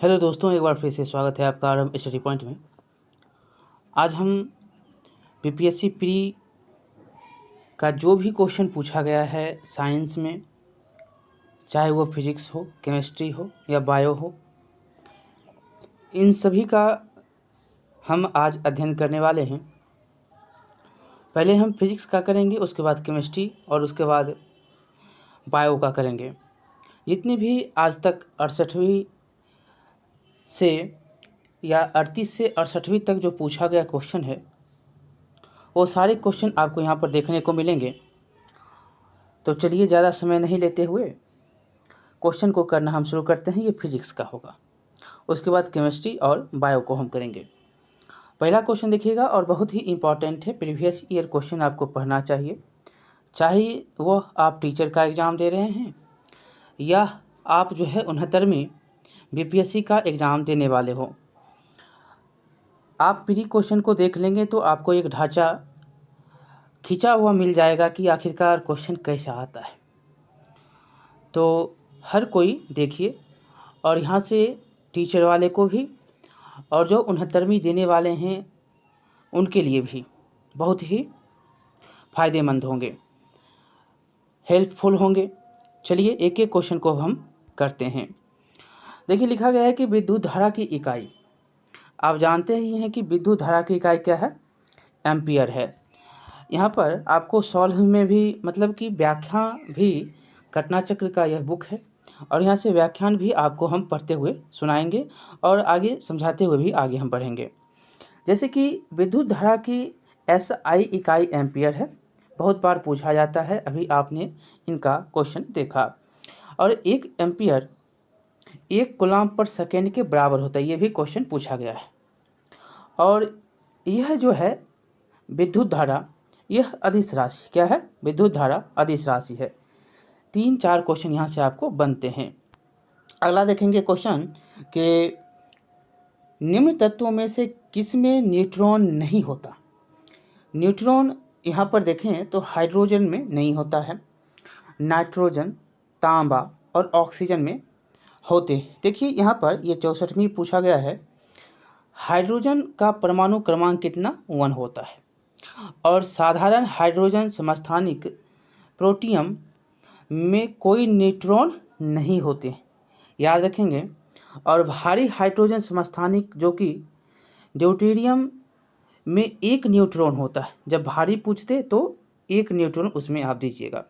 Hello दोस्तों, एक बार फिर से स्वागत है आपका आरंभ स्टडी पॉइंट में। आज हम बीपीएससी प्री का जो भी क्वेश्चन पूछा गया है साइंस में, चाहे वो फिजिक्स हो, केमिस्ट्री हो या बायो हो, इन सभी का हम आज अध्ययन करने वाले हैं। पहले हम फिजिक्स का करेंगे, उसके बाद केमिस्ट्री और उसके बाद बायो का करेंगे। जितनी भी आज तक 68वीं से या 38 से 68वीं तक जो पूछा गया क्वेश्चन है, वो सारे क्वेश्चन आपको यहाँ पर देखने को मिलेंगे। तो चलिए ज़्यादा समय नहीं लेते हुए क्वेश्चन को करना हम शुरू करते हैं। ये फिजिक्स का होगा, उसके बाद केमिस्ट्री और बायो को हम करेंगे। पहला क्वेश्चन देखिएगा और बहुत ही इम्पॉर्टेंट है। प्रीवियस ईयर क्वेश्चन आपको पढ़ना चाहिए, चाहे वह आप टीचर का एग्ज़ाम दे रहे हैं या आप जो है 69वीं बीपीएससी का एग्ज़ाम देने वाले हो। आप प्री क्वेश्चन को देख लेंगे तो आपको एक ढांचा खींचा हुआ मिल जाएगा कि आखिरकार क्वेश्चन कैसा आता है। तो हर कोई देखिए, और यहाँ से टीचर वाले को भी और जो 69वीं देने वाले हैं उनके लिए भी बहुत ही फ़ायदेमंद होंगे, हेल्पफुल होंगे। चलिए एक एक क्वेश्चन को हम करते हैं। देखिए लिखा गया है कि विद्युत धारा की इकाई, आप जानते ही हैं कि विद्युत धारा की इकाई क्या है, एम्पियर है। यहाँ पर आपको सॉल्व में भी मतलब कि व्याख्या भी घटनाचक्र का यह बुक है, और यहाँ से व्याख्यान भी आपको हम पढ़ते हुए सुनाएंगे और आगे समझाते हुए भी आगे हम बढ़ेंगे। जैसे कि विद्युत धारा की एसआई इकाई एम्पियर है, बहुत बार पूछा जाता है, अभी आपने इनका क्वेश्चन देखा। और एक एम्पियर 1 कूलम्ब पर सेकेंड के बराबर होता है, ये भी क्वेश्चन पूछा गया है। और यह जो है विद्युत धारा, यह अदिश राशि क्या है, विद्युत धारा अदिश राशि है। 3-4 क्वेश्चन यहाँ से आपको बनते हैं। अगला देखेंगे क्वेश्चन कि निम्न तत्वों में से किस में न्यूट्रॉन नहीं होता। न्यूट्रॉन यहाँ पर देखें तो हाइड्रोजन में नहीं होता है, नाइट्रोजन, तांबा और ऑक्सीजन में होते। देखिए यहाँ पर ये 64वीं पूछा गया है। हाइड्रोजन का परमाणु क्रमांक कितना, 1 होता है, और साधारण हाइड्रोजन समस्थानिक प्रोटियम में कोई न्यूट्रॉन नहीं होते, याद रखेंगे। और भारी हाइड्रोजन समस्थानिक जो कि ड्यूटेरियम में 1 न्यूट्रॉन होता है, जब भारी पूछते तो 1 न्यूट्रॉन उसमें आप दीजिएगा।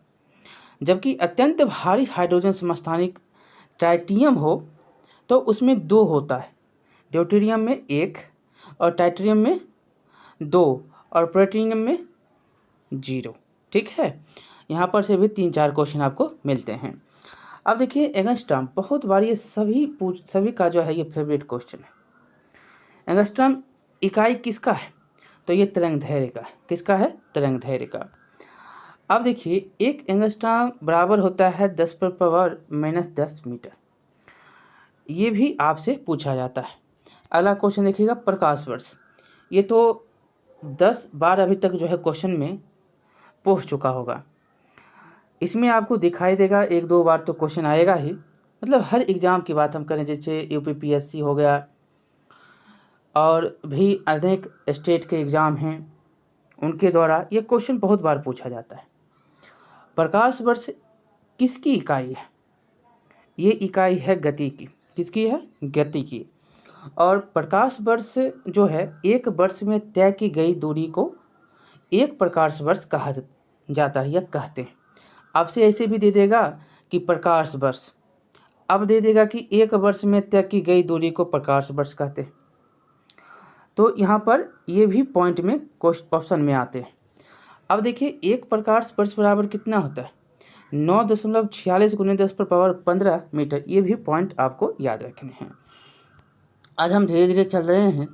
जबकि अत्यंत भारी हाइड्रोजन समस्थानिक ट्राइटियम हो तो उसमें 2 होता है, ड्यूटेरियम में 1 और टाइटेरियम में 2 और प्लूटोनियम में 0। ठीक है, यहाँ पर से भी 3-4 क्वेश्चन आपको मिलते हैं। अब देखिए एंगस्ट्रॉम, बहुत बार ये सभी का जो है ये फेवरेट क्वेश्चन है। एंगस्ट्रॉम इकाई किसका है, तो ये तरंगदैर्घ्य का है। किसका है, तरंगदैर्घ्य का। अब देखिए 1 एंगस्ट्रॉम बराबर होता है 10⁻⁻10 मीटर, ये भी आपसे पूछा जाता है। अगला क्वेश्चन देखिएगा प्रकाश वर्ष, ये तो 10 बार अभी तक जो है क्वेश्चन में पूछ चुका होगा। इसमें आपको दिखाई देगा 1-2 बार तो क्वेश्चन आएगा ही, मतलब हर एग्ज़ाम की बात हम करें, जैसे यूपीपीएससी हो गया और भी अनेक स्टेट के एग्ज़ाम हैं, उनके द्वारा ये क्वेश्चन बहुत बार पूछा जाता है। प्रकाश वर्ष किसकी इकाई है, ये इकाई है गति की। किसकी है, गति की। और प्रकाश वर्ष जो है 1 वर्ष में तय की गई दूरी को 1 प्रकाश वर्ष कहा जाता है या कहते हैं। आपसे ऐसे भी दे देगा कि प्रकाश वर्ष, अब दे देगा कि 1 वर्ष में तय की गई दूरी को प्रकाश वर्ष कहते हैं। तो यहाँ पर ये भी पॉइंट में ऑप्शन में आते हैं। अब देखिए 1 प्रकाश वर्ष बराबर कितना होता है, 9.46 × 10⁻15 मीटर। ये भी पॉइंट आपको याद रखने हैं। आज हम धीरे धीरे चल रहे हैं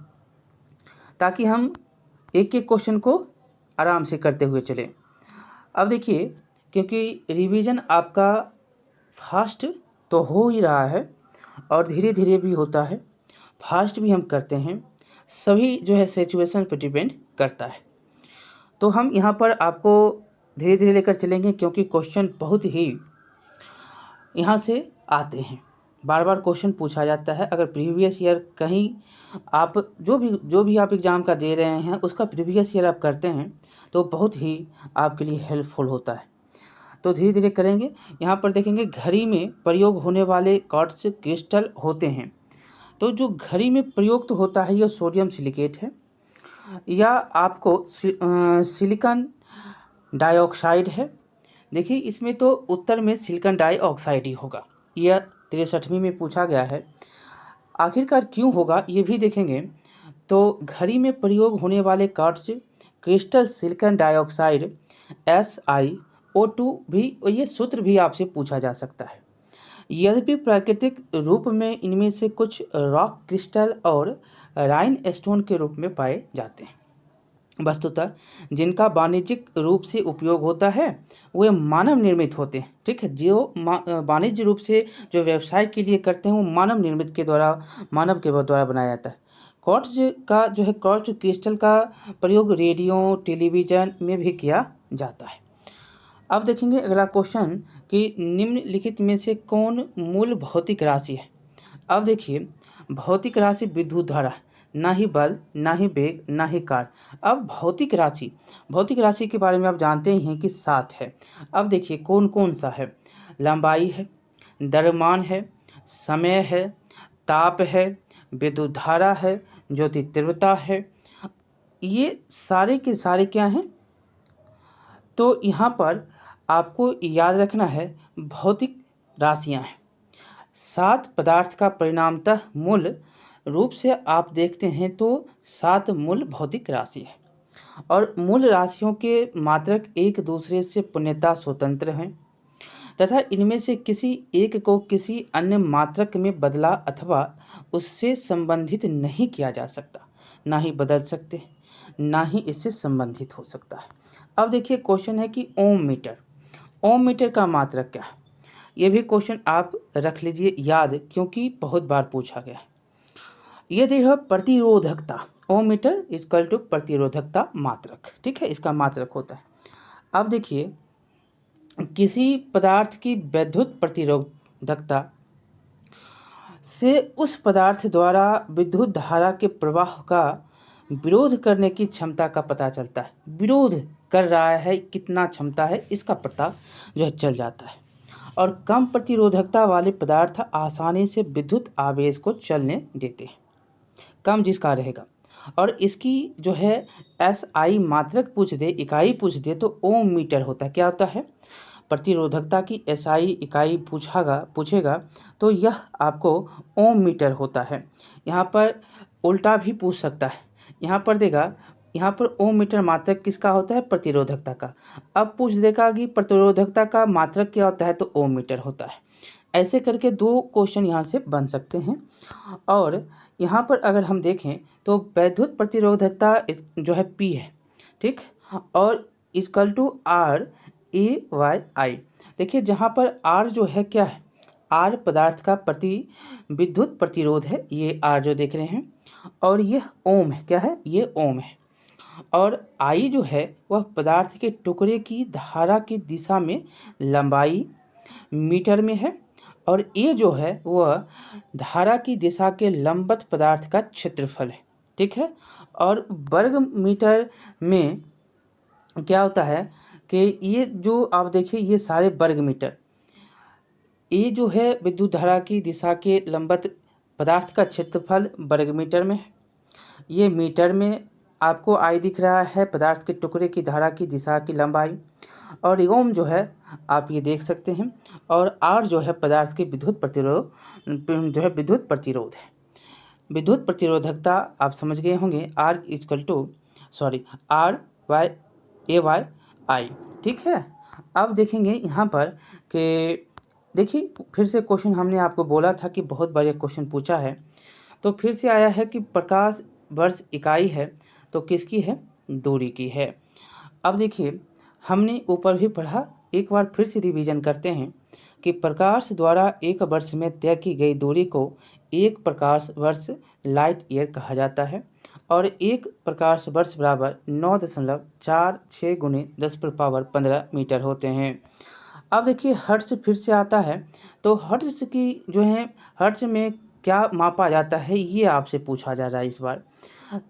ताकि हम एक एक क्वेश्चन को आराम से करते हुए चलें। अब देखिए, क्योंकि रिवीजन आपका फास्ट तो हो ही रहा है और धीरे धीरे भी होता है, फास्ट भी हम करते हैं, सभी जो है सिचुएशन पर डिपेंड करता है। तो हम यहाँ पर आपको धीरे धीरे लेकर चलेंगे, क्योंकि क्वेश्चन बहुत ही यहाँ से आते हैं। बार बार क्वेश्चन पूछा जाता है। अगर प्रीवियस ईयर कहीं आप जो भी आप एग्ज़ाम का दे रहे हैं उसका प्रीवियस ईयर आप करते हैं तो बहुत ही आपके लिए हेल्पफुल होता है। तो धीरे धीरे करेंगे। यहाँ पर देखेंगे घड़ी में प्रयोग होने वाले क्वार्ट्ज क्रिस्टल होते हैं। तो जो घड़ी में प्रयुक्त होता है यह सोडियम सिलिकेट है या आपको सिलिकॉन डाइऑक्साइड है। देखिए इसमें तो उत्तर में सिलिकॉन डाइऑक्साइड ही होगा। यह 63वीं में पूछा गया है। आखिरकार क्यों होगा ये भी देखेंगे। तो घड़ी में प्रयोग होने वाले quartz crystal silicon dioxide SiO2 भी, ये सूत्र भी आपसे पूछा जा सकता है। यद्यपि प्राकृतिक रूप में इनमें से कुछ रॉक क्रिस्टल और राइन स्टोन के रूप में पाए जाते हैं, वस्तुतः जिनका वाणिज्यिक रूप से उपयोग होता है वे मानव निर्मित होते हैं। ठीक है, जो वाणिज्य रूप से जो व्यवसाय के लिए करते हैं वो मानव निर्मित के द्वारा, मानव के द्वारा बनाया जाता है। क्वार्ट्ज का जो है, क्वार्ट्ज क्रिस्टल का प्रयोग रेडियो टेलीविज़न में भी किया जाता है। अब देखेंगे अगला क्वेश्चन कि निम्नलिखित में से कौन मूल भौतिक राशि है। अब देखिए भौतिक राशि विद्युत धारा, ना ही बल, ना ही वेग, ना ही कार्य। अब भौतिक राशि के बारे में आप जानते ही हैं कि 7 है। अब देखिए कौन कौन सा है। लंबाई है, द्रव्यमान है, समय है, ताप है, विद्युत धारा है, ज्योति तीव्रता है। ये सारे के सारे क्या हैं। तो यहाँ पर आपको याद रखना है भौतिक राशियाँ हैं। 7 पदार्थ का परिणामतः मूल रूप से आप देखते हैं तो 7 मूल भौतिक राशि है और मूल राशियों के मात्रक एक दूसरे से पूर्णतः स्वतंत्र हैं तथा इनमें से किसी एक को किसी अन्य मात्रक में बदला अथवा उससे संबंधित नहीं किया जा सकता, ना ही बदल सकते, ना ही इससे संबंधित हो सकता है। अब देखिए क्वेश्चन है कि ओम मीटर का मात्रक क्या है। ये भी क्वेश्चन आप रख लीजिए याद, क्योंकि बहुत बार पूछा गया है। ये देखो प्रतिरोधकता, ओम मीटर इक्वल टू प्रतिरोधकता मात्रक। ठीक है, इसका मात्रक होता है। अब देखिए किसी पदार्थ की वैद्युत प्रतिरोधकता से उस पदार्थ द्वारा विद्युत धारा के प्रवाह का विरोध करने की क्षमता का पता चलता है। विरोध कर रहा है, कितना क्षमता है इसका पता जो है चल जाता है। और कम प्रतिरोधकता वाले पदार्थ आसानी से विद्युत आवेश को चलने देते हैं, कम जिसका रहेगा। और इसकी जो है SI मात्रक पूछ दे, इकाई पूछ दे तो ओम मीटर होता है। क्या होता है, प्रतिरोधकता की SI इकाई पूछेगा तो यह आपको ओम मीटर होता है। यहाँ पर उल्टा भी पूछ सकता है, यहाँ पर देगा, यहाँ पर ओम मीटर मात्रक किसका होता है, प्रतिरोधकता का। अब पूछ देगा कि प्रतिरोधकता का मात्रक क्या होता है तो ओम मीटर होता है। ऐसे करके 2 क्वेश्चन यहाँ से बन सकते हैं। और यहाँ पर अगर हम देखें तो वैद्युत प्रतिरोधकता जो है P है, ठीक, और इक्वल टू RAYI। देखिए जहाँ पर R जो है क्या है, R पदार्थ का विद्युत प्रतिरोध है, ये R जो देख रहे हैं, और ये ओम है, क्या है, ये ओम है। और I जो है वह पदार्थ के टुकड़े की धारा की दिशा में लंबाई मीटर में है, और A जो है वह धारा की दिशा के लंबवत पदार्थ का क्षेत्रफल है। ठीक है, और वर्ग मीटर में क्या होता है कि ये जो आप देखिए ये सारे वर्ग मीटर, ए जो है विद्युत धारा की दिशा के लंबवत पदार्थ का क्षेत्रफल वर्ग मीटर में है। ये मीटर में आपको आई दिख रहा है पदार्थ के टुकड़े की धारा की दिशा की लंबाई, और ओम जो है आप ये देख सकते हैं, और आर जो है पदार्थ की विद्युत प्रतिरोध है। विद्युत प्रतिरोधकता आप समझ गए होंगे, RAY। ठीक है, अब देखेंगे यहाँ पर कि देखिए फिर से क्वेश्चन हमने आपको बोला था कि बहुत बार क्वेश्चन पूछा है, तो फिर से आया है कि प्रकाश वर्ष इकाई है तो किसकी है, दूरी की है। अब देखिए हमने ऊपर भी पढ़ा, एक बार फिर से रिवीजन करते हैं कि प्रकाश द्वारा एक वर्ष में तय की गई दूरी को एक प्रकाश वर्ष लाइट ईयर कहा जाता है, और एक प्रकाश वर्ष बराबर 9.46 × 10⁻15 मीटर होते हैं। अब देखिए हर्ट्ज फिर से आता है, तो हर्ट्ज की जो है, हर्ट्ज में क्या मापा जाता है ये आपसे पूछा जा रहा है इस बार।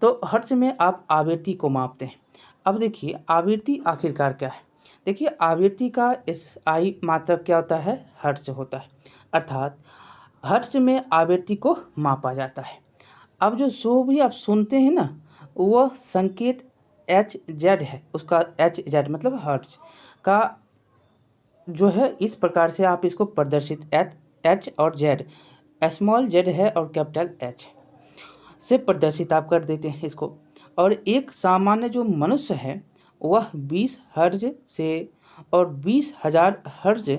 तो हर्ट्ज में आप आवृत्ति को मापते हैं। अब देखिए आवृत्ति आखिरकार क्या है। देखिए आवृत्ति का SI मात्रक क्या होता है, हर्ट्ज होता है, अर्थात हर्ट्ज में आवृत्ति को मापा जाता है। अब जो भी आप सुनते हैं ना, वह संकेत HZ है, उसका HZ मतलब हर्ट्ज का जो है, इस प्रकार से आप इसको प्रदर्शित H और Z, स्मॉल z है और कैपिटल H से प्रदर्शित आप कर देते हैं इसको। और एक सामान्य जो मनुष्य है वह 20 हर्ज से और 20,000 हर्ज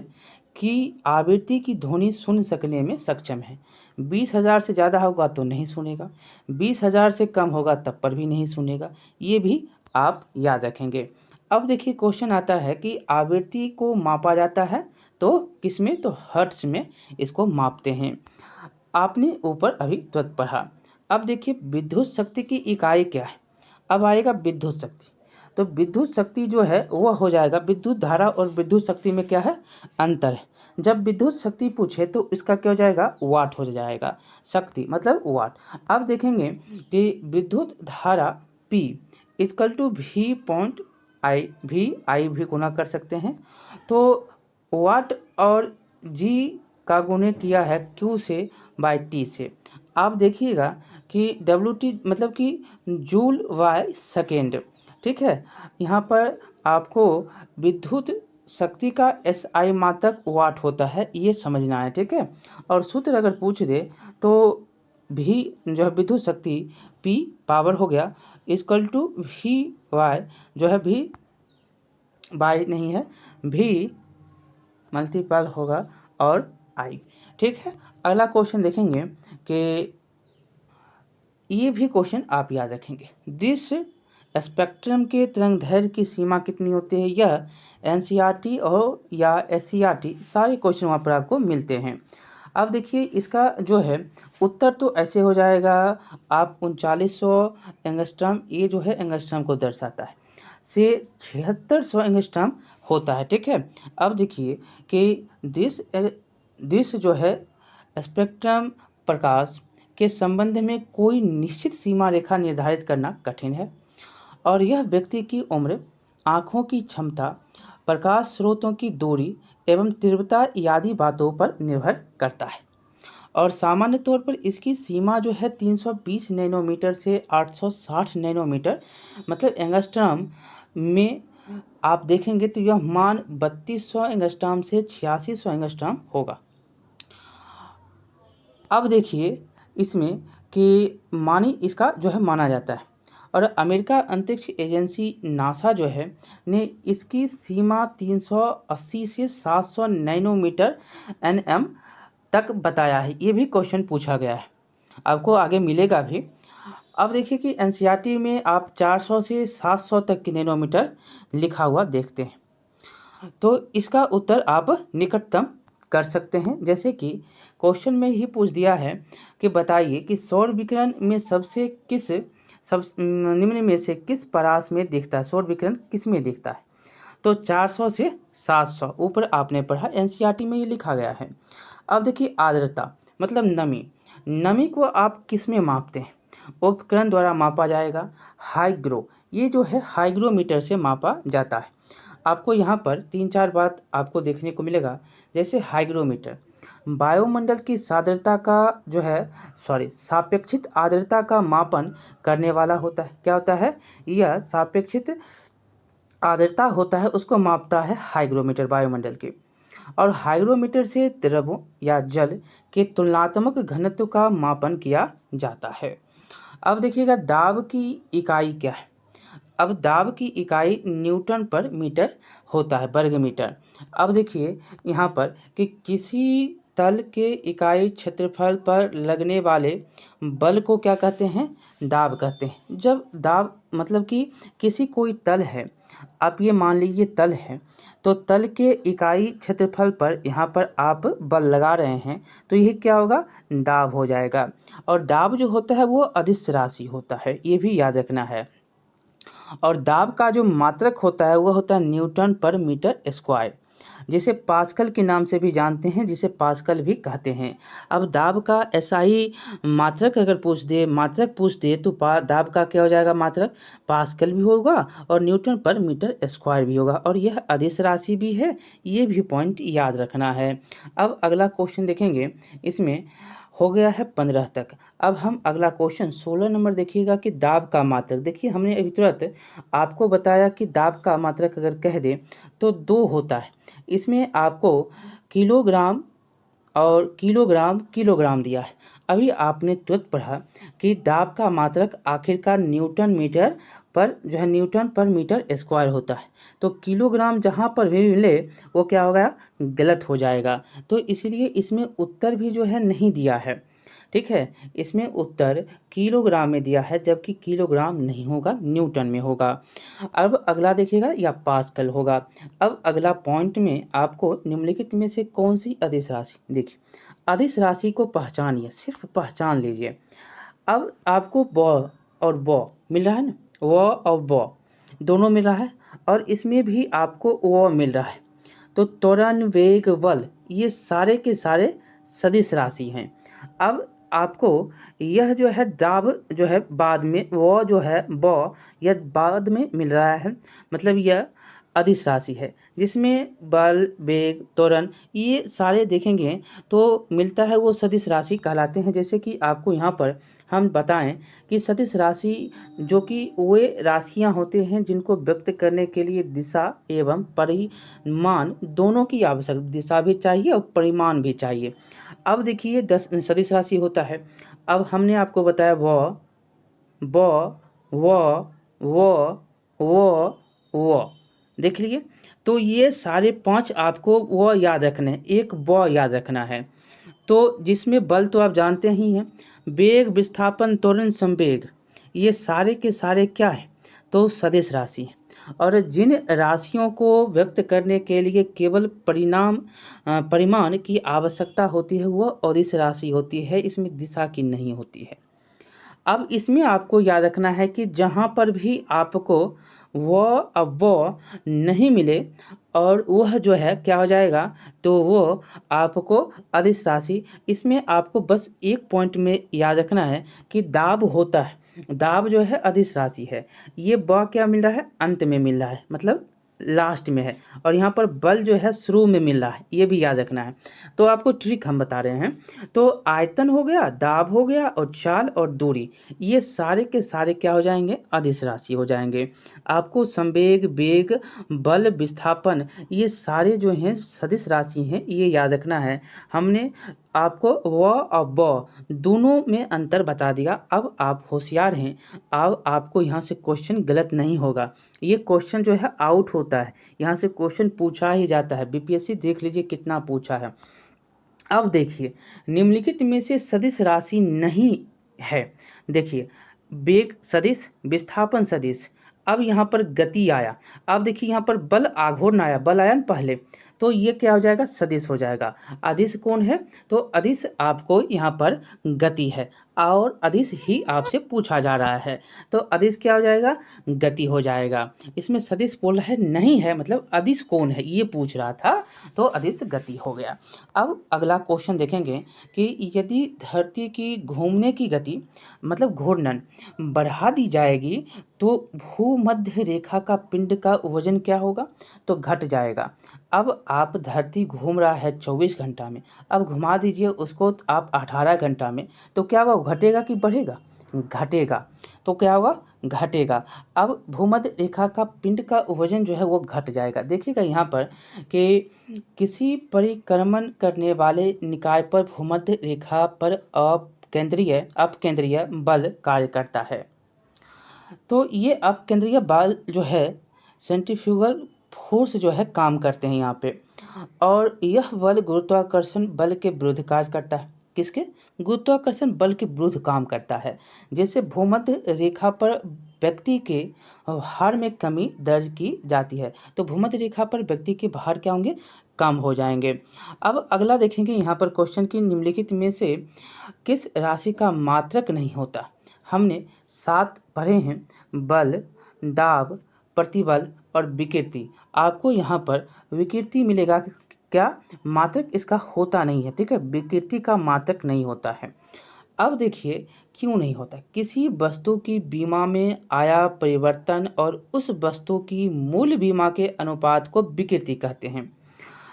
की आवृत्ति की ध्वनि सुन सकने में सक्षम है। 20,000 से ज़्यादा होगा तो नहीं सुनेगा, 20,000 से कम होगा तब पर भी नहीं सुनेगा, ये भी आप याद रखेंगे। अब देखिए क्वेश्चन आता है कि आवृत्ति को मापा जाता है तो किसमें, तो हर्ट्ज में इसको मापते हैं। आपने ऊपर अभी तुरंत पढ़ा। अब देखिए विद्युत शक्ति की इकाई क्या है। अब आएगा विद्युत शक्ति, तो विद्युत शक्ति जो है वह हो जाएगा, विद्युत धारा और विद्युत शक्ति में क्या है, अंतर है। जब विद्युत शक्ति पूछे तो इसका क्या हो जाएगा, वाट हो जाएगा, शक्ति मतलब वाट। अब देखेंगे कि विद्युत धारा P इक्वल टू V भी गुना कर सकते हैं, तो वाट और G का गुणे किया है Q से बाय T से। आप देखिएगा कि WT मतलब कि जूल बाय सेकेंड, ठीक है। यहाँ पर आपको विद्युत शक्ति का SI मात्रक वाट होता है, ये समझना है, ठीक है। और सूत्र अगर पूछ दे तो भी जो है विद्युत शक्ति P पावर हो गया इक्वल टू VY जो है भी बाय नहीं है, भी मल्टीपल होगा और I, ठीक है। अगला क्वेश्चन देखेंगे कि ये भी क्वेश्चन आप याद रखेंगे। दिस स्पेक्ट्रम के तरंगदैर्घ्य की सीमा कितनी होती है, यह NCERT और या SCERT सारे क्वेश्चन वहाँ पर आपको मिलते हैं। अब देखिए इसका जो है उत्तर तो ऐसे हो जाएगा, आप 3900 एंगस्ट्रम, ये जो है एंगस्ट्रम को दर्शाता है, से 7600 एंगस्ट्रम होता है, ठीक है। अब देखिए कि दिस जो है स्पेक्ट्रम प्रकाश के संबंध में कोई निश्चित सीमा रेखा निर्धारित करना कठिन है, और यह व्यक्ति की उम्र, आँखों की क्षमता, प्रकाश स्रोतों की दूरी एवं तीव्रता आदि बातों पर निर्भर करता है। और सामान्य तौर पर इसकी सीमा जो है 320 नैनोमीटर से 860 नैनोमीटर मतलब एंगस्ट्रम में आप देखेंगे तो यह मान 3200 एंगस्ट्रम से 8600 एंगस्ट्रम होगा। अब देखिए इसमें कि मानी इसका जो है माना जाता है, और अमेरिका अंतरिक्ष एजेंसी नासा जो है ने इसकी सीमा 380 से 700 नैनोमीटर NM तक बताया है। ये भी क्वेश्चन पूछा गया है, आपको आगे मिलेगा भी। अब देखिए कि NCERT में आप 400 से 700 तक की नैनोमीटर लिखा हुआ देखते हैं, तो इसका उत्तर आप निकटतम कर सकते हैं। जैसे कि क्वेश्चन में ही पूछ दिया है कि बताइए कि सौर विकिरण में निम्न में से किस परास में दिखता है, सौर विकिरण किस में दिखता है, तो 400 से 700 ऊपर आपने पढ़ा, NCERT में ये लिखा गया है। अब देखिए आर्द्रता मतलब नमी को आप किस में मापते हैं, उपकरण द्वारा मापा जाएगा, हाइग्रो, ये जो है हाइग्रोमीटर से मापा जाता है। आपको यहाँ पर 3-4 बात आपको देखने को मिलेगा, जैसे हाइग्रोमीटर वायुमंडल की साद्रता का जो है सापेक्षित आर्द्रता का मापन करने वाला होता है। क्या होता है, यह सापेक्षित आर्द्रता होता है, उसको मापता है हाइग्रोमीटर वायुमंडल के। और हाइग्रोमीटर से द्रव या जल के तुलनात्मक घनत्व का मापन किया जाता है। अब देखिएगा दाब की इकाई क्या है। अब दाब की इकाई न्यूटन पर मीटर होता है, वर्ग मीटर। अब देखिए यहाँ पर कि किसी तल के इकाई क्षेत्रफल पर लगने वाले बल को क्या कहते हैं, दाब कहते हैं। जब दाब मतलब कि किसी कोई तल है, आप ये मान लीजिए तल है, तो तल के इकाई क्षेत्रफल पर यहाँ पर आप बल लगा रहे हैं, तो यह क्या होगा, दाब हो जाएगा। और दाब जो होता है वो अदिश राशि होता है, ये भी याद रखना है। और दाब का जो मात्रक होता है वह होता है न्यूटन पर मीटर स्क्वायर। जिसे पास्कल के नाम से भी जानते हैं, जिसे पास्कल भी कहते हैं। अब दाब का SI मात्रक अगर मात्रक पूछ दे तो दाब का क्या हो जाएगा मात्रक, पास्कल भी होगा और न्यूटन पर मीटर स्क्वायर भी होगा, और यह अदिश राशि भी है, ये भी पॉइंट याद रखना है। अब अगला क्वेश्चन देखेंगे, इसमें हो गया है 15 तक। अब हम अगला क्वेश्चन 16 नंबर देखिएगा कि दाब का मात्रक। देखिए हमने अभी तुरंत आपको बताया कि दाब का मात्रक अगर कह दे तो 2 होता है। इसमें आपको किलोग्राम और किलोग्राम दिया है। अभी आपने तुरंत पढ़ा कि दाब का मात्रक आखिरकार न्यूटन पर मीटर स्क्वायर होता है। तो किलोग्राम जहाँ पर भी मिले वो क्या हो गया, गलत हो जाएगा। तो इसलिए इसमें उत्तर भी जो है नहीं दिया है, ठीक है। इसमें उत्तर किलोग्राम में दिया है, जबकि किलोग्राम नहीं होगा, न्यूटन में होगा। अब अगला देखिएगा या पास्कल होगा। अब अगला पॉइंट में आपको निम्नलिखित में से कौन सी अदिश राशि, देखिए अदिश राशि को पहचानिए, सिर्फ पहचान लीजिए। अब आपको ब और ब मिल रहा है ना, व और ब दोनों मिल रहा है, और इसमें भी आपको व मिल रहा है। तो त्वरण, वेग, बल ये सारे के सारे सदिश राशि हैं। अब आपको यह जो है दाब जो है बाद में, वो जो है ब यह बाद में मिल रहा है, मतलब यह अदिश राशि है, जिसमें बल, वेग, त्वरण ये सारे देखेंगे तो मिलता है, वो सदिश राशि कहलाते हैं। जैसे कि आपको यहाँ पर हम बताएं कि सदिश राशि जो कि वे राशियाँ होते हैं जिनको व्यक्त करने के लिए दिशा एवं परिमाण दोनों की आवश्यक, दिशा भी चाहिए और परिमाण भी चाहिए। अब देखिए 10 सदिश राशि होता है। अब हमने आपको बताया व, ब, व, व, व, व, देख लिए। तो ये सारे 5 आपको व याद रखने हैं, एक ब याद रखना है। तो जिसमें बल तो आप जानते ही हैं, वेग, विस्थापन, त्वरण, संवेग ये सारे के सारे क्या है, तो सदिश राशि है। और जिन राशियों को व्यक्त करने के लिए केवल परिमाण की आवश्यकता होती है वह अदिश राशि होती है, इसमें दिशा की नहीं होती है। अब इसमें आपको याद रखना है कि जहाँ पर भी आपको वो नहीं मिले और वह जो है क्या हो जाएगा, तो वो आपको अदिश राशि, इसमें आपको बस एक पॉइंट में याद रखना है कि दाब होता है, दाब जो है अदिश राशि है। ये ब क्या मिल रहा है, अंत में मिल रहा है, मतलब लास्ट में है, और यहाँ पर बल जो है शुरू में मिल रहा है, ये भी याद रखना है। तो आपको ट्रिक हम बता रहे हैं। तो आयतन हो गया, दाब हो गया, और चाल और दूरी ये सारे के सारे क्या हो जाएंगे, अदिश राशि हो जाएंगे। आपको संवेग, वेग, बल, विस्थापन ये सारे जो हैं सदिश राशि हैं, ये याद रखना है। हमने आपको व और ब दोनों में अंतर बता दिया। अब आप होशियार हैं, अब आपको यहाँ से क्वेश्चन गलत नहीं होगा। ये क्वेश्चन जो है आउट होता है, यहाँ से क्वेश्चन पूछा ही जाता है। बीपीएससी देख लीजिए कितना पूछा है। अब देखिए निम्नलिखित में से सदिश राशि नहीं है। देखिए वेग सदिश, विस्थापन सदिश, अब यहाँ पर गति आया। अब देखिए यहाँ पर बल आघूर्ण आया, बल आया ना पहले, तो ये क्या हो जाएगा, सदिश हो जाएगा। अदिश कौन है, तो अदिश आपको यहाँ पर गति है, और अदिश ही आपसे पूछा जा रहा है, तो अदिश क्या हो जाएगा, गति हो जाएगा। इसमें सदिश बोल रहा है नहीं है, मतलब अदिश कौन है ये पूछ रहा था, तो अदिश गति हो गया। अब अगला क्वेश्चन देखेंगे कि यदि धरती की घूमने की गति, मतलब घूर्णन बढ़ा दी जाएगी तो भूमध्य रेखा का पिंड का वजन क्या होगा, तो घट जाएगा। अब आप धरती घूम रहा है 24 घंटा में, अब घुमा दीजिए उसको आप 18 घंटा में, तो क्या होगा, घटेगा कि बढ़ेगा, घटेगा। तो क्या होगा, घटेगा। अब भूमध्य रेखा का पिंड का वजन जो है वो घट जाएगा। देखिएगा यहाँ पर कि किसी परिक्रमण करने वाले निकाय पर भूमध्य रेखा पर अपकेंद्रीय बल कार्य करता है। तो ये अपकेंद्रीय बल जो है सेंट्रीफ्यूगल फोर्स जो है काम करते हैं यहाँ पे, और यह बल गुरुत्वाकर्षण बल के विरुद्ध कार्य करता है। किसके, गुरुत्वाकर्षण बल के विरुद्ध काम करता है। जैसे भूमध्य रेखा पर व्यक्ति के भार में कमी दर्ज की जाती है, तो भूमध्य रेखा पर व्यक्ति के भार क्या होंगे, कम हो जाएंगे। अब अगला देखेंगे यहाँ पर क्वेश्चन की निम्नलिखित में से किस राशि का मात्रक नहीं होता। हमने 7 पढ़े हैं, बल, दाब, प्रतिबल और विकृति, आपको यहाँ पर विकृति मिलेगा। क्या मात्रक इसका होता नहीं है, ठीक है, विकृति का मात्रक नहीं होता है। अब देखिए क्यों नहीं होता। किसी वस्तु की बीमा में आया परिवर्तन और उस वस्तु की मूल बीमा के अनुपात को विकृति कहते हैं।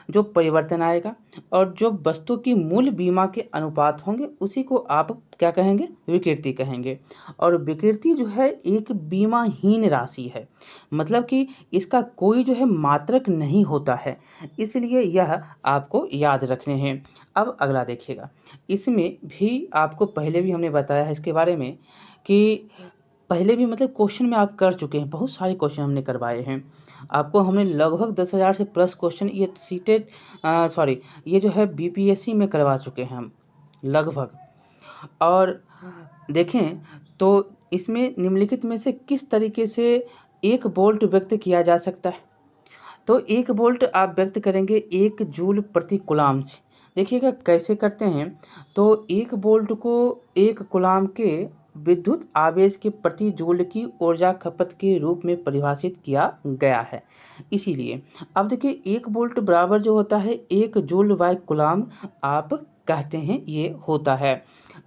जो परिवर्तन आएगा और जो वस्तु की मूल बीमा के अनुपात होंगे उसी को आप क्या कहेंगे, विकृति कहेंगे। और विकृति जो है एक बीमाहीन राशि है, मतलब कि इसका कोई जो है मात्रक नहीं होता है, इसलिए यह आपको याद रखने हैं। अब अगला देखिएगा, इसमें भी आपको पहले भी हमने बताया है इसके बारे में कि पहले भी मतलब क्वेश्चन में आप कर चुके हैं, बहुत सारे क्वेश्चन हमने करवाए हैं आपको। हमने लगभग 10,000 से प्लस क्वेश्चन ये सीटेड ये जो है बीपीएससी में करवा चुके हैं हम लगभग। और देखें तो इसमें निम्नलिखित में से किस तरीके से 1 वोल्ट व्यक्त किया जा सकता है। तो 1 वोल्ट आप व्यक्त करेंगे 1 जूल प्रति कूलाम से। देखिएगा कैसे करते हैं। तो 1 वोल्ट को 1 कूलाम के विद्युत आवेश के प्रति जूल की ऊर्जा खपत के रूप में परिभाषित किया गया है। इसीलिए अब देखिए 1 वोल्ट बराबर जो होता है 1 जूल बाय कूलाम आप कहते हैं ये होता है।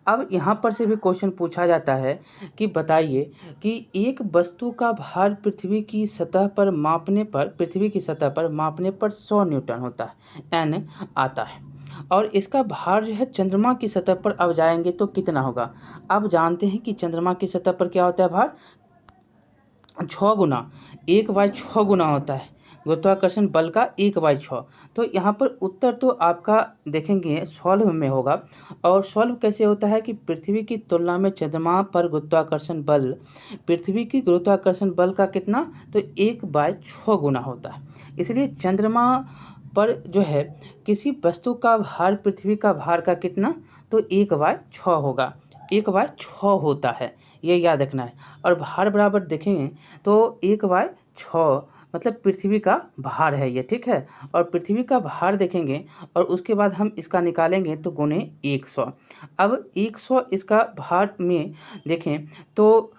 अब यहाँ पर से भी क्वेश्चन पूछा जाता है कि बताइए कि एक वस्तु का भार पृथ्वी की सतह पर मापने पर 100 न्यूटन होता है, एन आता है। और इसका भार जो है चंद्रमा की सतह पर अब जाएंगे तो कितना होगा। अब जानते हैं कि चंद्रमा की सतह पर क्या होता है भार, 6 गुना 1/6 गुना होता है गुरुत्वाकर्षण बल का 1/6। तो यहाँ पर उत्तर तो आपका देखेंगे सॉल्व में होगा। और सॉल्व कैसे होता है कि पृथ्वी की तुलना में चंद्रमा पर गुरुत्वाकर्षण बल, पृथ्वी की गुरुत्वाकर्षण बल का कितना, तो 1/6 गुना होता है। इसलिए चंद्रमा पर जो है किसी वस्तु का भार पृथ्वी का भार का कितना, तो 1/6 होगा, 1/6 होता है, ये याद रखना है। और भार बराबर देखेंगे तो 1/6 मतलब पृथ्वी का भार है ये, ठीक है। और पृथ्वी का भार देखेंगे और उसके बाद हम इसका निकालेंगे तो गुने 100। अब 100 इसका भार में देखें तो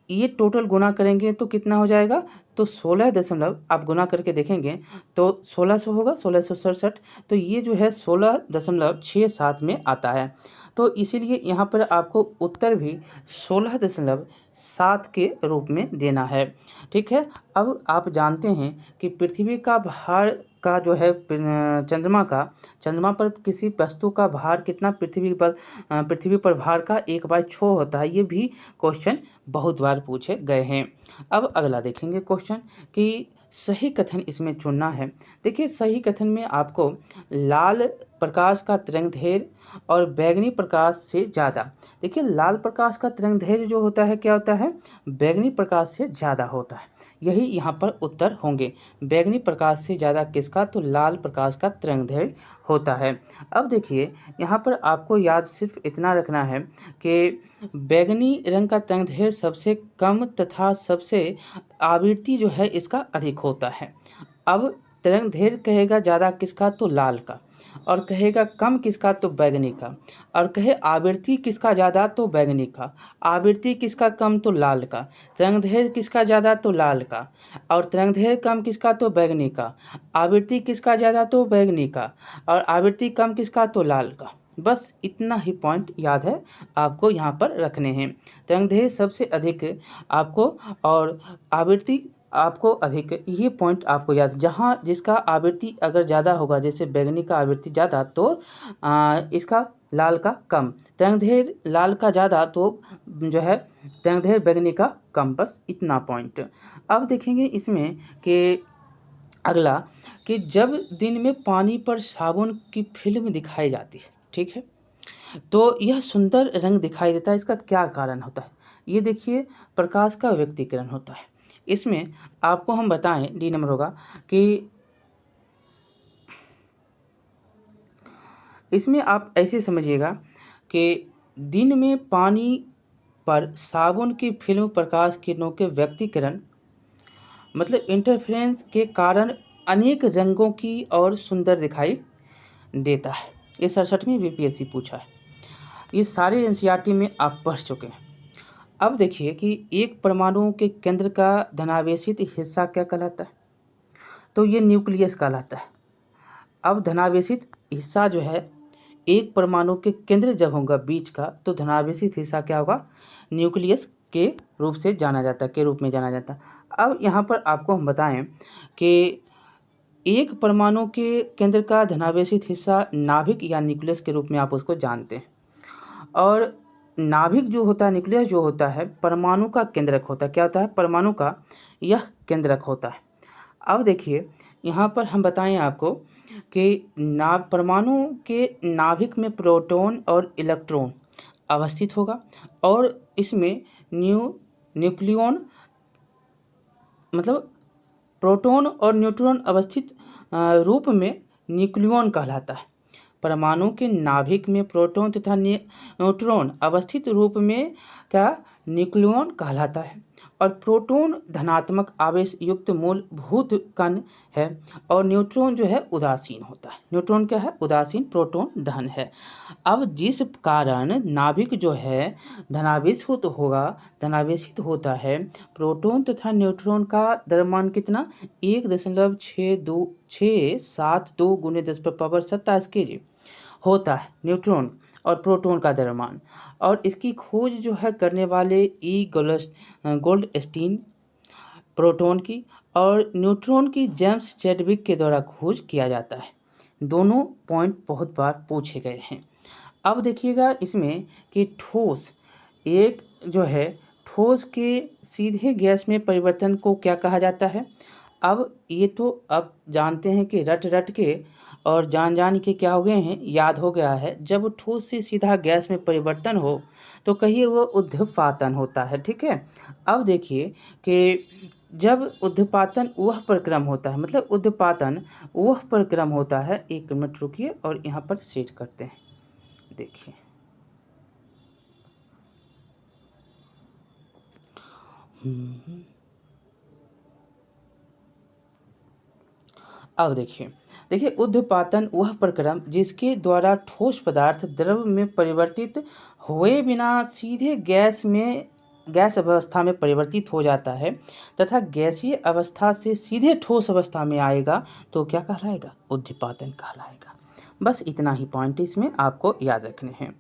ये टोटल गुना करेंगे तो कितना हो जाएगा, तो 16 दशमलव आप गुना करके देखेंगे तो 1600 होगा, 1667। तो ये जो है 16.67 में आता है। तो इसीलिए यहाँ पर आपको उत्तर भी 16.7 के रूप में देना है, ठीक है। अब आप जानते हैं कि पृथ्वी का भार का जो है चंद्रमा पर किसी वस्तु का भार कितना, पृथ्वी पर भार का 1/6 होता है। ये भी क्वेश्चन बहुत बार पूछे गए हैं। अब अगला देखेंगे क्वेश्चन कि सही कथन इसमें चुनना है। देखिए सही कथन में आपको लाल प्रकाश का तरंगदैर्घ्य और बैगनी प्रकाश से ज़्यादा, देखिए लाल प्रकाश का तरंगदैर्घ्य जो होता है क्या होता है, बैगनी प्रकाश से ज़्यादा होता है। यही यहाँ पर उत्तर होंगे, बैगनी प्रकाश से ज़्यादा किसका, तो लाल प्रकाश का तरंगदैर्घ्य होता है। अब देखिए यहाँ पर आपको याद सिर्फ इतना रखना है कि बैगनी रंग का तरंगदैर्घ्य सबसे कम तथा सबसे आवृत्ति जो है इसका अधिक होता है। अब तरंगदैर्घ्य कहेगा ज़्यादा किसका, तो लाल का, और कहेगा कम किसका, तो बैगनी का, और कहे आवृत्ति किसका ज़्यादा, तो बैगनी का, आवृत्ति किसका कम, तो लाल का, तरंगदैर्घ्य किसका ज़्यादा, तो लाल का, और तरंगदैर्घ्य कम किसका, तो बैगनी का, आवृत्ति किसका ज़्यादा, तो बैगनी का, और आवृत्ति कम किसका, तो लाल का। बस इतना ही पॉइंट याद है आपको यहाँ पर रखने हैं। तरंगदैर्घ्य सबसे अधिक आपको और आवृत्ति आपको अधिक, ये पॉइंट आपको याद, जहाँ जिसका आवृत्ति अगर ज़्यादा होगा, जैसे बैगनी का आवृत्ति ज़्यादा तो इसका लाल का कम, तरंगदैर्घ्य लाल का ज़्यादा तो जो है तरंगदैर्घ्य बैगनी का कम, बस इतना पॉइंट। अब देखेंगे इसमें कि अगला कि जब दिन में पानी पर साबुन की फिल्म दिखाई जाती है, ठीक है, तो यह सुंदर रंग दिखाई देता है, इसका क्या कारण होता है। ये देखिए प्रकाश का व्यक्तीकरण होता है। इसमें आपको हम बताएं, डी नंबर होगा कि इसमें आप ऐसे समझिएगा कि दिन में पानी पर साबुन की फिल्म प्रकाश किरणों के व्यक्तीकरण मतलब इंटरफेरेंस के कारण अनेक रंगों की और सुंदर दिखाई देता है। ये 67वीं बीपीएससी पूछा है, ये सारे एनसीईआरटी में आप पढ़ चुके हैं। अब देखिए कि एक परमाणु के केंद्र का धनावेशित हिस्सा क्या कहलाता है। तो ये न्यूक्लियस कहलाता है। अब धनावेशित हिस्सा जो है एक परमाणु के केंद्र जब होगा बीच का, तो धनावेशित हिस्सा क्या होगा, न्यूक्लियस के रूप से जाना जाता है, के रूप में जाना जाता है। अब यहाँ पर आपको हम बताएं कि एक परमाणु के केंद्र का धनावेशित हिस्सा नाभिक या न्यूक्लियस के रूप में आप उसको जानते हैं। और नाभिक जो होता है, न्यूक्लियस जो होता है, परमाणु का केंद्रक होता है। क्या होता है? परमाणु का यह केंद्रक होता है। अब देखिए यहाँ पर हम बताएं आपको कि परमाणु के नाभिक में प्रोटॉन और इलेक्ट्रॉन अवस्थित होगा और इसमें न्यूक्लियन मतलब प्रोटॉन और न्यूट्रॉन अवस्थित रूप में न्यूक्लियन कहलाता है। परमाणु के नाभिक में प्रोटॉन तथा न्यूट्रॉन अवस्थित रूप में क्या, न्यूक्लियन कहलाता है। और प्रोटॉन धनात्मक आवेश युक्त मूलभूत कण है और न्यूट्रॉन जो है उदासीन होता है। न्यूट्रॉन क्या है? उदासीन, प्रोटॉन धन है। अब जिस कारण नाभिक जो है धनावेशित होता है, प्रोटॉन तथा न्यूट्रॉन का द्रव्यमान कितना, 1.672 × 10⁻27 kg होता है न्यूट्रॉन और प्रोटॉन का द्रव्यमान। और इसकी खोज जो है करने वाले गोल्डस्टीन प्रोटॉन की और न्यूट्रॉन की जेम्स चैडविक के द्वारा खोज किया जाता है। दोनों पॉइंट बहुत बार पूछे गए हैं। अब देखिएगा इसमें कि ठोस के सीधे गैस में परिवर्तन को क्या कहा जाता है। अब ये तो अब जानते हैं कि रट के और जान के क्या हो गए हैं, याद हो गया है। जब ठोस से सीधा गैस में परिवर्तन हो तो कहिए वो उद्दीपातन होता है। ठीक है। अब देखिए कि जब उद्दीपातन वह प्रक्रम होता है, मतलब उद्दीपातन वह प्रक्रम होता है। 1 मिनट रुकिए और यहाँ पर सेट करते हैं। देखिए अब देखिए उद्दीपातन वह प्रक्रम जिसके द्वारा ठोस पदार्थ द्रव में परिवर्तित हुए बिना सीधे गैस अवस्था में परिवर्तित हो जाता है तथा गैसीय अवस्था से सीधे ठोस अवस्था में आएगा तो क्या कहलाएगा, उद्दीपातन कहलाएगा। बस इतना ही पॉइंट इसमें आपको याद रखने हैं।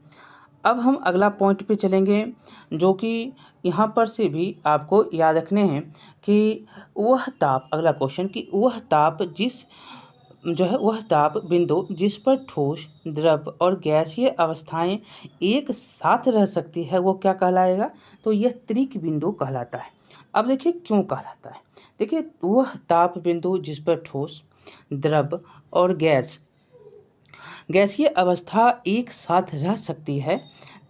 अब हम अगला पॉइंट पे चलेंगे जो कि यहाँ पर से भी आपको याद रखने हैं कि वह ताप, अगला क्वेश्चन कि वह ताप बिंदु जिस पर ठोस, द्रव और गैसीय अवस्थाएं एक साथ रह सकती है वो क्या कहलाएगा, तो यह त्रिक बिंदु कहलाता है। अब देखिए क्यों कहलाता है। देखिए वह ताप बिंदु जिस पर ठोस, द्रव और गैसीय अवस्था एक साथ रह सकती है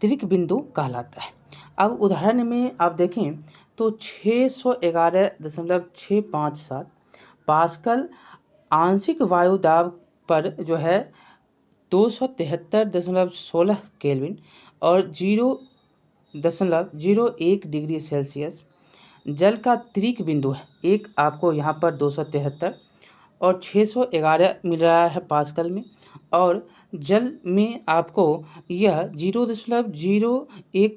त्रिक बिंदु कहलाता है। अब उदाहरण में आप देखें तो 611.657 पास्कल आंशिक वायु दाब पर जो है 273.16 केल्विन और 0.01 डिग्री सेल्सियस जल का त्रिक बिंदु है। एक आपको यहाँ पर 273 और 611 मिल रहा है पास्कल में, और जल में आपको यह 0.01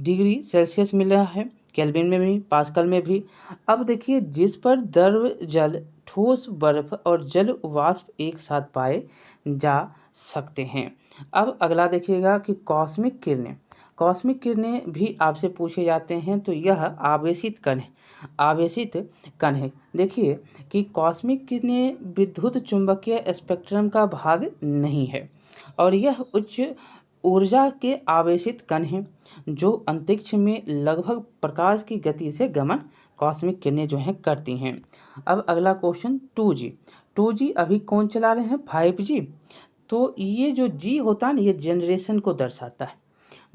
डिग्री सेल्सियस मिल रहा है, केल्विन में भी, पास्कल में भी। अब देखिए जिस पर द्रव, जल, ठोस, बर्फ और जल वाष्प एक साथ पाए जा सकते हैं। अब अगला देखिएगा कि कॉस्मिक किरणें भी आपसे पूछे जाते हैं। तो यह आवेशित कण है। देखिए कि कॉस्मिक किरणें विद्युत चुंबकीय स्पेक्ट्रम का भाग नहीं है और यह उच्च ऊर्जा के आवेशित कण हैं जो अंतरिक्ष में लगभग प्रकाश की गति से गमन कॉस्मिक किरणें जो हैं करती हैं। अब अगला क्वेश्चन 2G अभी कौन चला रहे हैं, 5G। तो ये जो G होता है ना, ये जनरेशन को दर्शाता है।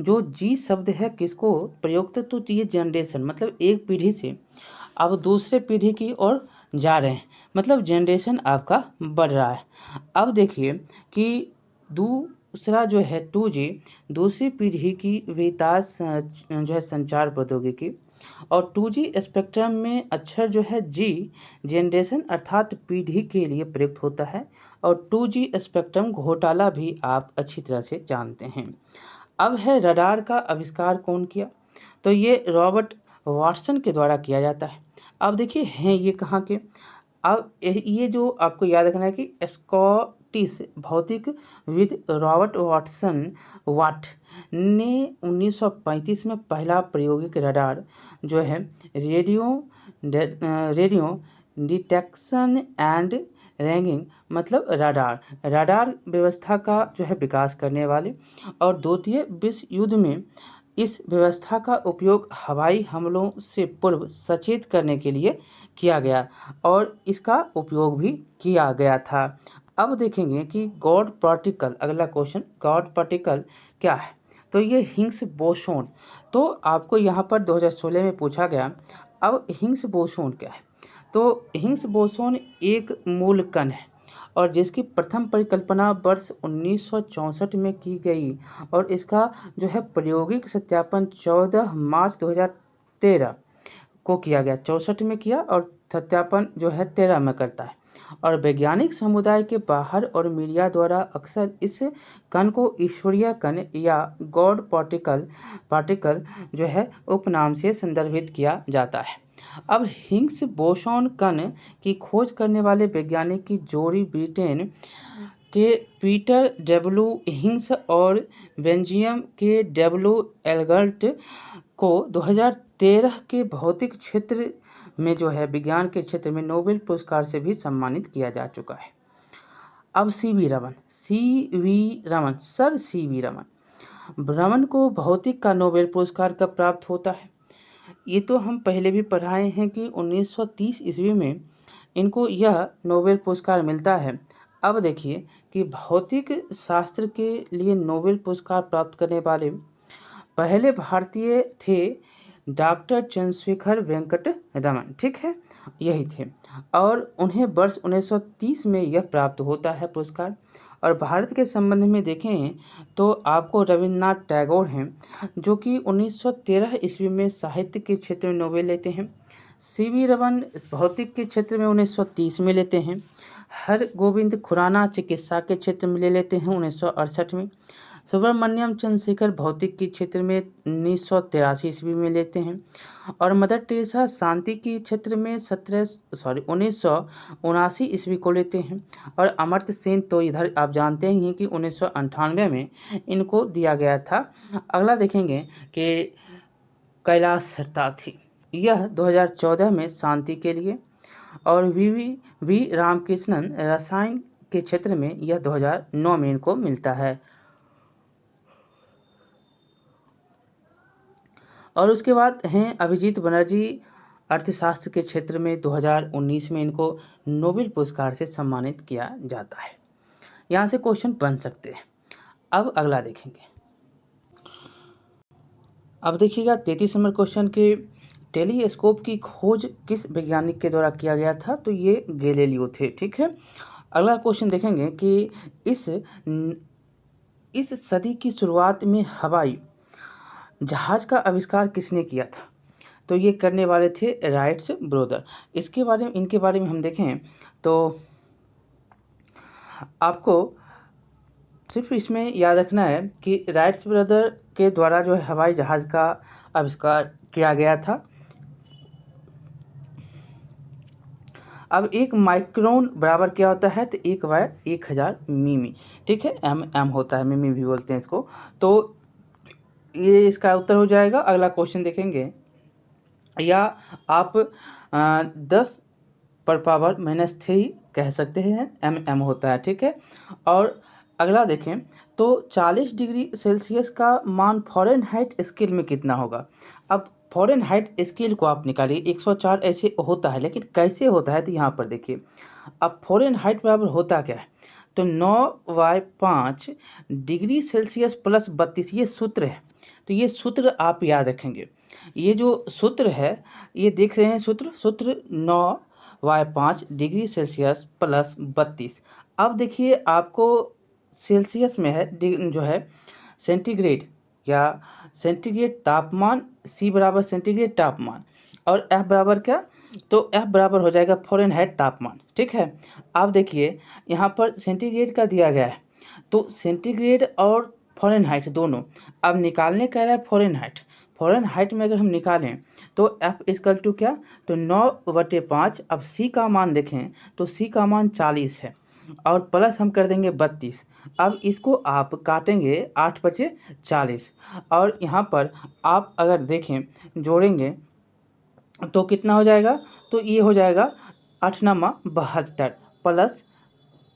जो G शब्द है किसको प्रयुक्त, तो ये जनरेशन, मतलब एक पीढ़ी से अब दूसरे पीढ़ी की ओर जा रहे हैं, मतलब जनरेशन आपका बढ़ रहा है। अब देखिए कि दूसरा जो है 2G दूसरी पीढ़ी की बेतार जो है संचार प्रौद्योगिकी, और 2G स्पेक्ट्रम में अक्षर जो है G जनरेशन अर्थात पीढ़ी के लिए प्रयुक्त होता है, और 2G स्पेक्ट्रम घोटाला भी आप अच्छी तरह से जानते हैं। अब है रडार का आविष्कार कौन किया, तो ये रॉबर्ट वाटसन के द्वारा किया जाता है। अब देखिए हैं ये कहाँ के, अब ये जो आपको याद रखना है कि स्कॉटिश भौतिकविद रॉबर्ट वाटसन वाट ने 1935 में पहला प्रायोगिक रडार जो है रेडियो डिटेक्शन एंड रैंगिंग मतलब रडार व्यवस्था का जो है विकास करने वाले और द्वितीय विश्व युद्ध में इस व्यवस्था का उपयोग हवाई हमलों से पूर्व सचेत करने के लिए किया गया और इसका उपयोग भी किया गया था। अब देखेंगे कि गॉड पार्टिकल, अगला क्वेश्चन, गॉड पार्टिकल क्या है? तो ये हिग्स बोसोन, तो आपको यहाँ पर 2016 में पूछा गया। अब हिग्स बोसोन क्या है? तो हिग्स बोसोन एक मूल कण है और जिसकी प्रथम परिकल्पना वर्ष 1964 में की गई और इसका जो है प्रायोगिक सत्यापन 14 मार्च 2013 को किया गया। 64 में किया और सत्यापन जो है 13 में करता है और वैज्ञानिक समुदाय के बाहर और मीडिया द्वारा अक्सर इस कण को ईश्वरीय कण या गॉड पार्टिकल जो है उपनाम से संदर्भित किया जाता है। अब हिग्स बोसोन कण की खोज करने वाले वैज्ञानिक की जोड़ी ब्रिटेन के पीटर डब्ल्यू हिग्स और बेल्जियम के डब्ल्यू एल्बर्ट को 2013 के भौतिक क्षेत्र में जो है विज्ञान के क्षेत्र में नोबेल पुरस्कार से भी सम्मानित किया जा चुका है। अब सर सी वी रमन को भौतिक का नोबेल पुरस्कार कब प्राप्त होता है? ये तो हम पहले भी पढ़ाए हैं कि 1930 ईस्वी में इनको यह नोबेल पुरस्कार मिलता है। अब देखिए कि भौतिक शास्त्र के लिए नोबेल पुरस्कार प्राप्त करने वाले पहले भारतीय थे डॉक्टर चंद्रशेखर वेंकट रमन, ठीक है, यही थे और उन्हें वर्ष 1930 में यह प्राप्त होता है पुरस्कार। और भारत के संबंध में देखें तो आपको रविन्द्रनाथ टैगोर हैं जो कि 1913 ईस्वी में साहित्य के क्षेत्र में नोबेल लेते हैं। सी वी रमन भौतिक के क्षेत्र में 1930 में लेते हैं। हरगोविंद खुराना चिकित्सा के क्षेत्र में ले लेते हैं 1968 में। सुब्रमण्यम चंद्रशेखर भौतिक के क्षेत्र में 1983 ईस्वी में लेते हैं और मदर टेरेसा शांति के क्षेत्र में 1979 ईस्वी को लेते हैं। और अमर्त्य सेन तो इधर आप जानते ही हैं कि 1998 में इनको दिया गया था। अगला देखेंगे कि कैलाश सत्यार्थी, यह 2014 में शांति के लिए और वी रामकृष्णन रसायन के क्षेत्र में यह 2009 में इनको मिलता है। और उसके बाद हैं अभिजीत बनर्जी, अर्थशास्त्र के क्षेत्र में 2019 में इनको नोबेल पुरस्कार से सम्मानित किया जाता है। यहाँ से क्वेश्चन बन सकते हैं। अब अगला देखेंगे। अब देखिएगा 33 नंबर क्वेश्चन के टेलीस्कोप की खोज किस वैज्ञानिक के द्वारा किया गया था? तो ये गैलीलियो थे, ठीक है। अगला क्वेश्चन देखेंगे कि इस सदी की शुरुआत में हवाई जहाज का आविष्कार किसने किया था? तो ये करने वाले थे राइट्स ब्रदर। इनके बारे में हम देखें तो आपको सिर्फ इसमें याद रखना है कि राइट्स ब्रदर के द्वारा जो है हवाई जहाज का आविष्कार किया गया था। अब एक माइक्रोन बराबर क्या होता है? तो 1/1000 मिमी, ठीक है, एम होता है, मिमी भी बोलते हैं इसको। तो ये इसका उत्तर हो जाएगा। अगला क्वेश्चन देखेंगे, या आप 10⁻³ कह सकते हैं, एम होता है, ठीक है। और अगला देखें तो 40 डिग्री सेल्सियस का मान फ़ारेनहाइट स्केल में कितना होगा? अब फ़ारेनहाइट स्केल को आप निकालिए, 104 ऐसे होता है, लेकिन कैसे होता है? तो यहाँ पर देखिए, अब फ़ारेनहाइट बराबर होता क्या है? तो 9/5 डिग्री सेल्सियस प्लस 32, ये सूत्र है। तो ये सूत्र आप याद रखेंगे। ये जो सूत्र है, ये देख रहे हैं सूत्र 9/5 डिग्री सेल्सियस प्लस 32। अब देखिए आपको सेल्सियस में है जो है सेंटीग्रेड या सेंटीग्रेड तापमान, C बराबर सेंटीग्रेड तापमान और F बराबर क्या? तो F बराबर हो जाएगा फ़ारेनहाइट तापमान, ठीक है। अब देखिए यहाँ पर सेंटीग्रेड का दिया गया है, तो सेंटीग्रेड और फ़ारेनहाइट दोनों अब निकालने कह रहा है फ़ारेनहाइट। फ़ारेनहाइट में अगर हम निकालें तो F इक्वल टू क्या, तो 9/5। अब C का मान देखें तो C का मान 40 है और प्लस हम कर देंगे 32। अब इसको आप काटेंगे 8×40 और यहाँ पर आप अगर देखें जोड़ेंगे तो कितना हो जाएगा, तो ये हो जाएगा 8×9 = 72 प्लस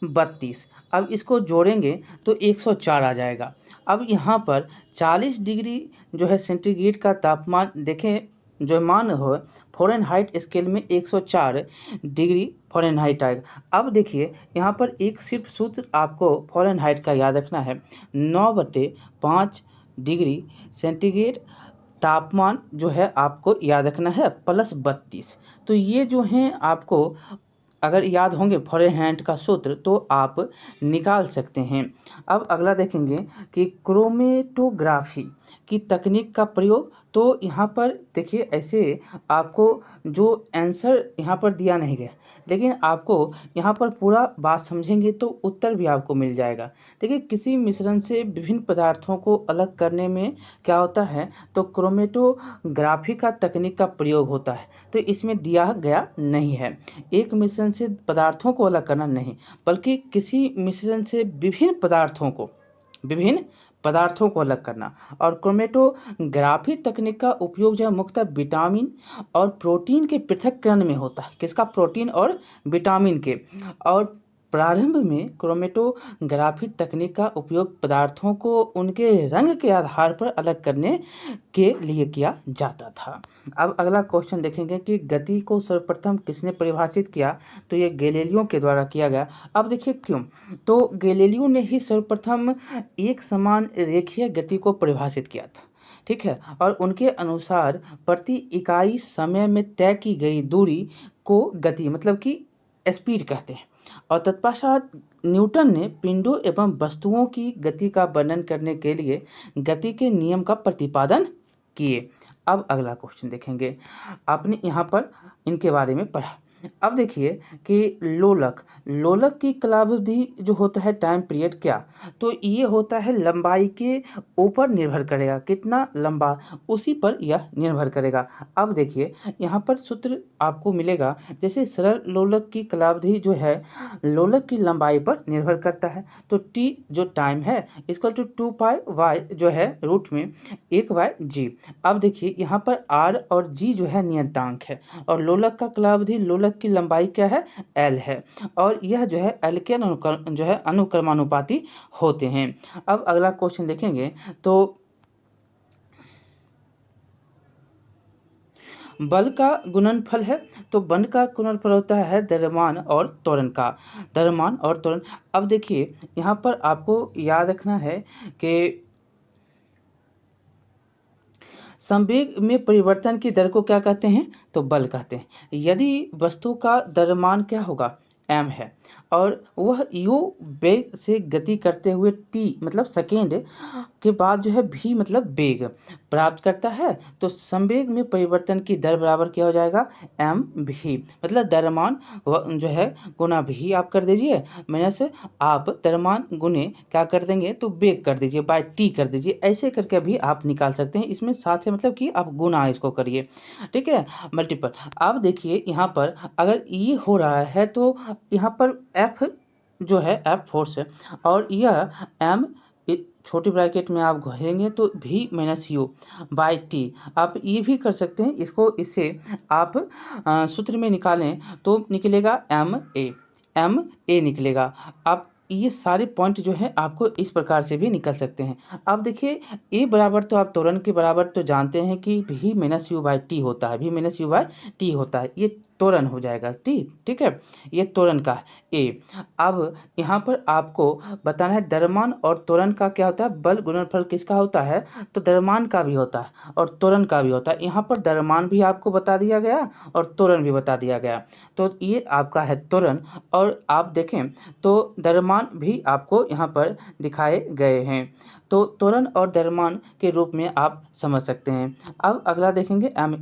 32। अब इसको जोड़ेंगे तो 104 आ जाएगा। अब यहाँ पर 40 डिग्री जो है सेंटीग्रेड का तापमान देखें, जो मान हो फ़ारेनहाइट स्केल में 104 डिग्री फ़ारेनहाइट आएगा। अब देखिए यहाँ पर एक सिर्फ सूत्र आपको फ़ारेनहाइट का याद रखना है, 9/5 डिग्री सेंटीग्रेड तापमान जो है आपको याद रखना है प्लस 32। तो ये जो हैं आपको अगर याद होंगे फ़ारेनहाइट का सूत्र तो आप निकाल सकते हैं। अब अगला देखेंगे कि क्रोमेटोग्राफी की तकनीक का प्रयोग। तो यहाँ पर देखिए ऐसे आपको जो आंसर यहाँ पर दिया नहीं गया, लेकिन आपको यहाँ पर पूरा बात समझेंगे तो उत्तर भी आपको मिल जाएगा। देखिए किसी मिश्रण से विभिन्न पदार्थों को अलग करने में क्या होता है, तो क्रोमेटोग्राफी का तकनीक का प्रयोग होता है। तो इसमें दिया गया नहीं है एक मिश्रण से पदार्थों को अलग करना, नहीं, बल्कि किसी मिश्रण से विभिन्न पदार्थों को अलग करना। और क्रोमेटोग्राफी तकनीक का उपयोग जो है मुख्यतः विटामिन और प्रोटीन के पृथक्करण में होता है। किसका, प्रोटीन और विटामिन के। और प्रारंभ में क्रोमेटोग्राफी तकनीक का उपयोग पदार्थों को उनके रंग के आधार पर अलग करने के लिए किया जाता था। अब अगला क्वेश्चन देखेंगे कि गति को सर्वप्रथम किसने परिभाषित किया, तो ये गैलीलियो के द्वारा किया गया। अब देखिए क्यों, तो गैलीलियो ने ही सर्वप्रथम एक समान रेखीय गति को परिभाषित किया था, ठीक है। और उनके अनुसार प्रति इकाई समय में तय की गई दूरी को गति मतलब कि स्पीड कहते हैं। और तत्पश्चात न्यूटन ने पिंडों एवं वस्तुओं की गति का वर्णन करने के लिए गति के नियम का प्रतिपादन किए। अब अगला क्वेश्चन देखेंगे, आपने यहाँ पर इनके बारे में पढ़ा। अब देखिए कि लोलक की कालावधि जो होता है टाइम पीरियड क्या, तो ये होता है लंबाई के ऊपर निर्भर करेगा, कितना लंबा उसी पर यह निर्भर करेगा। अब देखिए यहाँ पर सूत्र आपको मिलेगा, जैसे सरल लोलक की कालावधि जो है लोलक की लंबाई पर निर्भर करता है। तो टी जो टाइम है इक्वल टू 2π/y जो है रूट में 1/g। अब देखिए यहाँ पर r और g जो है नियतांक है और लोलक का कालावधि लोलक की लंबाई क्या है, l है। और यह जो है l के जो है अनुक्रमानुपाती होते हैं। अब अगला क्वेश्चन देखेंगे तो बल का गुणनफल है, तो बल का गुणनफल होता है द्रव्यमान और त्वरण का, द्रव्यमान और त्वरण। अब देखिए यहाँ पर आपको याद रखना है कि संवेग में परिवर्तन की दर को क्या कहते हैं, तो बल कहते हैं। यदि वस्तु का द्रव्यमान क्या होगा, m है, और वह u वेग से गति करते हुए t मतलब सेकेंड के बाद जो है v मतलब वेग प्राप्त करता है, तो संवेग में परिवर्तन की दर बराबर क्या हो जाएगा, mv मतलब द्रव्यमान जो है गुना v आप कर दीजिए, माइनस आप द्रव्यमान गुने क्या कर देंगे, तो वेग कर दीजिए बाय t कर दीजिए। ऐसे करके भी आप निकाल सकते हैं, इसमें साथ है मतलब कि आप गुना इसको करिए, ठीक है, मल्टीपल। अब देखिए यहाँ पर अगर ये हो रहा है तो यहाँ पर F जो है F फोर्स है और यह M छोटी ब्रैकेट में आप घोरेंगे तो v-u/t। आप ये भी कर सकते हैं, इसको इससे आप सूत्र में निकालें तो निकलेगा ma निकलेगा। आप ये सारे पॉइंट जो है आपको इस प्रकार से भी निकल सकते हैं। अब देखिए ए बराबर तो आप त्वरण के बराबर तो जानते हैं कि v-u/t होता है, v-u/t होता है, ये त्वरण हो जाएगा ठीक है, ये त्वरण का ए। अब यहाँ पर आपको बताना है द्रव्यमान और त्वरण का क्या होता है, बल गुणनफल किसका होता है, तो द्रव्यमान का भी होता है और त्वरण का भी होता है। यहाँ पर द्रव्यमान भी आपको बता दिया गया और त्वरण भी बता दिया गया, तो ये आपका है त्वरण। और आप देखें तो द्रव्यमान भी आपको यहाँ पर दिखाए गए हैं। तो त्वरण और द्रव्यमान के रूप में आप समझ सकते हैं। अब अगला देखेंगे ma।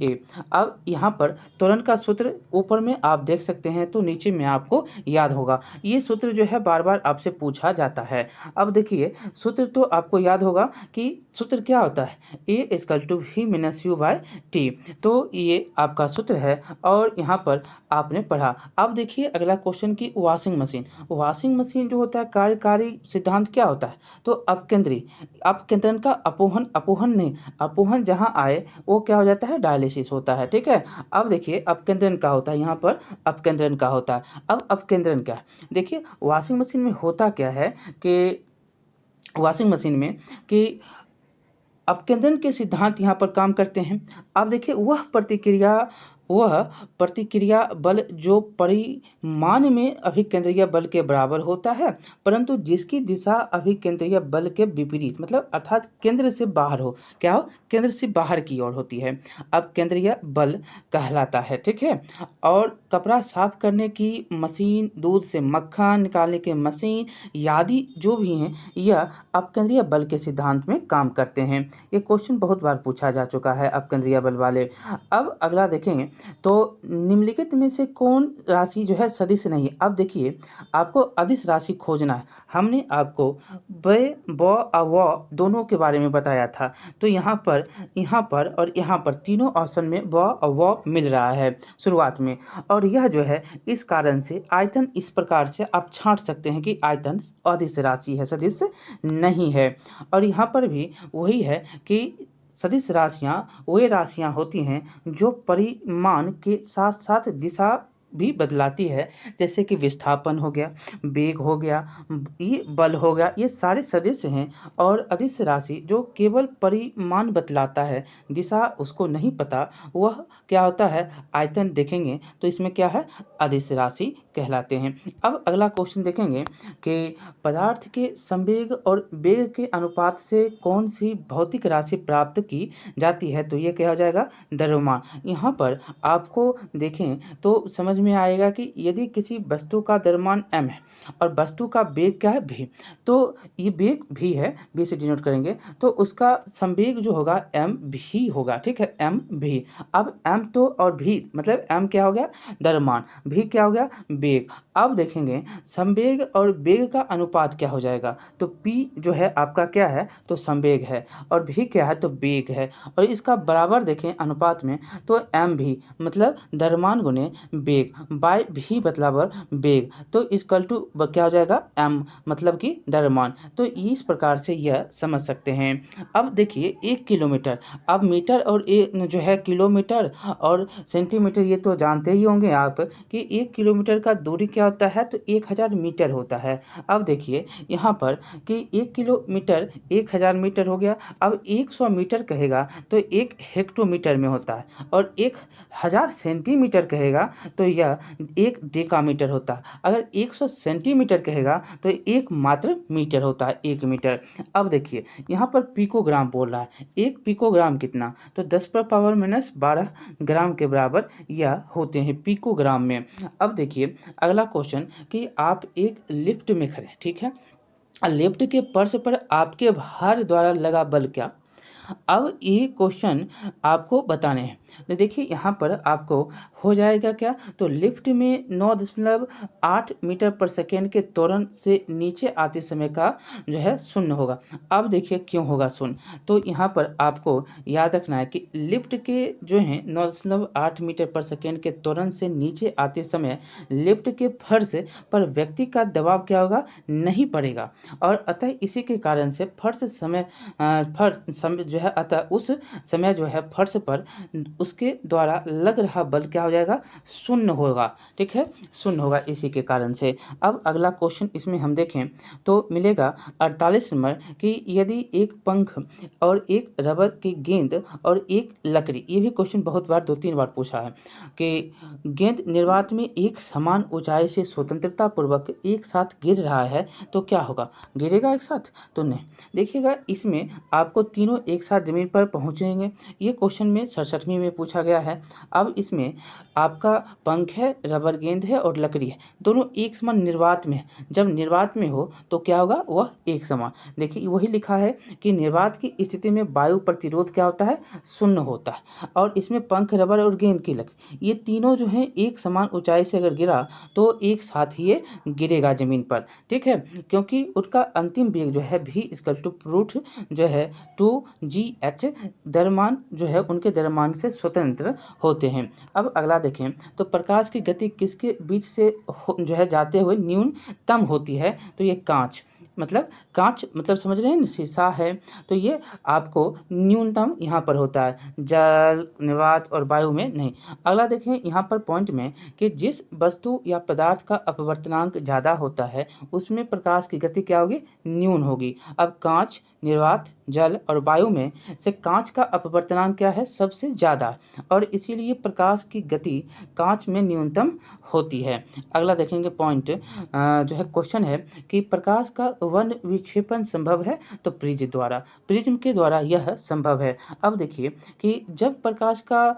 अब यहाँ पर त्वरण का सूत्र ऊपर में आप देख सकते हैं, तो नीचे में आपको याद होगा। ये सूत्र जो है बार बार आपसे पूछा जाता है। अब देखिए सूत्र तो आपको याद होगा कि सूत्र क्या होता है, A=V-U/T। तो ये आपका सूत्र है और यहाँ पर आपने पढ़ा। अब देखिए अगला क्वेश्चन की वॉशिंग मशीन जो होता है कार्यकारी सिद्धांत क्या होता है, तो अपकेंद्रण का अपोहन जहाँ आए वो क्या हो जाता है, डायलिसिस होता है। ठीक है, अब देखिए अपकेंद्रण का होता है, यहाँ पर अपकेंद्रण का होता है। अब अपकेंद्रण क्या है, देखिए वॉशिंग मशीन में होता क्या है कि वॉशिंग मशीन में कि अपकेंद्रण के सिद्धांत यहाँ पर काम करते हैं। अब देखिए वह प्रतिक्रिया बल जो परिमाण में अभिकेंद्रीय बल के बराबर होता है, परंतु जिसकी दिशा अभिकेंद्रीय बल के विपरीत, मतलब अर्थात केंद्र से बाहर हो, क्या हो, केंद्र से बाहर की ओर होती है, अपकेंद्रीय बल कहलाता है। ठीक है, और कपड़ा साफ करने की मशीन, दूध से मक्खन निकालने की मशीन आदि जो भी हैं, यह अपकेंद्रीय बल के सिद्धांत में काम करते हैं। ये क्वेश्चन बहुत बार पूछा जा चुका है अपकेंद्रीय बल वाले। अब अगला देखेंगे तो निम्नलिखित में से कौन राशि जो है सदिश नहीं है। अब देखिए आपको अदिश राशि खोजना है। हमने आपको व दोनों के बारे में बताया था, तो यहाँ पर और यहाँ पर तीनों ऑप्शन में व मिल रहा है शुरुआत में, और यह जो है इस कारण से आयतन इस प्रकार से आप छांट सकते हैं कि आयतन अदिश राशि है, सदिश नहीं है। और यहाँ पर भी वही है कि सदिश राशियाँ वे राशियाँ होती हैं जो परिमाण के साथ साथ दिशा भी बदलाती है, जैसे कि विस्थापन हो गया, वेग हो गया, ये बल हो गया, ये सारे सदिश हैं। और अदिश राशि जो केवल परिमाण बतलाता है, दिशा उसको नहीं पता, वह क्या होता है, आयतन देखेंगे तो इसमें क्या है, अदिश राशि कहलाते हैं। अब अगला क्वेश्चन देखेंगे कि पदार्थ के संवेग और वेग के अनुपात से कौन सी भौतिक राशि प्राप्त की जाती है, तो ये क्या हो जाएगा, द्रव्यमान। यहाँ पर आपको देखें तो समझ में आएगा कि यदि किसी वस्तु का द्रव्यमान m है और वस्तु का वेग क्या है, v, तो ये वेग v है, v से डिनोट करेंगे, तो उसका संवेग जो होगा m v होगा। ठीक है, m v। अब m तो और v मतलब m क्या हो गया, द्रव्यमान, v क्या हो गया, वेग। अब देखेंगे संवेग और वेग का अनुपात क्या हो जाएगा, तो p जो है आपका क्या है, तो संवेग है, और v क्या है, तो वेग है, और इसका बराबर देखें अनुपात में तो m v मतलब द्रव्यमान गुने वेग बाय v बराबर वेग, तो इक्वल टू क्या हो जाएगा, m मतलब कि द्रव्यमान। तो इस प्रकार से यह समझ सकते हैं। अब देखिए 1 किलोमीटर, अब मीटर और जो है किलोमीटर और सेंटीमीटर, ये तो जानते ही होंगे आप कि 1 किलोमीटर का दूरी क्या होता है, तो 1000 मीटर होता है। अब देखिए यहाँ पर कि 1 किलोमीटर 1000 मीटर हो गया। अब 100 मीटर कहेगा तो 1 हेक्टोमीटर में होता है, और 1000 सेंटीमीटर कहेगा तो यह 1 डेकामीटर होता है। अगर 100 सेंटीमीटर कहेगा तो 1 मात्र मीटर होता है, 1 मीटर। अब देखिए यहाँ पर पिकोग्राम बोल रहा है, 1 पिकोग्राम कितना, तो 10⁻⁻12 ग्राम के बराबर यह होते हैं पिकोग्राम में। अब देखिए अगला क्वेश्चन कि आप एक लिफ्ट में खड़े, ठीक है, लिफ्ट के फर्श पर आपके भार द्वारा लगा बल क्या। अब ये क्वेश्चन आपको बताने हैं, तो देखिए यहाँ पर आपको हो जाएगा क्या, तो लिफ्ट में 9.8 मीटर पर सेकेंड के त्वरण से नीचे आते समय का जो है शून्य होगा। अब देखिए क्यों होगा शून्य, तो यहाँ पर आपको याद रखना है कि लिफ्ट के जो हैं 9.8 मीटर पर सेकेंड के त्वरण से नीचे आते समय लिफ्ट के फर्श पर व्यक्ति का दबाव क्या होगा, नहीं पड़ेगा, और अतः इसी के कारण से फर्श समय जो है, अतः उस समय जो है फर्श पर उसके द्वारा लग रहा बल क्या हो जाएगा, शून्य होगा। ठीक है, शून्य होगा इसी के कारण से। अब अगला क्वेश्चन इसमें हम देखें तो मिलेगा 48 नंबर कि यदि एक पंख और एक रबर की गेंद और एक लकड़ी, ये भी क्वेश्चन बहुत बार 2-3 बार पूछा है कि गेंद निर्वात में एक समान ऊंचाई से स्वतंत्रता पूर्वक एक साथ गिर रहा है तो क्या होगा, गिरेगा एक साथ, तो नहीं। देखिएगा इसमें आपको तीनों एक साथ जमीन पर पहुंचेंगे, ये क्वेश्चन में 67वीं में पूछा गया है। अब इसमें आपका पंख है, रबर गेंद है और लकड़ी है, दोनों एक समान निर्वात में है। जब निर्वात में हो तो क्या होगा, वह एक समान। देखिए वही लिखा है कि निर्वात की स्थिति में वायु प्रतिरोध क्या होता है, शून्य होता है। और इसमें पंख, रबर और गेंद की लकड़ी, ये तीनों जो हैं एक समान ऊंचाई से अगर गिरा तो एक साथ ही ये गिरेगा ज़मीन पर, ठीक है, क्योंकि उसका अंतिम वेग जो है v इक्वल टू रूट जो है 2gh द्रव्यमान जो है उनके द्रव्यमान से स्वतंत्र होते हैं। अब अगला देखें तो प्रकाश की गति किसके बीच से जो है जाते हुए न्यूनतम होती है, तो ये कांच मतलब समझ रहे हैं ना, शीशा है तो ये आपको न्यूनतम यहाँ पर होता है, जल, निर्वात और वायु में नहीं। अगला देखें यहाँ पर पॉइंट में कि जिस वस्तु या पदार्थ का अपवर्तनांक ज़्यादा होता है उसमें प्रकाश की गति क्या होगी, न्यून होगी। अब कांच, निर्वात, जल और वायु में से कांच का अपवर्तनांक क्या है, सबसे ज़्यादा, और इसीलिए प्रकाश की गति कांच में न्यूनतम होती है। अगला देखेंगे पॉइंट जो है क्वेश्चन है कि प्रकाश का वर्ण विक्षेपण संभव है, तो प्रिज्म के द्वारा यह संभव है। अब देखिए कि जब प्रकाश का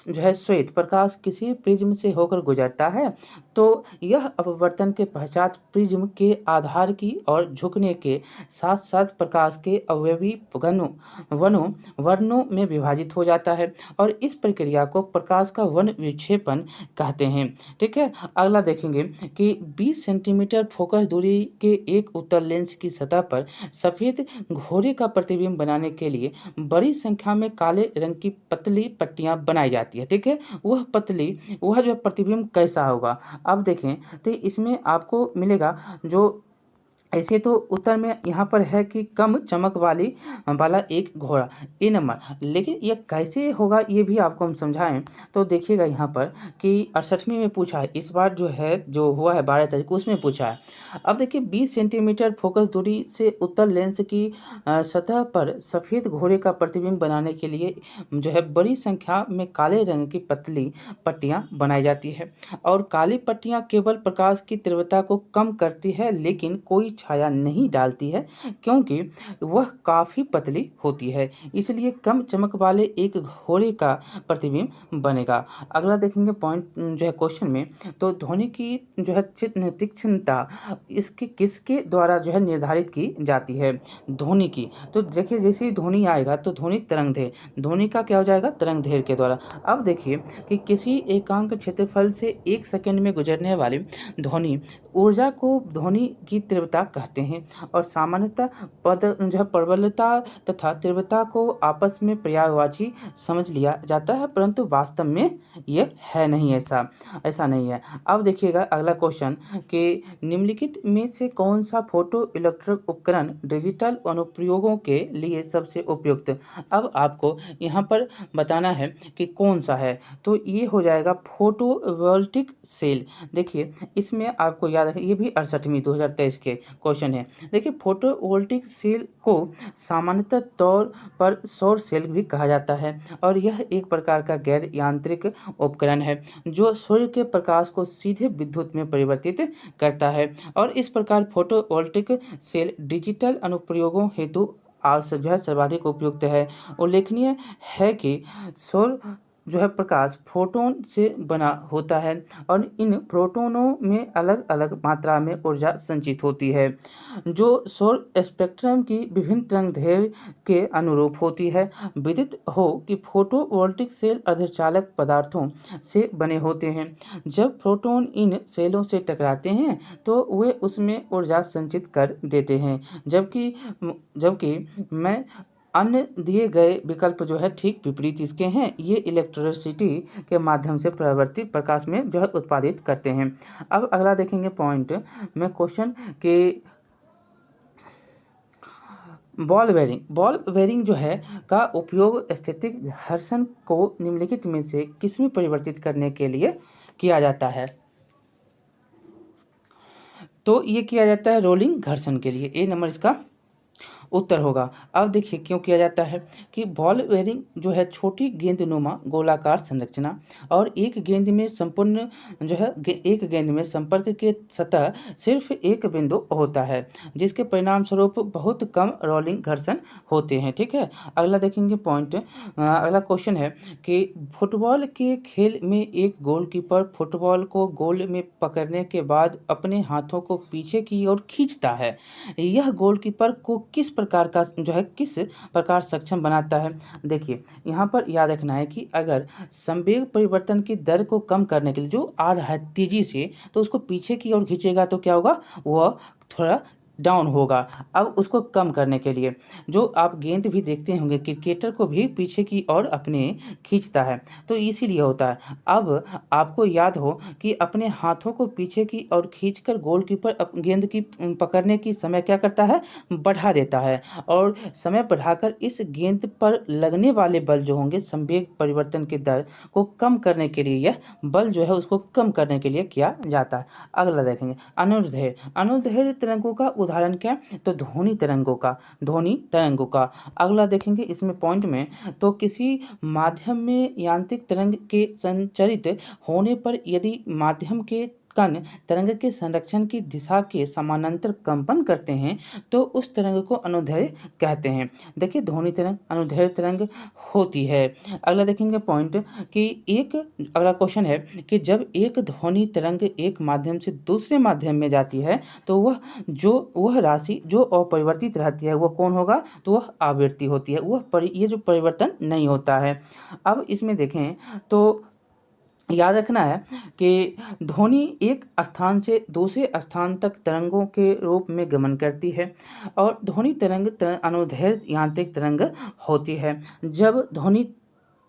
जो है श्वेत प्रकाश किसी प्रिज्म से होकर गुजरता है तो यह अपवर्तन के पश्चात प्रिज्म के आधार की ओर झुकने के साथ साथ प्रकाश के अवयवी वर्णों में विभाजित हो जाता है और इस प्रक्रिया को प्रकाश का वर्ण विक्षेपण कहते हैं, ठीक है। अगला देखेंगे कि 20 सेंटीमीटर फोकस दूरी के एक उत्तल लेंस की सतह पर सफ़ेद घोरे का प्रतिबिंब बनाने के लिए बड़ी संख्या में काले रंग की पतली पट्टियां बनाई जाती है, ठीक है। वह जो प्रतिबिंब कैसा होगा, अब देखें तो इसमें आपको मिलेगा जो ऐसे तो उत्तर में यहाँ पर है कि कम चमक वाला एक घोड़ा, ए नंबर, लेकिन यह कैसे होगा ये भी आपको हम समझाएं तो देखिएगा यहाँ पर कि 68वीं में पूछा है, इस बार जो है जो हुआ है 12 तारीख को उसमें पूछा है। अब देखिए 20 सेंटीमीटर फोकस दूरी से उत्तल लेंस की सतह पर सफ़ेद घोड़े का प्रतिबिंब बनाने के लिए जो है बड़ी संख्या में काले रंग की पतली पट्टियाँ बनाई जाती है और काली पट्टियाँ केवल प्रकाश की तीव्रता को कम करती है लेकिन कोई छाया नहीं डालती है क्योंकि वह काफ़ी पतली होती है, इसलिए कम चमक वाले एक घोड़े का प्रतिबिंब बनेगा। अगला देखेंगे पॉइंट जो है क्वेश्चन में, तो ध्वनि की जो है तीक्ष्णता इसके किसके द्वारा जो है निर्धारित की जाती है, ध्वनि की। तो देखिए जैसे ही ध्वनि आएगा तो ध्वनि ध्वनि का क्या हो जाएगा, तरंगदैर्घ्य के द्वारा। अब देखिए कि किसी एकांक क्षेत्रफल से 1 सेकंड में गुजरने वाली ध्वनि ऊर्जा को ध्वनि की तीव्रता कहते हैं और सामान्यतः जो है प्रबलता तथा तीव्रता को आपस में पर्यायवाची समझ लिया जाता है, परंतु वास्तव में ये है नहीं, ऐसा नहीं है। अब देखिएगा अगला क्वेश्चन कि निम्नलिखित में से कौन सा फोटो इलेक्ट्रिक उपकरण डिजिटल अनुप्रयोगों के लिए सबसे उपयुक्त। अब आपको यहाँ पर बताना है कि कौन सा है, तो ये हो जाएगा फोटोवोल्टिक सेल। देखिए इसमें आपको याद रखें, ये भी 68वीं 2023 के क्वेश्चन है। देखिए फोटोवोल्टिक सेल को सामान्यतः तौर पर सौर सेल भी कहा जाता है और यह एक प्रकार का गैर यांत्रिक उपकरण है जो सूर्य के प्रकाश को सीधे विद्युत में परिवर्तित करता है और इस प्रकार फोटोवोल्टिक सेल डिजिटल अनुप्रयोगों हेतु जो है सर्वाधिक उपयुक्त है। उल्लेखनीय है कि सौर जो है प्रकाश फोटोन से बना होता है और इन प्रोटोनों में अलग अलग मात्रा में ऊर्जा संचित होती है जो सौर स्पेक्ट्रम की विभिन्न तरंगदैर्घ्य के अनुरूप होती है। विदित हो कि फोटोवोल्टिक सेल अर्धचालक पदार्थों से बने होते हैं। जब प्रोटॉन इन सेलों से टकराते हैं तो वे उसमें ऊर्जा संचित कर देते हैं, जबकि मैं अन्य दिए गए विकल्प जो है ठीक विपरीत इसके हैं, ये इलेक्ट्रिसिटी के माध्यम से परावर्तित प्रकाश में जो है उत्पादित करते हैं। अब अगला देखेंगे पॉइंट में क्वेश्चन के बॉल बेयरिंग जो है का उपयोग स्थैतिक घर्षण को निम्नलिखित में से किसमें परिवर्तित करने के लिए किया जाता है, तो ये किया जाता है रोलिंग घर्षण के लिए, ए नंबर इसका उत्तर होगा। अब देखिए क्यों किया जाता है कि बॉल बेयरिंग जो है छोटी गेंदनुमा गोलाकार संरचना और एक गेंद में संपूर्ण जो है एक गेंद में संपर्क के सतह सिर्फ एक बिंदु होता है, जिसके परिणाम स्वरूप बहुत कम रोलिंग घर्षण होते हैं। ठीक है, अगला देखेंगे पॉइंट। अगला क्वेश्चन है कि फुटबॉल के खेल में एक गोलकीपर फुटबॉल को गोल में पकड़ने के बाद अपने हाथों को पीछे की ओर खींचता है। यह गोलकीपर को किस प्रकार का जो है किस प्रकार सक्षम बनाता है? देखिए यहाँ पर याद रखना है कि अगर संवेग परिवर्तन की दर को कम करने के लिए जो आ रहा है तेजी से, तो उसको पीछे की ओर खींचेगा तो क्या होगा, वह थोड़ा डाउन होगा। अब उसको कम करने के लिए जो आप गेंद भी देखते होंगे क्रिकेटर को भी पीछे की ओर अपने खींचता है, तो इसीलिए होता है। अब आपको याद हो कि अपने हाथों को पीछे की ओर खींचकर गोलकीपर गेंद की पकड़ने की समय क्या करता है, बढ़ा देता है, और समय बढ़ाकर इस गेंद पर लगने वाले बल जो होंगे संवेग परिवर्तन की दर को कम करने के लिए यह बल जो है उसको कम करने के लिए किया जाता है। अगला देखेंगे अनुदैर्ध्य। अनुदैर्ध्य तरंगों का उदाहरण क्या, तो ध्वनि तरंगों का। अगला देखेंगे इसमें पॉइंट में, तो किसी माध्यम में यांत्रिक तरंग के संचरित होने पर यदि माध्यम के कण तरंग के संरक्षण की दिशा के समानांतर कंपन करते हैं तो उस तरंग को अनुदैर्ध्य कहते हैं। देखिए ध्वनि तरंग अनुदैर्ध्य तरंग होती है। अगला देखेंगे पॉइंट कि अगला क्वेश्चन है कि जब एक ध्वनि तरंग एक माध्यम से दूसरे माध्यम में जाती है तो वह राशि जो अपरिवर्तित रहती है वह कौन होगा, तो वह आवृत्ति होती है, ये जो परिवर्तन नहीं होता है। अब इसमें देखें तो याद रखना है कि ध्वनि एक स्थान से दूसरे स्थान तक तरंगों के रूप में गमन करती है और ध्वनि तरंग अनुदैर्ध्य यांत्रिक तरंग होती है। जब ध्वनि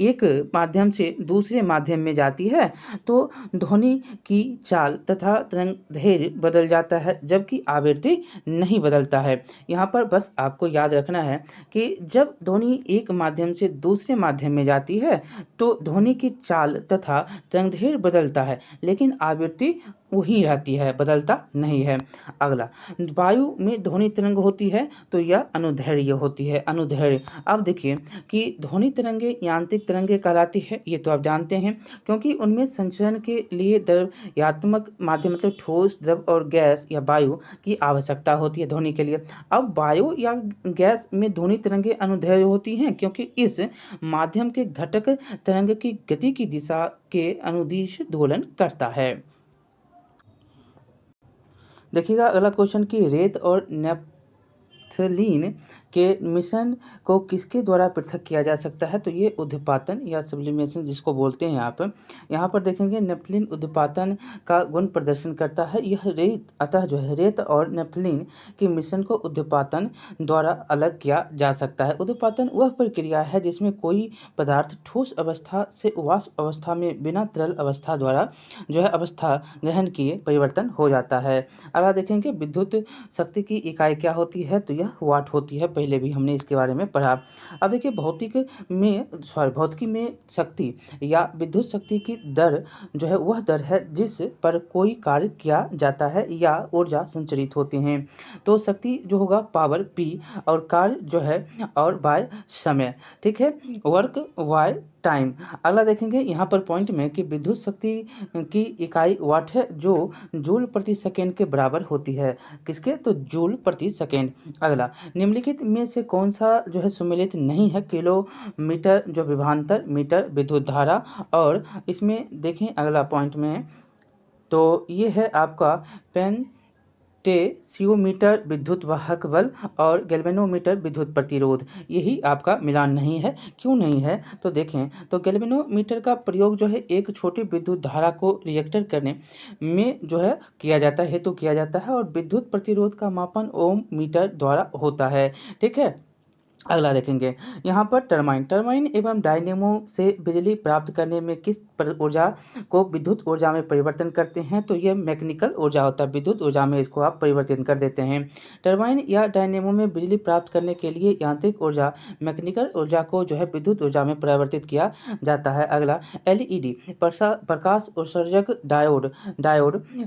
एक माध्यम से दूसरे माध्यम में जाती है तो ध्वनि की चाल तथा तरंगदैर्घ्य बदल जाता है, जबकि आवृत्ति नहीं बदलता है। यहाँ पर बस आपको याद रखना है कि जब ध्वनि एक माध्यम से दूसरे माध्यम में जाती है तो ध्वनि की चाल तथा तरंगदैर्घ्य बदलता है, लेकिन आवृत्ति वही रहती है, बदलता नहीं है। अगला, वायु में ध्वनि तरंग होती है तो यह अनुदैर्घ्य होती है, अनुदैर्घ्य। अब देखिए कि ध्वनि तरंगे यांत्रिक तरंगे कहलाती है, ये तो आप जानते हैं, क्योंकि उनमें संचरण के लिए द्रव्यात्मक माध्यम मतलब ठोस, द्रव और गैस या वायु की आवश्यकता होती है ध्वनि के लिए। अब वायु या गैस में ध्वनि तरंगे अनुदैर्घ्य होती हैं क्योंकि इस माध्यम के घटक तरंग की गति की दिशा के अनुदिश दोलन करता है। देखिएगा अगला क्वेश्चन कि रेत और नेप्थलीन के मिश्रण को किसके द्वारा पृथक किया जा सकता है, तो ये उद्दीपातन या सब्लिमेशन जिसको बोलते हैं आप। यहाँ पर देखेंगे नेप्थलीन उद्दीपातन का गुण प्रदर्शन करता है। यह रेत अतः जो है रेत और नेप्थलीन के मिश्रण को उद्दीपातन द्वारा अलग किया जा सकता है। उद्दीपातन वह प्रक्रिया है जिसमें कोई पदार्थ ठोस अवस्था से वाष्प अवस्था में बिना तरल अवस्था द्वारा जो है अवस्था ग्रहण किए परिवर्तन हो जाता है। अगला देखेंगे विद्युत शक्ति की इकाई क्या होती है, तो यह वाट होती है, पहले भी हमने इसके बारे में पढ़ा। अब देखिए भौतिकी में शक्ति या विद्युत शक्ति की दर जो है वह दर है जिस पर कोई कार्य किया जाता है या ऊर्जा संचरित होती हैं। तो शक्ति जो होगा पावर पी और कार्य जो है और बाय समय, ठीक है, वर्क वाई टाइम। अगला देखेंगे यहाँ पर पॉइंट में कि विद्युत शक्ति की इकाई वाट है जो जूल प्रति सेकेंड के बराबर होती है। किसके, तो जूल प्रति सेकेंड। अगला, निम्नलिखित में से कौन सा जो है सम्मिलित नहीं है, किलोमीटर जो विभवांतर, मीटर विद्युत धारा, और इसमें देखें अगला पॉइंट में तो ये है आपका पेंटेशियोमीटर विद्युत वाहक बल और गैल्वेनोमीटर विद्युत प्रतिरोध, यही आपका मिलान नहीं है। क्यों नहीं है, तो देखें तो गैल्वेनोमीटर का प्रयोग जो है एक छोटी विद्युत धारा को रिएक्टर करने में जो है किया जाता है, हेतु किया जाता है, और विद्युत प्रतिरोध का मापन ओम मीटर द्वारा होता है। ठीक है, अगला देखेंगे यहाँ पर टरबाइन एवं डायनेमो से बिजली प्राप्त करने में किस ऊर्जा को विद्युत ऊर्जा में परिवर्तन करते हैं, तो यह मैकेनिकल ऊर्जा होता है, विद्युत ऊर्जा में इसको आप परिवर्तित कर देते हैं। टरबाइन या डायनेमो में बिजली प्राप्त करने के लिए यांत्रिक ऊर्जा मैकेनिकल ऊर्जा को जो है विद्युत ऊर्जा में परिवर्तित किया जाता है। अगला एलईडी प्रकाश उत्सर्जक डायोड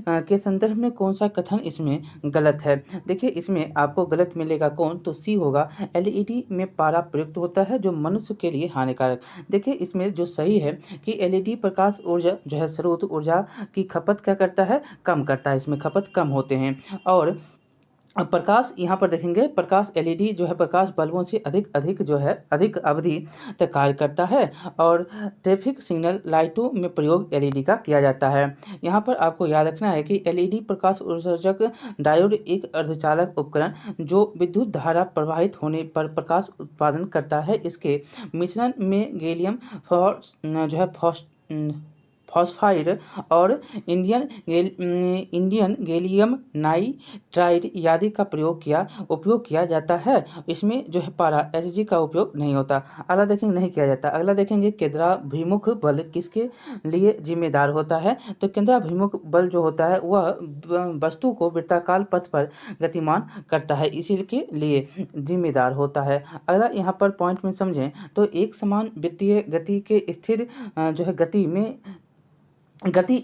के संदर्भ में कौन सा कथन इसमें गलत है। देखिए इसमें आपको गलत मिलेगा कौन, तो सी होगा। एलईडी में पारा प्रयुक्त होता है जो मनुष्य के लिए हानिकारक। देखिए इसमें जो सही है कि एलईडी प्रकाश ऊर्जा जो है स्रोत ऊर्जा की खपत क्या करता है, कम करता है, इसमें खपत कम होते हैं। और प्रकाश यहाँ पर देखेंगे प्रकाश एलईडी जो है प्रकाश बल्बों से अधिक जो है अधिक अवधि तक कार्य करता है और ट्रैफिक सिग्नल लाइटों में प्रयोग एलईडी का किया जाता है। यहाँ पर आपको याद रखना है कि एलईडी प्रकाश उत्सर्जक डायोड एक अर्धचालक उपकरण जो विद्युत धारा प्रवाहित होने पर प्रकाश उत्पादन करता है। इसके मिश्रण में गैलियम फॉस्फाइड और इंडियन गैलियम नाइट्राइड आदि का उपयोग किया जाता है। इसमें जो है पारा Hg का उपयोग नहीं होता। अगला देखेंगे नहीं किया जाता। अगला देखेंगे केंद्राभिमुख बल किसके लिए जिम्मेदार होता है, तो केंद्राभिमुख बल जो होता है वह वस्तु को वृत्ताकार पथ पर गतिमान करता है, इसी के लिए जिम्मेदार होता है। अगला यहाँ पर पॉइंट में समझें तो एक समान वृत्तीय गति के स्थिर जो है गति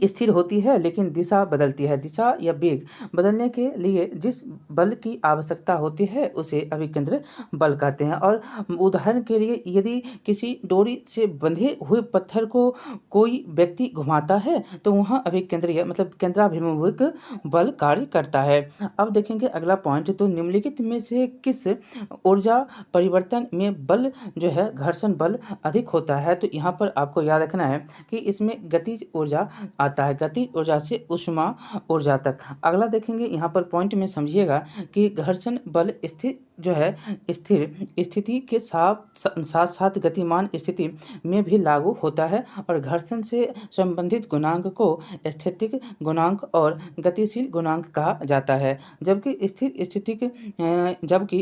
स्थिर होती है लेकिन दिशा बदलती है। दिशा या वेग बदलने के लिए जिस बल की आवश्यकता होती है उसे अभिकेंद्र बल कहते हैं। और उदाहरण के लिए यदि किसी डोरी से बंधे हुए पत्थर को कोई व्यक्ति घुमाता है तो वहाँ अभिकेंद्रीय मतलब केंद्राभिमुख बल कार्य करता है। अब देखेंगे अगला पॉइंट, तो निम्नलिखित में से किस ऊर्जा परिवर्तन में बल जो है घर्षण बल अधिक होता है, तो यहाँ पर आपको याद रखना है कि इसमें गतिज ऊर्जा आता है, गतिज ऊर्जा से ऊष्मा ऊर्जा तक। अगला देखेंगे यहाँ पर पॉइंट में समझिएगा कि घर्षण बल स्थिर स्थिति के साथ साथ गतिमान स्थिति में भी लागू होता है और घर्षण से संबंधित गुणांक को स्थैतिक गुणांक और गतिशील गुणांक कहा जाता है। जबकि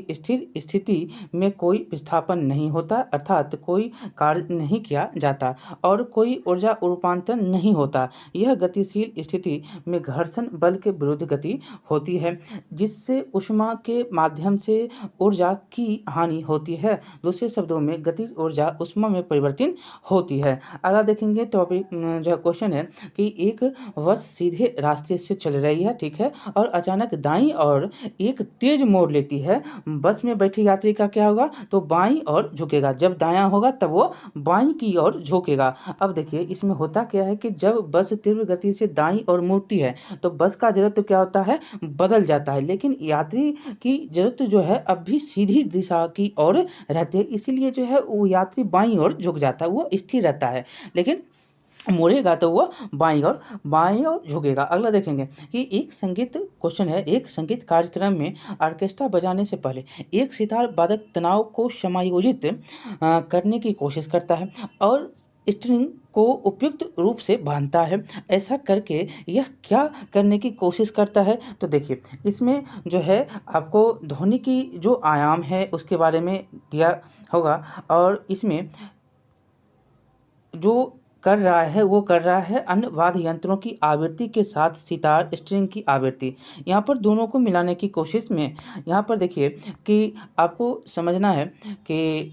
स्थिर स्थिति में कोई विस्थापन नहीं होता, अर्थात कोई कार्य नहीं किया जाता और कोई ऊर्जा रूपांतरण नहीं होता। यह गतिशील स्थिति में घर्षण बल के विरुद्ध गति होती है जिससे ऊष्मा के माध्यम से ऊर्जा की हानि होती है। दूसरे शब्दों में गतिज ऊर्जा ऊष्मा में परिवर्तित होती है। अगला देखेंगे टॉपिक जो क्वेश्चन है कि एक बस सीधे रास्ते से चल रही है, ठीक है, और अचानक दाईं और एक तेज मोड़ लेती है। बस में बैठे यात्री का क्या होगा, तो बाईं ओर झुकेगा, जब दायां होगा तब वो बाईं की ओर झुकेगा। अब देखिए इसमें होता क्या है कि जब बस तीव्र गति से दाईं ओर मुड़ती है तो बस का जड़त्व क्या होता है, बदल जाता है, लेकिन यात्री की जड़त्व जो है अब भी सीधी दिशा की ओर रहती है, इसीलिए जो है वो यात्री बाईं ओर झुक जाता है, वो स्थिर रहता है, लेकिन मुड़ेगा तो वो बाईं ओर झुकेगा। अगला देखेंगे कि एक संगीत क्वेश्चन है, एक संगीत कार्यक्रम में ऑर्केस्ट्रा बजाने से पहले एक सितार वादक तनाव को समायोजित करने की कोशिश करता है और स्ट्रिंग को उपयुक्त रूप से बांधता है। ऐसा करके यह क्या करने की कोशिश करता है, तो देखिए इसमें जो है आपको ध्वनि की जो आयाम है उसके बारे में दिया होगा और इसमें जो कर रहा है अन्य वाद्य यंत्रों की आवृत्ति के साथ सितार स्ट्रिंग की आवृत्ति। यहाँ पर दोनों को मिलाने की कोशिश में यहाँ पर देखिए कि आपको समझना है कि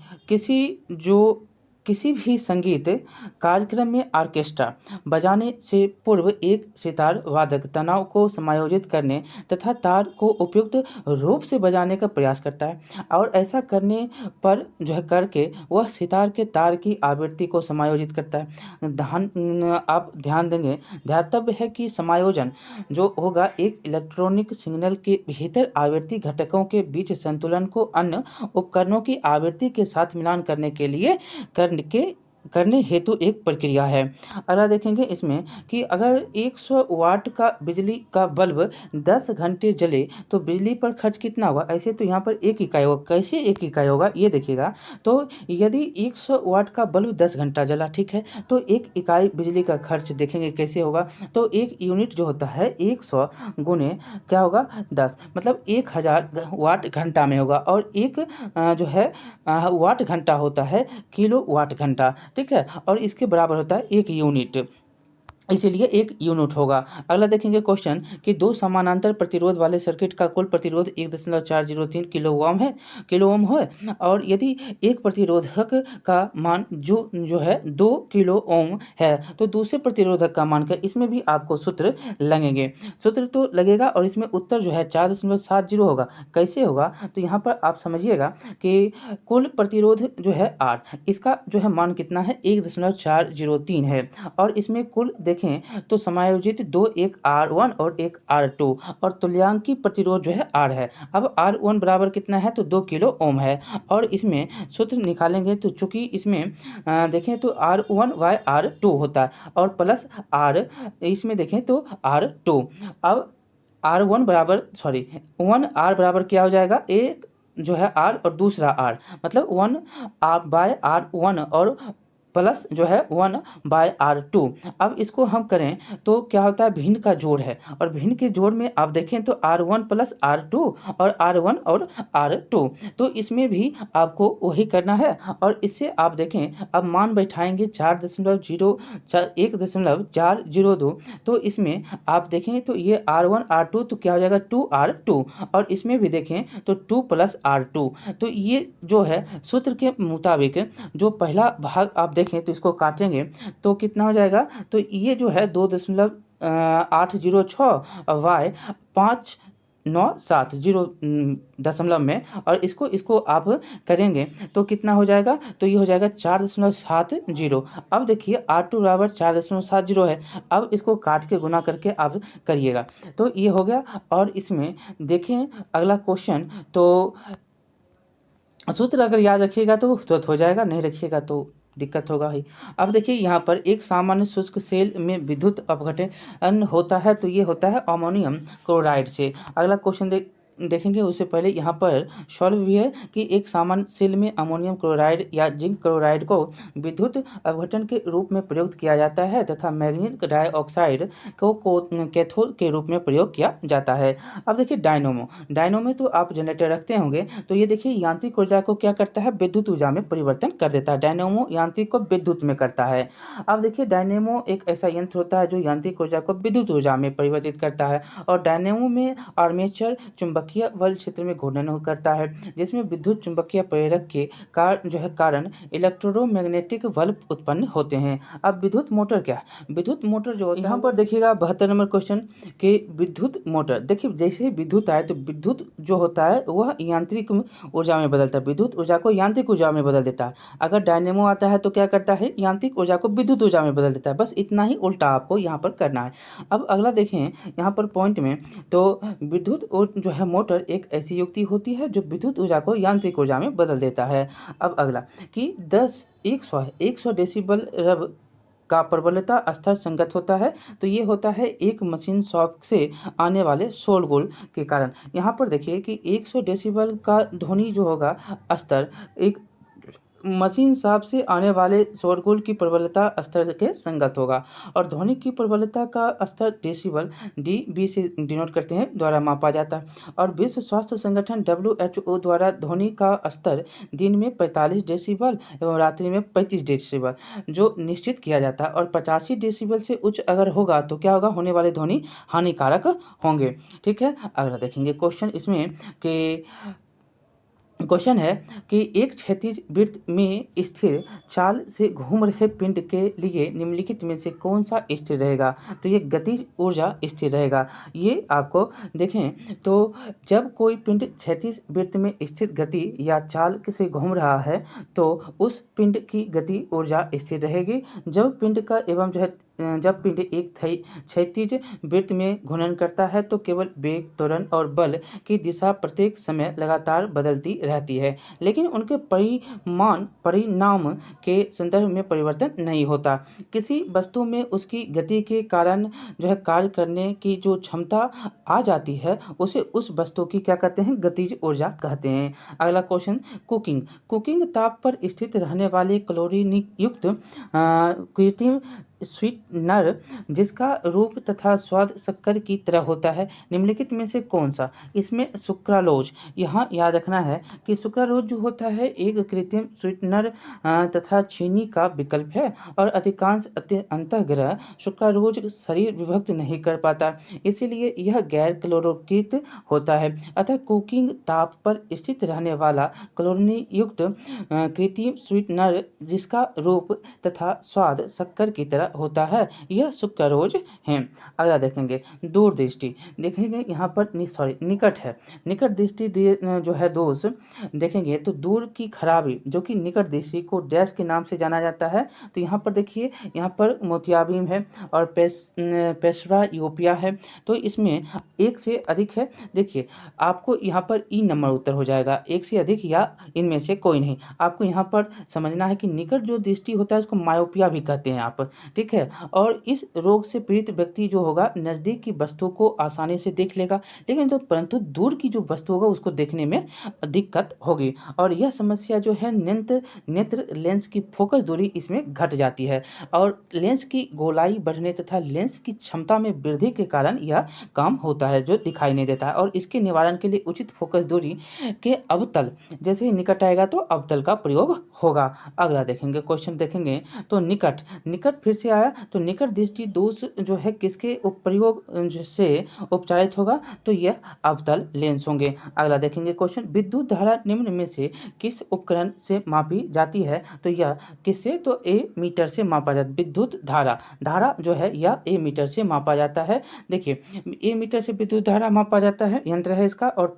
किसी भी संगीत कार्यक्रम में ऑर्केस्ट्रा बजाने से पूर्व एक सितार वादक तनाव को समायोजित करने तथा तार को उपयुक्त रूप से बजाने का प्रयास करता है और ऐसा करने पर जो है करके वह सितार के तार की आवृत्ति को समायोजित करता है। आप ध्यान देंगे, ध्यातव्य है कि समायोजन जो होगा एक इलेक्ट्रॉनिक सिग्नल के भीतर आवृत्ति घटकों के बीच संतुलन को अन्य उपकरणों की आवृत्ति के साथ मिलान करने के लिए करने हेतु एक प्रक्रिया है। अगला देखेंगे इसमें कि अगर 100 वाट का बिजली का बल्ब 10 घंटे जले तो बिजली पर खर्च कितना होगा। ऐसे तो यहाँ पर 1 इकाई होगा, कैसे 1 इकाई होगा ये देखिएगा। तो यदि 100 वाट का बल्ब 10 घंटा जला, ठीक है, तो 1 इकाई बिजली का खर्च देखेंगे कैसे होगा। तो 1 यूनिट जो होता है 100 गुने क्या होगा 10, मतलब 1000 वाट घंटा में होगा। और एक जो है वाट घंटा होता है किलो वाट घंटा, ठीक है, और इसके बराबर होता है 1 यूनिट, इसीलिए 1 यूनिट होगा। अगला देखेंगे क्वेश्चन कि दो समानांतर प्रतिरोध वाले सर्किट का कुल प्रतिरोध 1.403 किलो ओम है, और यदि एक प्रतिरोधक का मान जो है 2 किलो ओम है तो दूसरे प्रतिरोधक का मान क्या, इसमें भी आपको सूत्र लगेंगे। सूत्र तो लगेगा और इसमें उत्तर जो है 4.70 होगा। कैसे होगा, तो यहाँ पर आप समझिएगा कि कुल प्रतिरोध जो है R, इसका जो है मान कितना है 1.403 है, और इसमें कुल देखें तो समायोजित 2, एक R1 और एक R2, और तुल्यांकी प्रतिरोध जो है R है। अब R1 बराबर कितना है, तो 2 किलो ओम है, और इसमें सूत्र निकालेंगे तो चूंकि इसमें देखें तो R1/R2 होता है, और प्लस R इसमें देखें तो R2। अब R1 बराबर 1R बराबर क्या हो जाएगा, एक जो है R और दूसरा R, मतलब 1/R1 और प्लस जो है 1/R2। अब इसको हम करें तो क्या होता है, भिन्न का जोड़ है, और भिन्न के जोड़ में आप देखें तो R1 प्लस R2 और R1 और R2, तो इसमें भी आपको वही करना है। और इससे आप देखें अब मान बैठाएंगे 1.402, तो इसमें आप देखें तो ये R1 R2 तो क्या हो जाएगा 2R2, और इसमें भी देखें तो 2 प्लस R2। तो ये जो है सूत्र के मुताबिक जो पहला भाग आप देखें तो इसको काटेंगे तो कितना हो जाएगा, तो ये जो है 2.806 y 597 दशमलव में, और इसको आप करेंगे तो कितना हो जाएगा, तो ये हो जाएगा 4.70। अब देखिए R2 बराबर 4.70 है, अब इसको काट के गुना करके आप करिएगा तो ये हो गया। और इसमें देखें अगला क्वेश्चन, तो सूत्र अगर याद रखिएगा तो तुरंत हो जाएगा, नहीं रखिएगा तो दिक्कत होगा ही। अब देखिए यहाँ पर एक सामान्य शुष्क सेल में विद्युत अपघटन होता है, तो ये होता है अमोनियम क्लोराइड से। अगला क्वेश्चन देखेंगे उससे पहले यहाँ पर सॉल्व भी है कि एक सामान्य सेल में अमोनियम क्लोराइड या जिंक क्लोराइड को विद्युत अपघटन के रूप में प्रयोग किया जाता है, तथा मैग्नीशियम डाइऑक्साइड को कैथोड के रूप में प्रयोग किया जाता है। अब देखिए डायनोमो तो आप जनरेटर रखते होंगे, तो ये देखिए यांत्रिक ऊर्जा को क्या करता है, विद्युत ऊर्जा में परिवर्तन कर देता है। डायनोमो यांत्रिक को विद्युत में करता है। अब देखिए डायनेमो एक ऐसा यंत्र होता है जो यांत्रिक ऊर्जा को विद्युत ऊर्जा में परिवर्तित करता है, और डायनेमो में आर्मेचर चुंबकीय बल क्षेत्र में घूर्णन करता है, जिसमें विद्युत चुंबकीय प्रेरक के कारण इलेक्ट्रोमैग्नेटिक बल उत्पन्न होते हैं। अब विद्युत मोटर क्या है, विद्युत मोटर जो यहाँ पर देखिएगा 72 नंबर क्वेश्चन के विद्युत मोटर, देखिए जैसे विद्युत आए तो विद्युत जो होता है वह यांत्रिक ऊर्जा में बदलता है, विद्युत ऊर्जा को यांत्रिक ऊर्जा में बदल देता है। अगर डायनेमो आता है तो क्या करता है, यांत्रिक ऊर्जा को विद्युत ऊर्जा में बदल देता है। बस इतना ही उल्टा आपको यहाँ पर करना है। अब अगला देखें यहाँ पर पॉइंट में, तो विद्युत जो है मोटर एक ऐसी युक्ति होती है जो विद्युत ऊर्जा को यांत्रिक ऊर्जा में बदल देता है। अब अगला कि 100 डेसिबल रब का प्रबलता स्तर संगत होता है, तो ये होता है एक मशीन शॉप से आने वाले शोरगुल के कारण। यहाँ पर देखिए कि 100 डेसिबल का ध्वनि जो होगा स्तर एक मशीन शॉप से आने वाले शोरगुल की प्रबलता स्तर के संगत होगा, और ध्वनि की प्रबलता का स्तर डेसिबल डीबी से डिनोट करते हैं द्वारा मापा जाता है। और विश्व स्वास्थ्य संगठन WHO द्वारा ध्वनि का स्तर दिन में 45 डेसिबल एवं रात्रि में 35 डेसिबल जो निश्चित किया जाता है, और 85 डेसिबल से उच्च अगर होगा तो क्या होगा, होने वाले ध्वनि हानिकारक होंगे। ठीक है, अगला देखेंगे क्वेश्चन इसमें कि क्वेश्चन है कि एक क्षैतिज वृत्त में स्थिर चाल से घूम रहे पिंड के लिए निम्नलिखित में से कौन सा स्थिर रहेगा, तो ये गतिज ऊर्जा स्थिर रहेगा। ये आपको देखें तो जब कोई पिंड क्षैतिज वृत्त में स्थिर गति या चाल से घूम रहा है तो उस पिंड की गति ऊर्जा स्थिर रहेगी। जब पिंड का एवं जो है जब पिंड एक क्षैतिज वृत्त में घूर्णन करता है तो केवल वेग, त्वरण और बल की दिशा प्रत्येक समय लगातार बदलती रहती है, लेकिन उनके परिणाम के संदर्भ में परिवर्तन नहीं होता। किसी वस्तु में उसकी गति के कारण जो है कार्य करने की जो क्षमता आ जाती है उसे उस वस्तु की क्या कहते हैं, गतिज ऊर्जा कहते हैं। अगला क्वेश्चन, कुकिंग। कुकिंग ताप पर स्थित रहने वाले कैलोरी युक्त कृत्रिम स्वीटनर जिसका रूप तथा स्वाद शक्कर की तरह होता है, निम्नलिखित में से कौन सा? इसमें सुक्रालोज। यहाँ याद रखना है कि सुक्रालोज जो होता है एक कृत्रिम स्वीटनर तथा चीनी का विकल्प है और अधिकांश अंतःग्रह सुक्रालोज शरीर विभक्त नहीं कर पाता, इसीलिए यह गैर कैलोरीकृत होता है। अतः कुकिंग ताप पर स्थित रहने वाला कैलोरी युक्त कृत्रिम स्वीटनर जिसका रूप तथा स्वाद शक्कर की तरह होता है, यह सुक्रालोज है। अगला देखेंगे, दूरदृष्टि। देखेंगे यहाँ पर निकट है। निकट दृष्टि जो है दोष देखेंगे तो दूर की खराबी जो कि निकट दृष्टि को डैश के नाम से जाना जाता है। तो यहाँ पर देखिए, यहाँ पर मोतियाबिंद है और पेस्ट्रायोपिया है, तो इसमें एक से अधिक है। देखिए आपको यहाँ पर ई नंबर उत्तर हो जाएगा, एक से अधिक या इनमें से कोई नहीं। आपको यहाँ पर समझना है कि निकट जो दृष्टि होता है उसको मायोपिया भी कहते हैं आप, ठीक है। और इस रोग से पीड़ित व्यक्ति जो होगा नज़दीक की वस्तु को आसानी से देख लेगा, लेकिन तो परंतु दूर की जो वस्तु होगा उसको देखने में दिक्कत होगी। और यह समस्या जो है नेत्र लेंस की फोकस दूरी इसमें घट जाती है और लेंस की गोलाई बढ़ने तथा लेंस की क्षमता में वृद्धि के कारण यह काम होता है जो दिखाई नहीं देता है। और इसके निवारण के लिए उचित फोकस दूरी के अवतल, जैसे ही निकट आएगा तो अवतल का प्रयोग होगा। अगला देखेंगे, क्वेश्चन देखेंगे तो निकट फिर से आया, तो निकट दृष्टि दोष जो है किसके प्रयोग से उपचारित होगा? तो यह अवतल लेंस होंगे। अगला देखेंगे क्वेश्चन, विद्युत धारा निम्न में से किस उपकरण से मापी जाती है? तो यह किससे? तो ए मीटर से मापा जाता है। विद्युत धारा जो है यह ए मीटर से मापा जाता है। देखिए ए मीटर से विद्युत धारा मापा जाता है, यंत्र है इसका। और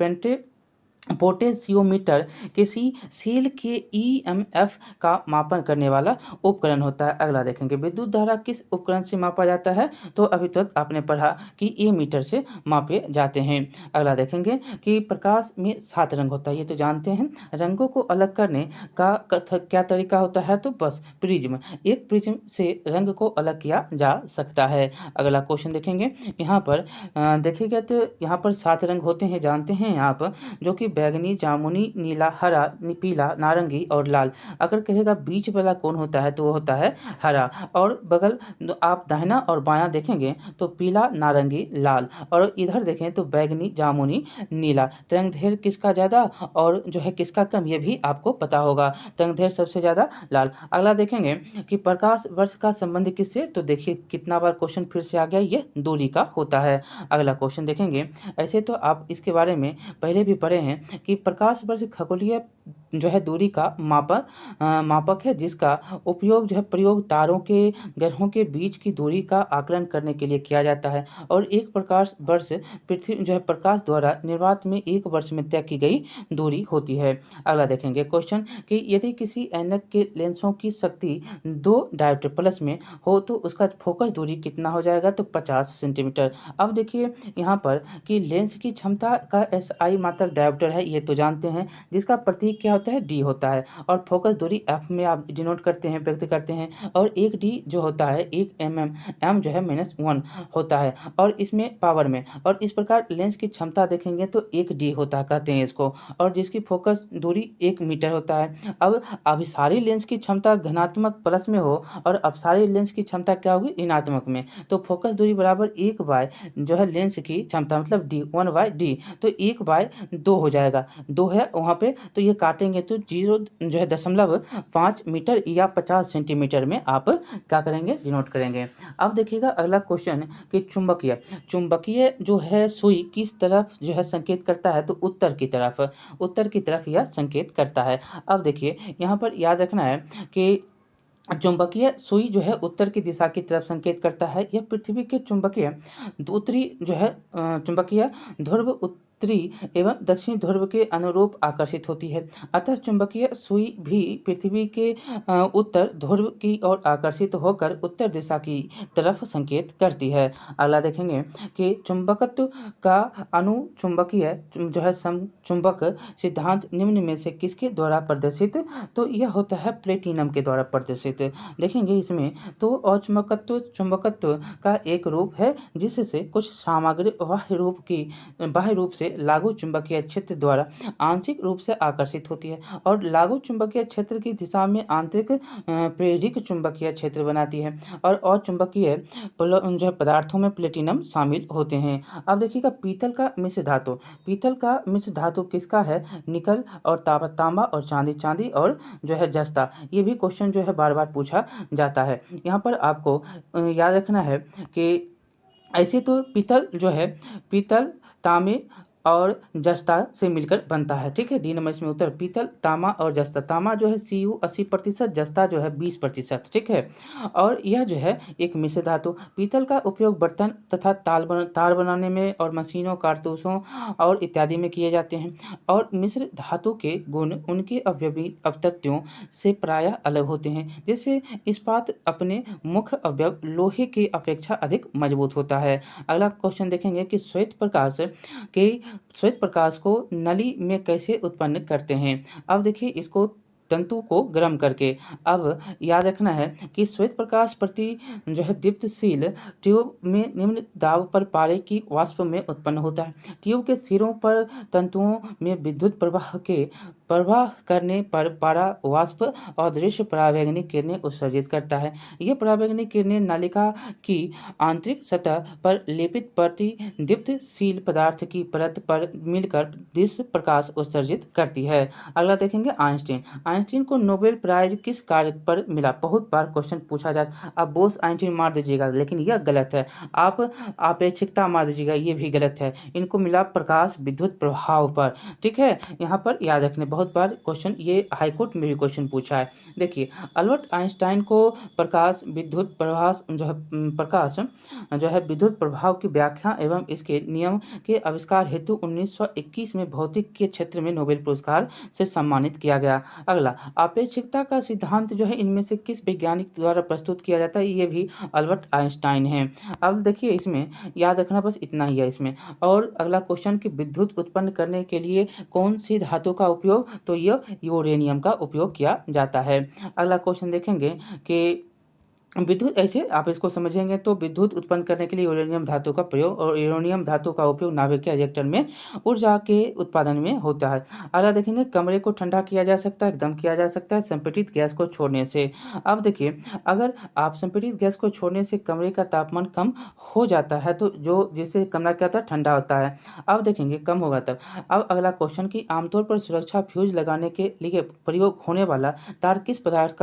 पोटेंशियोमीटर किसी सेल के ईएमएफ का मापन करने वाला उपकरण होता है। अगला देखेंगे, विद्युत धारा किस उपकरण से मापा जाता है? तो अभी तक आपने पढ़ा कि ए मीटर से मापे जाते हैं। अगला देखेंगे कि प्रकाश में 7 रंग होता है, ये तो जानते हैं। रंगों को अलग करने का क्या तरीका होता है? तो बस प्रिज्म, एक प्रिज्म से रंग को अलग किया जा सकता है। अगला क्वेश्चन देखेंगे, यहाँ पर देखिएगा तो यहाँ पर 7 रंग होते हैं, जानते हैं आप, जो कि बैगनी, जामुनी, नीला, हरा, पीला, नारंगी और लाल। अगर कहेगा बीच वाला कौन होता है तो वो होता है हरा। और बगल आप दाहिना और बायां देखेंगे तो पीला, नारंगी, लाल। और इधर देखें तो बैगनी, जामुनी, नीला। तरंगदैर्घ्य किसका ज़्यादा और जो है किसका कम, ये भी आपको पता होगा। तरंगदैर्घ्य सबसे ज़्यादा लाल। अगला देखेंगे कि प्रकाश वर्ष का संबंध किससे? तो देखिए कितना बार क्वेश्चन फिर से आ गया, ये दूरी का होता है। अगला क्वेश्चन देखेंगे, ऐसे तो आप इसके बारे में पहले भी पढ़े हैं कि प्रकाश वर्ष खगोलीय जो है दूरी का मापक है, जिसका उपयोग जो है प्रयोग तारों के ग्रहों के बीच की दूरी का आकलन करने के लिए किया जाता है। और एक प्रकाश वर्ष पृथ्वी जो है प्रकाश द्वारा निर्वात में एक वर्ष में तय की गई दूरी होती है। अगला देखेंगे क्वेश्चन कि यदि किसी ऐनक के लेंसों की शक्ति 2 डायोप्टर प्लस में हो तो उसका फोकस दूरी कितना हो जाएगा? तो 50 सेंटीमीटर। अब देखिए यहाँ पर कि लेंस की क्षमता का SI मात्रक डायोप्टर है, ये तो जानते हैं, जिसका प्रतीक क्या होता है? D होता है। और फोकस दूरी F में आप डिनोट करते हैं, व्यक्त करते हैं। और 1 D जो होता है 1 mm, M जो है -1 होता है और इसमें पावर में। और इस प्रकार लेंस की क्षमता देखेंगे तो 1 D होता है, कहते हैं इसको, और जिसकी फोकस दूरी 1 मीटर होता है। अब अभिसारी लेंस की क्षमता धनात्मक प्लस में हो और अपसारी लेंस की क्षमता क्या होगी? ऋणात्मक में। तो फोकस दूरी बराबर 1/, जो है लेंस की क्षमता मतलब D, 1/D, तो 1/2 हो जाएगा। 2 है वहाँ पे, तो ये काटेंगे तो 0 जो है 0.5 मीटर या 50 सेंटीमीटर में आप क्या करेंगे? डिनोट करेंगे। अब देखिएगा अगला क्वेश्चन कि चुंबकीय जो है सुई किस तरफ जो है संकेत करता है? तो उत्तर की तरफ यह संकेत करता है। अब देखिए यहाँ पर याद रखना है कि चुंबकीय सुई जो है उत्तर की दिशा की तरफ संकेत करता है। यह पृथ्वी के चुंबकीय उत्तरी जो है चुंबकीय ध्रुव उत्तरी एवं दक्षिणी ध्रुव के अनुरूप आकर्षित होती है। अतः चुंबकीय सुई भी पृथ्वी के उत्तर ध्रुव की ओर आकर्षित होकर उत्तर दिशा की तरफ संकेत करती है। अगला देखेंगे कि चुंबकत्व का अनुचुंबकीय जो है समचुंबक सिद्धांत निम्न में से किसके द्वारा प्रदर्शित, तो यह होता है प्लेटिनम के द्वारा प्रदर्शित। देखेंगे इसमें तो अचुंबकत्व चुंबकत्व का एक रूप है जिससे कुछ सामग्री बाह्य रूप से लागू चुंबकीय क्षेत्र द्वारा आंशिक रूप से आकर्षित होती है और लागू चुंबकीय क्षेत्र की दिशा में आंतरिक प्रेरक चुंबकीय क्षेत्र बनाती है और अचुंबकीय जो पदार्थों में प्लेटिनम शामिल होते हैं। अब देखिएगा पीतल का मिश्र धातु किसका है, निकल और तांबा और चांदी और जो है जस्ता। ये भी क्वेश्चन जो है बार बार पूछा जाता है। यहाँ पर आपको याद रखना है कि ऐसे तो पीतल तांबे और जस्ता से मिलकर बनता है। ठीक है, डी नंबर इसमें उत्तर पीतल, तांबा और जस्ता। तांबा जो है Cu 80%, जस्ता जो है 20%। ठीक है, और यह जो है एक मिश्र धातु। पीतल का उपयोग बर्तन तथा तार बनाने में और मशीनों, कारतूसों और इत्यादि में किए जाते हैं। और मिश्र धातु के गुण उनके अवयवी अपतत्यों से प्रायः अलग होते हैं, जिससे इस्पात अपने मुख्य अवयव लोहे की अपेक्षा अधिक मजबूत होता है। अगला क्वेश्चन देखेंगे कि श्वेत प्रकाश को नली में कैसे उत्पन्न करते हैं। अब देखिए इसको तंतु को गर्म करके। अब याद रखना है कि श्वेत प्रकाश प्रति जो है दीप्तशील ट्यूब में निम्न दाब पर पारे की वाष्प में उत्पन्न होता है। ट्यूब के सिरों पर तंतुओं में विद्युत प्रवाह करने पर पारा वाष्प अदृश्य परावैंगनिक किरणें उत्सर्जित करता है। यह परावैंगनिक किरणें नलिका की आंतरिक सतह पर लेपित प्रतिदीप्तशील पदार्थ की परत पर मिलकर दृश्य प्रकाश उत्सर्जित करती है। अगला देखेंगे आइंस्टीन को नोबेल प्राइज किस कार्य पर मिला। बहुत बार क्वेश्चन पूछा जाता है। आप बोस आइंस्टीन मार दीजिएगा लेकिन यह गलत है। आप अपेक्षिकता मार दीजिएगा, ये भी गलत है। इनको मिला प्रकाश विद्युत प्रभाव पर। ठीक है, यहाँ पर याद रखने बहुत बार क्वेश्चन, ये हाईकोर्ट में भी क्वेश्चन पूछा है। देखिए अल्बर्ट आइंस्टाइन को प्रकाश विद्युत प्रभाव की व्याख्या एवं इसके नियम के आविष्कार हेतु 1921 में भौतिक के क्षेत्र में नोबेल पुरस्कार से सम्मानित किया गया। अगला अपेक्षिकता का सिद्धांत जो है इनमें से किस वैज्ञानिक द्वारा प्रस्तुत किया जाता है, ये भी अल्बर्ट आइंस्टाइन है। अब देखिए इसमें याद रखना बस इतना ही है इसमें। और अगला क्वेश्चन कि विद्युत उत्पन्न करने के लिए कौन सी धातु का उपयोग, तो यह यूरेनियम का उपयोग किया जाता है। अगला क्वेश्चन देखेंगे कि विद्युत, ऐसे आप इसको समझेंगे तो विद्युत उत्पन्न करने के लिए यूरेनियम धातु का प्रयोग और यूरेनियम धातु का उपयोग नाभिकीय रिएक्टर में ऊर्जा के उत्पादन में होता है। अगला देखेंगे कमरे को ठंडा किया जा सकता है, एकदम किया जा सकता है संपीड़ित गैस को छोड़ने से। अब देखिए अगर आप संपीड़ित गैस को छोड़ने से कमरे का तापमान कम हो जाता है तो जिससे कमरा क्या होता है, ठंडा होता है। अब देखेंगे कम होगा तब। अब अगला क्वेश्चन की आमतौर पर सुरक्षा फ्यूज लगाने के लिए प्रयोग होने वाला तार किस पदार्थ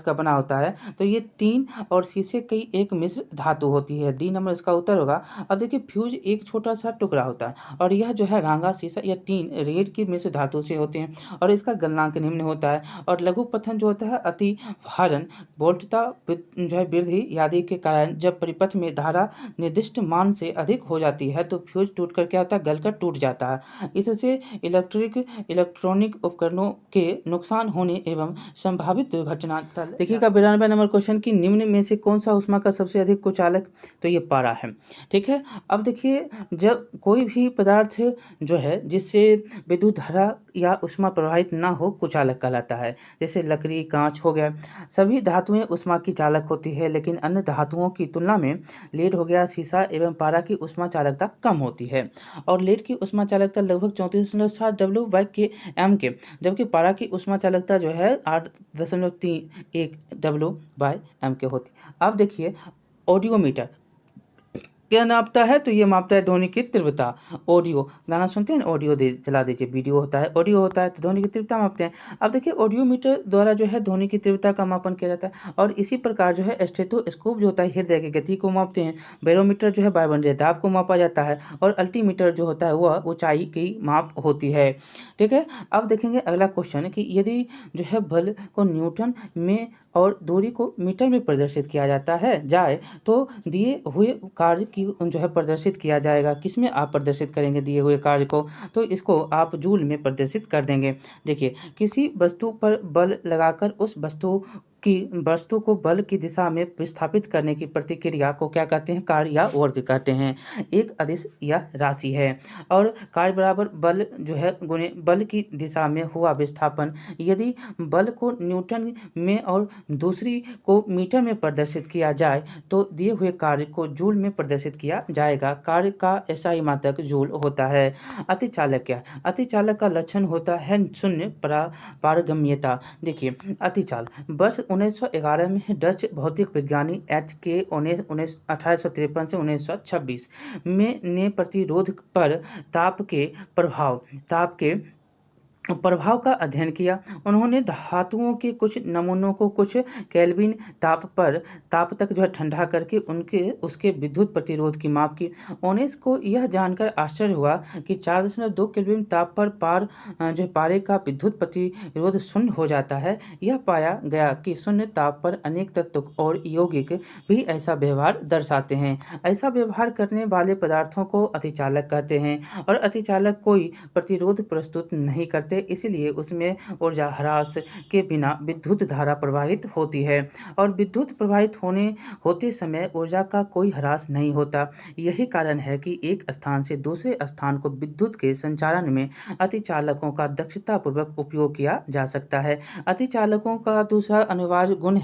का बना होता है, तो ये टीन और शीशे की एक मिश्र धातु होती है। डी नंबर इसका उत्तर होगा। अब देखिए फ्यूज एक छोटा सा टुकड़ा होता है और यह जो है रांगा, शीशा या टीन रेड की मिश्र धातु से होते हैं और इसका गलनांक निम्न होता है और लघु पतन जो होता है अति भारण वोल्टता जो है वृद्धि आदि के कारण जब परिपथ में धारा निर्दिष्ट मान से अधिक हो जाती है तो फ्यूज टूटकर क्या होता है, गलकर टूट जाता है। इससे इलेक्ट्रॉनिक उपकरणों के नुकसान होने एवं संभावित दुर्घटना। देखिएगा 92 नंबर क्वेश्चन की निम्न में से कौन सा ऊष्मा का सबसे अधिक कुचालक, तो ये पारा है। ठीक है, अब देखिए जब कोई भी पदार्थ जो है जिससे विद्युत धारा या ऊष्मा प्रवाहित ना हो कुचालक कहलाता है। जैसे लकड़ी, कांच हो गया, सभी धातुएं ऊष्मा की चालक होती है लेकिन अन्य धातुओं की तुलना में लेड हो गया, शीशा एवं पारा की ऊष्मा चालकता कम होती है और लेड की ऊष्मा चालकता लगभग 34.7 W/m के, जबकि पारा की ऊष्मा चालकता जो है 8.31 W/m के होती। अब देखिए ऑडियोमीटर क्या नापता है, तो ये मापता है ध्वनि की तीव्रता। ऑडियो गाना सुनते हैं, ऑडियो चला दीजिए, वीडियो होता है, ऑडियो होता है तो ध्वनि की तीव्रता मापते हैं। अब देखिए ऑडियोमीटर द्वारा जो है ध्वनि की तीव्रता का मापन किया जाता है और इसी प्रकार जो है स्टेथोस्कोप जो होता है हृदय की गति को मापते हैं। बैरोमीटर जो है वायुमंडलीय दाब को मापा जाता है और अल्टीमीटर जो होता है वह ऊंचाई की माप होती है। ठीक है, अब देखेंगे अगला क्वेश्चन कि यदि जो है बल को न्यूटन में और दूरी को मीटर में प्रदर्शित किया जाता है जाए तो दिए हुए कार्य की जो है प्रदर्शित किया जाएगा। किसमें आप प्रदर्शित करेंगे दिए हुए कार्य को, तो इसको आप जूल में प्रदर्शित कर देंगे। देखिए, किसी वस्तु पर बल लगाकर उस वस्तु को बल की दिशा में विस्थापित करने की प्रतिक्रिया को क्या कहते हैं, कार्य या वर्ग कहते हैं। एक अदिश या राशि है और कार्य बराबर बल जो है गुणे बल की दिशा में हुआ विस्थापन। यदि बल को न्यूटन में और दूसरी को मीटर में प्रदर्शित किया जाए तो दिए हुए कार्य को जूल में प्रदर्शित किया जाएगा। कार्य का SI मात्रक जूल होता है। अतिचालक क्या, अतिचालक का लक्षण होता है शून्य पारगम्यता। देखिए, अतिचाल वर्ष 1911 में डच भौतिक विज्ञानी HK 1853 से 1926 में ने प्रतिरोध पर ताप के प्रभाव का अध्ययन किया। उन्होंने धातुओं के कुछ नमूनों को कुछ केल्विन ताप तक जो है ठंडा करके उसके विद्युत प्रतिरोध की माप की। ओनेस को यह जानकर आश्चर्य हुआ कि 4.2 केल्विन ताप पर पारे का विद्युत प्रतिरोध शून्य हो जाता है। यह पाया गया कि शून्य ताप पर अनेक तत्व और यौगिक भी ऐसा व्यवहार दर्शाते हैं। ऐसा व्यवहार करने वाले पदार्थों को अतिचालक कहते हैं और अतिचालक कोई प्रतिरोध प्रस्तुत नहीं करते, इसलिए उसमें ऊर्जा ह्रास के बिना विद्युत धारा प्रवाहित होती है और विद्युत प्रवाहित होते समय ऊर्जा का कोई ह्रास नहीं होता। यही कारण है कि एक स्थान से दूसरे स्थान को विद्युत के संचारण में अतिचालकों का दक्षतापूर्वक उपयोग किया जा सकता है। अतिचालकों का दूसरा अनिवार्य गुण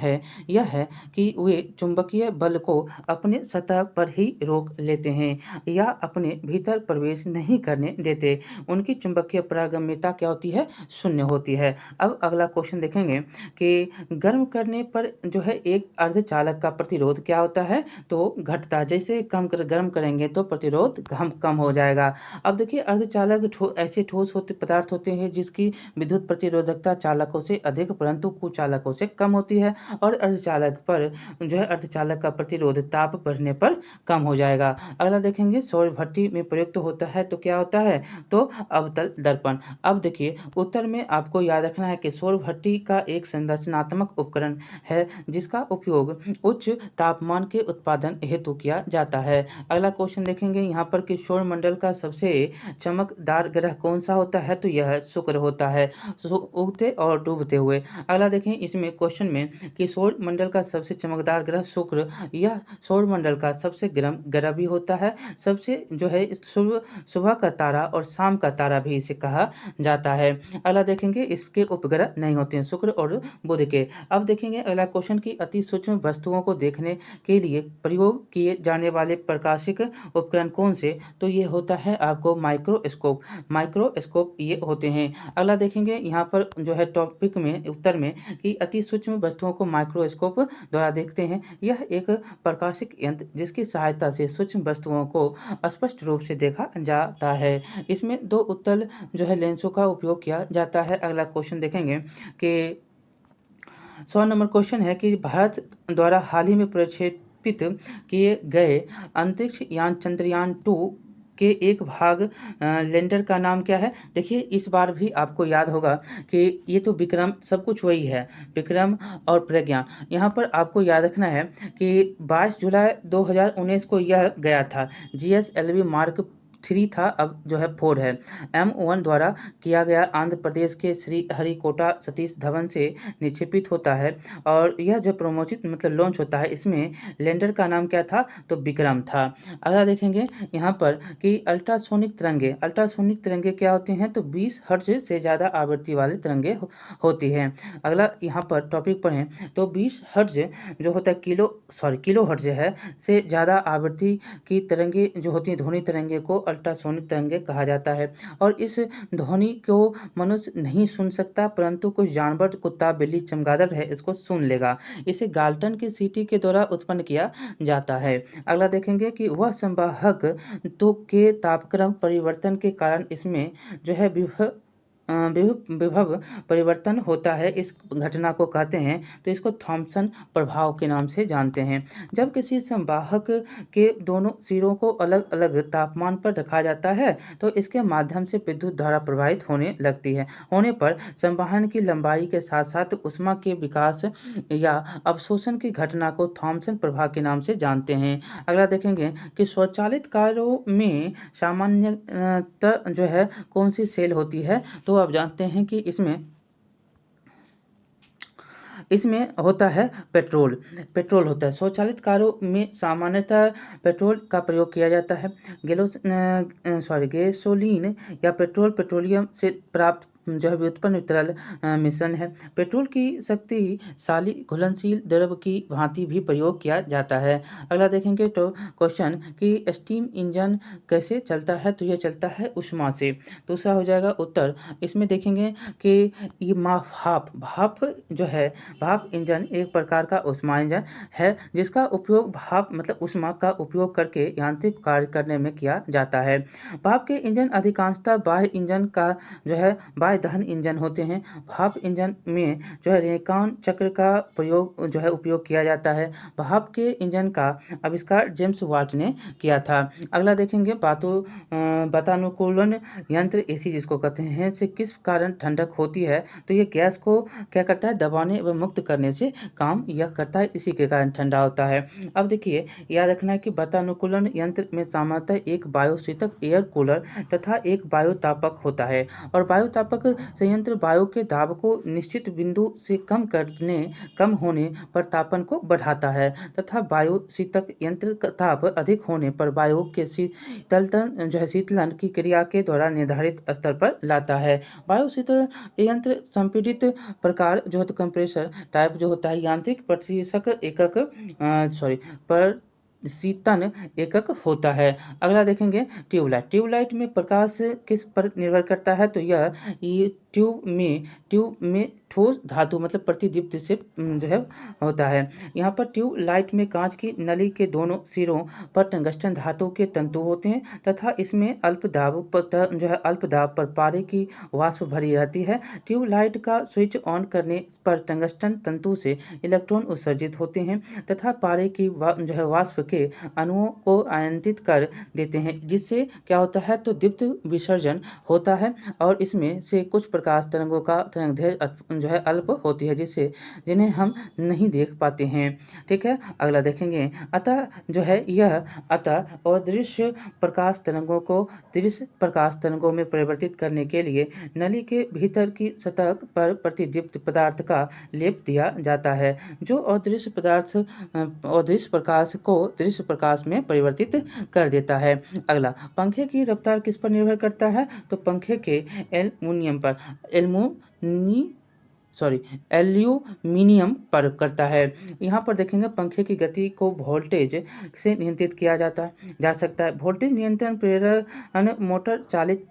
यह है कि वे चुंबकीय बल को अपने सतह पर ही रोक लेते हैं या अपने भीतर प्रवेश नहीं करने देते। उनकी चुंबकीय पारगम्यता क्या होती है, शून्य होती है। अब अगला क्वेश्चन देखेंगे कि गर्म करने पर जो है एक अर्धचालक का प्रतिरोध क्या होता है, तो घटता। जैसे गर्म करेंगे तो प्रतिरोध कम हो जाएगा। अब देखिए, अर्धचालक ऐसे ठोस पदार्थ होते हैं जिसकी विद्युत प्रतिरोधकता चालकों से अधिक परंतु कुचालकों से कम होती है और अर्धचालक का प्रतिरोध ताप बढ़ने पर कम हो जाएगा। अगला देखेंगे, सौर भट्टी में प्रयुक्त होता है तो क्या होता है, तो अवतल दर्पण। अब देखिए, उत्तर में आपको याद रखना है कि सौर भट्टी का एक संरचनात्मक उपकरण है जिसका उपयोग उच्च तापमान के उत्पादन हेतु किया जाता है। अगला क्वेश्चन देखेंगे यहाँ पर कि सौर मंडल का सबसे चमकदार ग्रह कौन सा होता है, तो यह शुक्र होता है, उगते और डूबते हुए। अगला देखें इसमें क्वेश्चन में कि सौर मंडल का सबसे चमकदार ग्रह शुक्र, यह सौर मंडल का सबसे गर्म ग्रह भी होता है। सबसे जो है सुबह का तारा और शाम का तारा भी इसे कहा जाता है। अगला देखेंगे, इसके उपग्रह नहीं होते हैं शुक्र और बुध के। अब देखेंगे अगला क्वेश्चन की अति सूक्ष्म वस्तुओं को देखने के लिए प्रयोग किए जाने वाले प्रकाशिक उपकरण कौन से, तो ये होता है आपको माइक्रोस्कोप ये होते हैं। अगला देखेंगे यहाँ पर जो है टॉपिक में उत्तर में कि अति सूक्ष्म वस्तुओं को माइक्रोस्कोप द्वारा देखते हैं। यह एक प्रकाशिक यंत्र जिसकी सहायता से सूक्ष्म वस्तुओं को स्पष्ट रूप से देखा जाता है। इसमें दो उत्तल जो है लेंसों का उपयोग किया जाता है। अगला क्वेश्चन देखेंगे कि 100 नंबर क्वेश्चन है कि भारत द्वारा हाल ही में प्रक्षेपित किए गए अंतरिक्ष यान चंद्रयान-2 के एक भाग लैंडर का नाम क्या है। देखिए, इस बार भी आपको याद होगा कि ये तो विक्रम, सब कुछ वही है, विक्रम और प्रज्ञान। यहाँ पर आपको याद रखना है कि 22 जुलाई 2019 को यह गया था। GSLV मार्क 3 था, अब जो है 4 है। M1 द्वारा किया गया आंध्र प्रदेश के श्री हरिकोटा सतीश धवन से निक्षेपित होता है और यह जो प्रमोचित लॉन्च होता है, इसमें लैंडर का नाम क्या था, तो विक्रम था। अगला देखेंगे यहाँ पर कि अल्ट्रासोनिक तरंगे क्या होते हैं, तो 20 हर्ट्ज से ज़्यादा आवृत्ति वाली तरंगे होती हैं। अगला यहाँ पर टॉपिक पढ़ें तो 20 हर्ट्ज जो होता है किलो हर्ट्ज है से ज़्यादा आवृत्ति की तरंगे जो होती हैं, ध्वनि तरंगे को अल्ट्रासोनिक तरंगे कहा जाता है और इस ध्वनि को मनुष्य नहीं सुन सकता परंतु कुछ जानवर, कुत्ता, बिल्ली, चमगादड़ है, इसको सुन लेगा। इसे गाल्टन की सीटी के द्वारा उत्पन्न किया जाता है। अगला देखेंगे कि वह संवाहक तो के तापक्रम परिवर्तन के कारण इसमें जो है विभव परिवर्तन होता है, इस घटना को कहते हैं, तो इसको थॉम्सन प्रभाव के नाम से जानते हैं। जब किसी संवाहक के दोनों सिरों को अलग अलग तापमान पर रखा जाता है तो इसके माध्यम से विद्युत धारा प्रवाहित होने लगती है। होने पर संवहन की लंबाई के साथ साथ ऊष्मा के विकास या अवशोषण की घटना को थॉम्सन प्रभाव के नाम से जानते हैं। अगला देखेंगे कि स्वचालित कारों में सामान्यतः जो है कौन सी सेल होती है, तो आप जानते हैं कि इसमें होता है पेट्रोल होता है। स्वचालित कारों में सामान्यतः पेट्रोल का प्रयोग किया जाता है। गैसोलीन या पेट्रोलियम से प्राप्त जो है व्युत्पन्न तरल मिश्रण है। पेट्रोल की शक्तिशाली घुलनशील द्रव की भांति भी प्रयोग किया जाता है। अगला देखेंगे तो क्वेश्चन कि स्टीम इंजन कैसे चलता है, तो यह चलता है ऊष्मा से। दूसरा हो जाएगा उत्तर। इसमें देखेंगे कि ये भाप जो है, भाप इंजन एक प्रकार का ऊष्मा इंजन है जिसका उपयोग भाप मतलब ऊष्मा का उपयोग करके यांत्रिक कार्य करने में किया जाता है। भाप के इंजन अधिकांशतः बाह्य इंजन का जो है बाह्य दहन इंजन होते हैं। भाप इंजन में जो है रेकान चक्र का प्रयोग जो है उपयोग किया जाता है। भाप के इंजन का आविष्कार जेम्स वाट ने किया था। अगला देखेंगे वातानुकूलन यंत्र एसी जिसको कहते हैं से किस कारण ठंडक होती है, तो ये गैस को क्या करता है, दबाने व मुक्त करने से काम यह करता है, इसी के कारण ठंडा होता है। अब देखिए याद रखना है कि वातानुकूलन यंत्र में सामान्यतः एक वायुशीतक एयर कूलर तथा एक वायुतापक होता है और वायुतापक संयंत्र वायु के दाब को निश्चित बिंदु से कम होने पर तापन को बढ़ाता है तथा वायु शीतक यंत्र का ताप अधिक होने पर वायु के शीतलन की क्रिया के द्वारा निर्धारित स्तर पर लाता है। वायु शीतल यंत्र संपीड़ित प्रकार जो होता है कंप्रेसर टाइप जो होता है यांत्रिक शीतन एकक होता है। अगला देखेंगे ट्यूबलाइट में प्रकाश किस पर निर्भर करता है, तो ये ट्यूब में ठोस धातु मतलब प्रतिदीप्ति से जो है होता है। यहाँ पर ट्यूबलाइट में कांच की नली के दोनों सिरों पर टंगस्टन धातु के तंतु होते हैं तथा इसमें अल्प दाब पर पारे की वाष्प भरी रहती है। ट्यूबलाइट का स्विच ऑन करने पर टंगस्टन तंतु से इलेक्ट्रॉन उत्सर्जित होते हैं तथा पारे की वाष्प के अणुओं को आयनित कर देते हैं, जिससे क्या होता है, तो दीप्त विसर्जन होता है और इसमें से कुछ प्रकाश तरंगों का तरंगदैर्घ्य जो है अल्प होती है जिन्हें हम नहीं देख पाते हैं। ठीक है, अगला देखेंगे। अतः अदृश्य प्रकाश तरंगों को दृश्य प्रकाश तरंगों में परिवर्तित करने के लिए नली के भीतर की सतह पर प्रतिदीप्त पदार्थ का लेप दिया जाता है जो अदृश्य प्रकाश को दृश्य प्रकाश में परिवर्तित कर देता है। अगला, पंखे की रफ्तार किस पर निर्भर करता है, तो पंखे के एल्यूमिनियम पर करता है। यहाँ पर देखेंगे पंखे की गति को वोल्टेज से नियंत्रित किया जा सकता है। वोल्टेज नियंत्रण प्रेरण मोटर चालित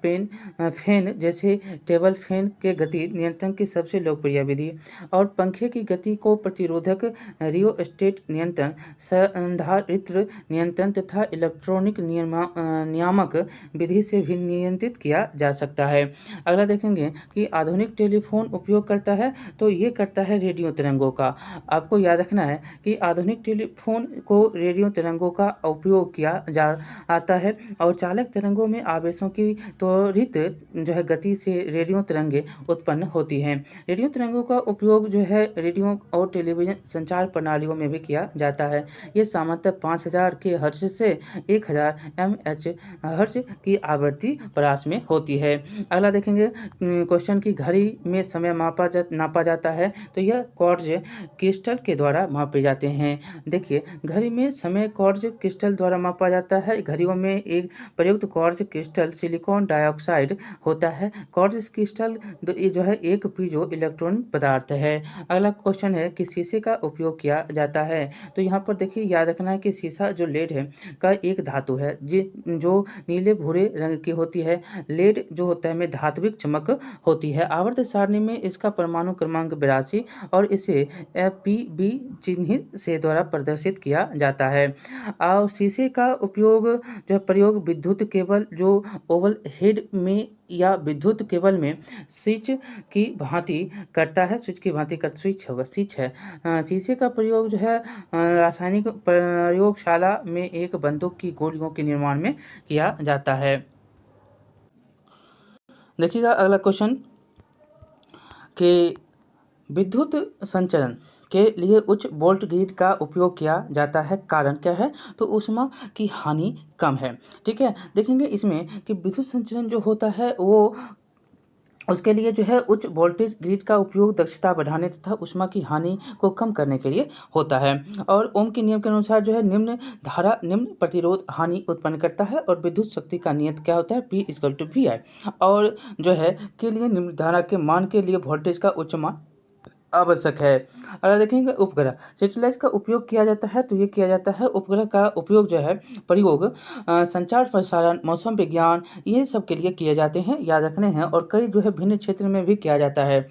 फैन जैसे टेबल फैन के गति नियंत्रण की सबसे लोकप्रिय विधि और पंखे की गति को प्रतिरोधक रियोस्टेट नियंत्रण, संधारित्र नियंत्रण तथा इलेक्ट्रॉनिक नियामक विधि से भी नियंत्रित किया जा सकता है। अगला देखेंगे कि आधुनिक टेलीफोन उपयोग करता है, तो ये करता है रेडियो तरंगों का। आपको याद रखना है कि आधुनिक टेलीफोन को रेडियो तरंगों का उपयोग किया जाता है और चालक तरंगों में आवेशों की त्वरित जो है गति से रेडियो तरंगे उत्पन्न होती हैं। रेडियो तरंगों का उपयोग जो है रेडियो और टेलीविजन संचार प्रणालियों में भी किया जाता है। ये सामान्यतः 5000 के हर्ट्ज से 1000 MHz की आवृत्ति परास में होती है। अगला देखेंगे क्वेश्चन की घड़ी में समय नापा जाता है, तो यह क्वार्ट्ज क्रिस्टल के द्वारा मापे जाते हैं। देखिए, घड़ी में समय क्वार्ट्ज क्रिस्टल द्वारा मापा जाता है। घड़ियों में एक प्रयुक्त क्वार्ट्ज क्रिस्टल सिलिकॉन डाइऑक्साइड होता है। क्वार्ट्ज क्रिस्टल जो है एक पीजो इलेक्ट्रॉनिक पदार्थ है। अगला क्वेश्चन है कि शीशे का उपयोग किया जाता है, तो यहाँ पर देखिए याद रखना है कि शीशा जो लेड है का एक धातु है जो नीले भूरे रंग की होती है। लेड जो होता है में धात्विक चमक होती है। आवर्त सारणी में इसका परमाणु परमाणु क्रमांक 82 और इसे Pb चिन्हित से द्वारा प्रदर्शित किया जाता है। और शीशे का उपयोग जो प्रयोग विद्युत केबल जो ओवल हेड में या विद्युत केबल में स्विच की भांति करता है, स्विच की भांति कर स्विच होगा स्विच है। शीशे का प्रयोग जो है रासायनिक प्रयोगशाला में एक बंदूक की गोलियों के निर्माण में किया जाता है। देखिएगा अगला क्वेश्चन कि विद्युत संचरण के लिए उच्च वोल्ट ग्रिड का उपयोग किया जाता है, कारण क्या है? तो ऊष्मा की हानि कम है। ठीक है, देखेंगे इसमें कि विद्युत संचरण जो होता है वो उसके लिए जो है उच्च वोल्टेज ग्रिड का उपयोग दक्षता बढ़ाने तथा ऊष्मा की हानि को कम करने के लिए होता है। और ओम के नियम के अनुसार जो है निम्न धारा निम्न प्रतिरोध हानि उत्पन्न करता है और विद्युत शक्ति का नियत क्या होता है? P = VI। और जो है के लिए निम्न धारा के मान के लिए वोल्टेज का उच्च मान आवश्यक है। अगर देखेंगे उपग्रह सैटेलाइट का उपयोग किया जाता है तो ये किया जाता है उपग्रह का उपयोग जो है प्रयोग संचार प्रसारण मौसम विज्ञान ये सब के लिए किए जाते हैं, याद रखने हैं। और कई जो है भिन्न क्षेत्र में भी किया जाता है।